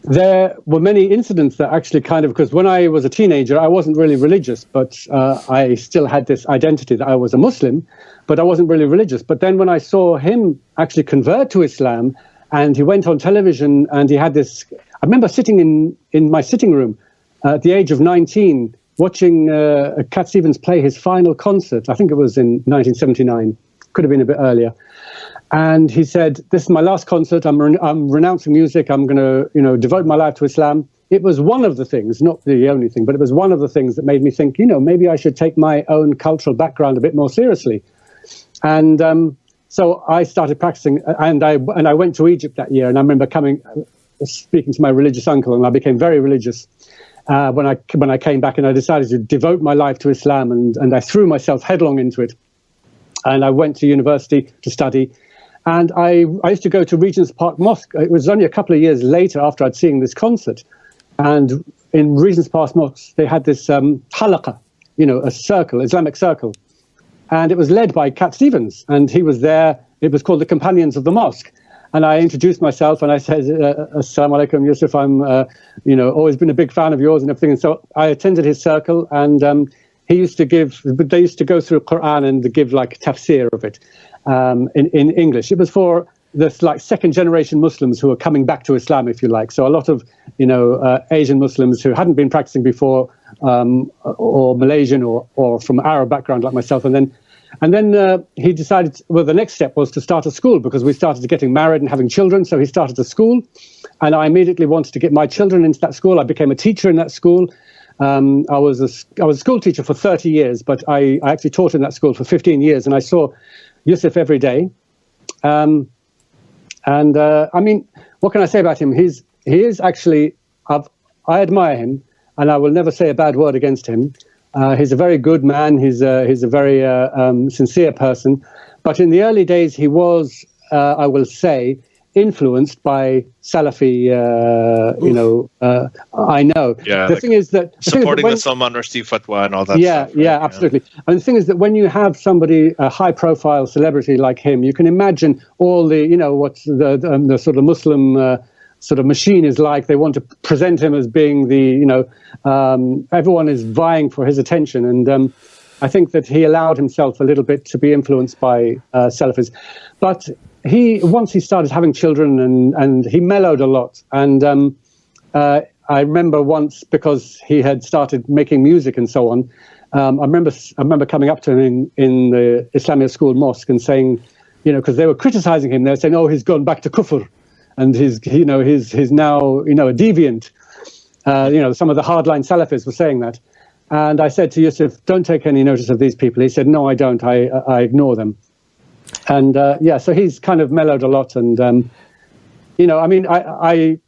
D: there were many incidents that actually because when I was a teenager, I wasn't really religious, but I still had this identity that I was a Muslim, but I wasn't really religious. But then when I saw him actually convert to Islam, and he went on television, and he had this, I remember sitting in my sitting room at the age of 19, watching Cat Stevens play his final concert. I think it was in 1979. Could have been a bit earlier. And he said, "This is my last concert. I'm renouncing music. I'm going to, devote my life to Islam." It was one of the things, not the only thing, but it was one of the things that made me think, maybe I should take my own cultural background a bit more seriously. And so I started practicing, and I went to Egypt that year. And I remember speaking to my religious uncle, and I became very religious. When I came back, and I decided to devote my life to Islam, and I threw myself headlong into it. And I went to university to study, and I used to go to Regent's Park Mosque. It was only a couple of years later after I'd seen this concert, and in Regent's Park Mosque they had this halaqah, a circle, Islamic circle, and it was led by Cat Stevens, and he was there. It was called the Companions of the Mosque. And I introduced myself, and I said, "Assalamu alaikum, Yusuf. I'm, always been a big fan of yours and everything." And so I attended his circle, and they used to go through Quran and give like tafsir of it in English. It was for this like second generation Muslims who are coming back to Islam, if you like. So a lot of Asian Muslims who hadn't been practicing before, or Malaysian or from Arab background like myself, and then he decided, the next step was to start a school, because we started getting married and having children. So he started a school, and I immediately wanted to get my children into that school. I became a teacher in that school. I was a school teacher for 30 years, but I actually taught in that school for 15 years, and I saw Yusuf every day. I mean, what can I say about him? He is actually, I admire him, and I will never say a bad word against him. He's a very good man. He's a very sincere person. But in the early days, he was, I will say, influenced by Salafi. I know.
B: Yeah,
D: the thing is that
B: supporting the Salman Rushdie fatwa and all that.
D: Yeah,
B: stuff, right?
D: yeah, absolutely. And the thing is that when you have somebody, a high-profile celebrity like him, you can imagine all the, what the sort of Muslim sort of machine is like. They want to present him as being the, everyone is vying for his attention. And I think that he allowed himself a little bit to be influenced by Salafis. But once he started having children, and he mellowed a lot. And I remember once, because he had started making music and so on, I remember coming up to him in the Islamic school mosque and saying, because they were criticizing him, they were saying, "Oh, he's gone back to kufr. And he's now, a deviant." Some of the hardline Salafis were saying that. And I said to Yusuf, "Don't take any notice of these people." He said, "No, I don't. I ignore them." And so he's kind of mellowed a lot. And, I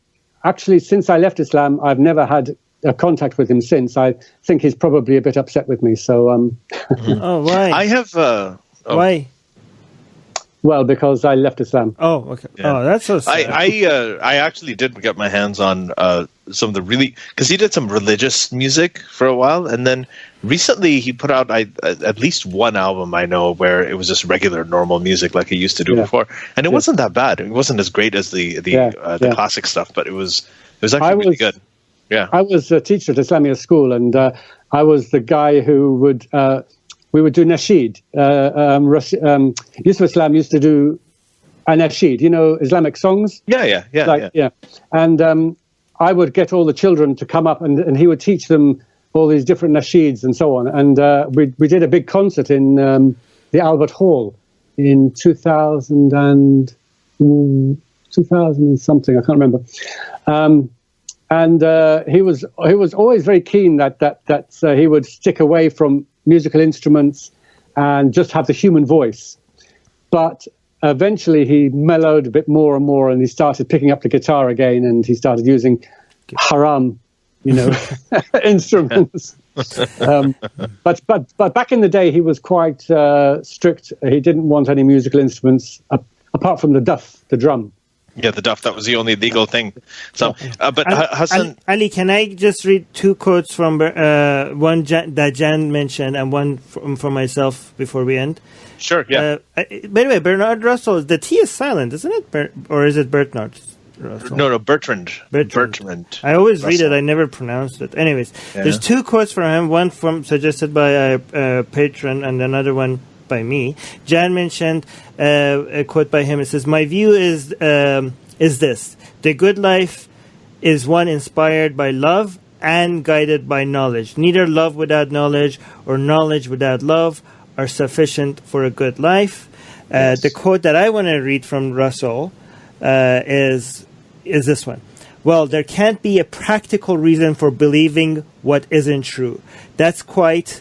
D: actually, since I left Islam, I've never had a contact with him since. I think he's probably a bit upset with me. So,
C: Oh, why?
B: I have.
C: Why?
D: Well, because I left Islam.
C: Oh, okay.
B: Yeah.
C: Oh, that's so sad.
B: I actually did get my hands on some of the because he did some religious music for a while, and then recently he put out at least one album I know where it was just regular, normal music like he used to do before, and it wasn't that bad. It wasn't as great as the classic stuff, but it was actually really good. Yeah,
D: I was a teacher at Islamic school, and I was the guy who would. we would do nasheed. Yusuf Islam used to do a nasheed, Islamic songs.
B: Yeah.
D: And I would get all the children to come up, and he would teach them all these different nasheeds and so on. And we did a big concert in the Albert Hall in 2000 and something, I can't remember. And he was always very keen that he would stick away from musical instruments and just have the human voice. But eventually he mellowed a bit more and more, and he started picking up the guitar again, and he started using haram, instruments. But back in the day, he was quite strict. He didn't want any musical instruments apart from the duff, the drum.
B: Yeah, the duff. That was the only legal thing. So, but Hassan,
C: Ali, can I just read two quotes from one that Jan mentioned and one from myself before we end?
B: Sure. Yeah.
C: By the way, Bernard Russell, the T is silent, isn't it? Or is it Bernard Russell?
B: No, Bertrand.
C: I always read it. I never pronounced it. Anyways, there's two quotes from him. One suggested by a patron, and another one by me. Jan mentioned a quote by him. It says, "My view is this: the good life is one inspired by love and guided by knowledge. Neither love without knowledge or knowledge without love are sufficient for a good life." Yes. The quote that I want to read from Russell is this one. "Well, there can't be a practical reason for believing what isn't true. That's quite,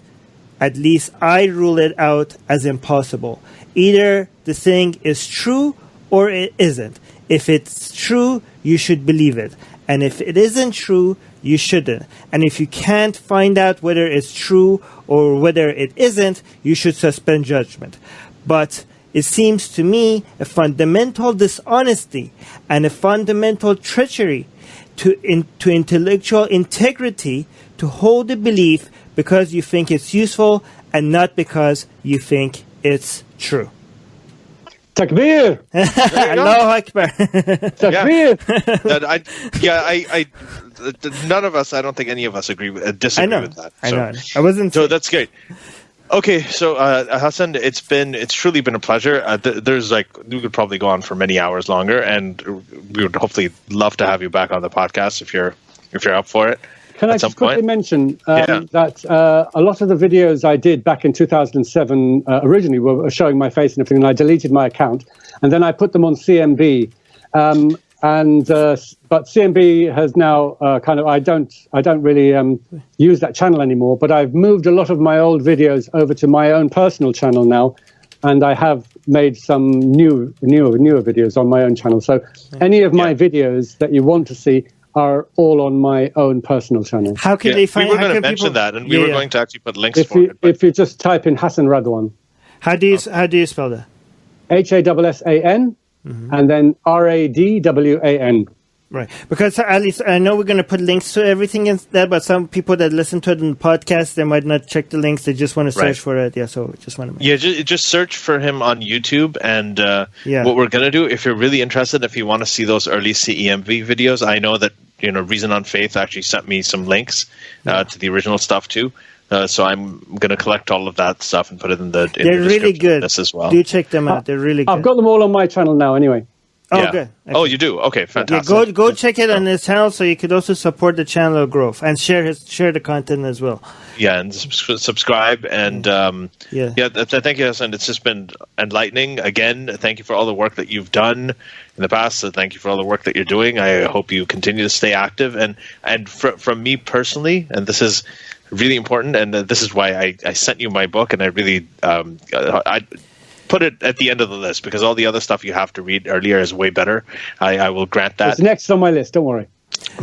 C: at least I rule it out as impossible. Either the thing is true or it isn't. If it's true, you should believe it. And if it isn't true, you shouldn't. And if you can't find out whether it's true or whether it isn't, you should suspend judgment. But it seems to me a fundamental dishonesty and a fundamental treachery to intellectual integrity to hold a belief because you think it's useful and not because you think it's true."
D: Takbir!
C: Allahu Akbar.
D: Takbir!
B: None of us, I don't think any of us disagree with that.
C: I know. I wasn't.
B: So that's great. Okay, so Hassan, it's truly been a pleasure. We could probably go on for many hours longer, and we would hopefully love to have you back on the podcast if you're up for it.
D: Can I just quickly mention that a lot of the videos I did back in 2007 originally were showing my face and everything, and I deleted my account, and then I put them on CMB. But CMB has now I don't really use that channel anymore. But I've moved a lot of my old videos over to my own personal channel now, and I have made some newer videos on my own channel. So any of my videos that you want to see are all on my own personal channel.
C: How can they find?
B: We were going to mention that, and we were going to actually put links for it.
D: If you just type in Hassan Radwan.
C: How do you spell that?
D: HASSAN, and then RADWAN.
C: Right, because at least I know we're going to put links to everything in there, but some people that listen to it in the podcast, they might not check the links. They just want to search for it. Yeah, so just want to.
B: Yeah, just search for him on YouTube, and what we're going to do, if you're really interested, if you want to see those early CEMV videos, I know that Reason on Faith actually sent me some links to the original stuff too. So I'm going to collect all of that stuff and put it in the
C: They're really good.
B: This as well.
C: Do check them out. They're really good.
D: I've got them all on my channel now anyway.
C: Oh,
B: yeah.
C: good.
B: Okay. Oh, you do? Okay, fantastic.
C: Yeah, go check it on his channel so you could also support the channel growth and share the content as well.
B: Yeah, and subscribe and thank you, Hassan. It's just been enlightening. Again, thank you for all the work that you've done in the past. So thank you for all the work that you're doing. I hope you continue to stay active. And from me personally, and this is really important, and this is why I sent you my book, and I really I put it at the end of the list because all the other stuff you have to read earlier is way better. I will grant that.
D: It's next on my list. Don't worry.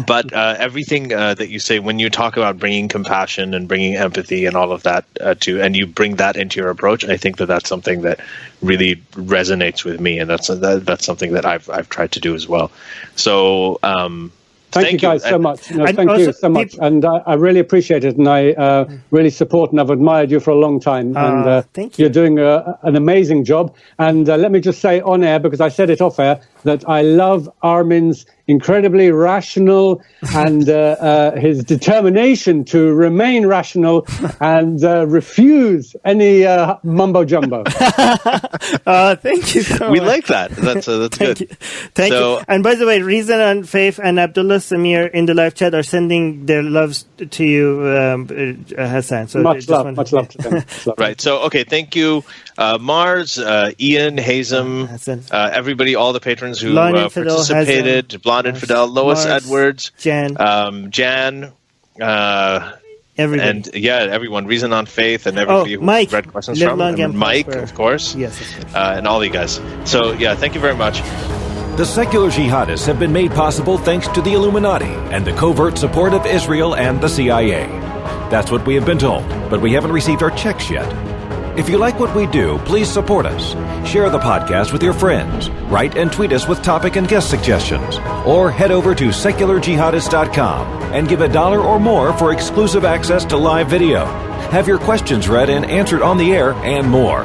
B: But everything that you say when you talk about bringing compassion and bringing empathy and all of that and you bring that into your approach, I think that's something that really resonates with me, and that's something that I've tried to do as well. So.
D: Thank you guys so much. Thank you so much. And I really appreciate it. And I really support and I've admired you for a long time. And
C: thank you.
D: You're doing an amazing job. And let me just say on air, because I said it off air, that I love Armin's incredibly rational, and his determination to remain rational and refuse any mumbo jumbo.
C: Thank you so much.
B: We like that. That's good.
C: Thank you. And by the way, Reason and Faith and Abdullah Samir in the live chat are sending their loves to you, Hassan. So
D: much love to them.
B: Right. So, okay, thank you, Mars, Ian, Hazem, everybody, all the patrons who participated, Hazem, Blonde Infidel, Lois Mars, Edwards,
C: Jan,
B: everybody. And everyone, Reason on Faith, and everybody who read questions from, and Mike, of course,
C: yes,
B: and all you guys. So, thank you very much.
A: The secular jihadists have been made possible thanks to the Illuminati and the covert support of Israel and the CIA. That's what we have been told, but we haven't received our checks yet. If you like what we do, please support us. Share the podcast with your friends. Write and tweet us with topic and guest suggestions. Or head over to secularjihadist.com and give $1 or more for exclusive access to live video. Have your questions read and answered on the air, and more.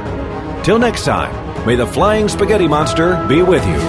A: Till next time, may the flying spaghetti monster be with you.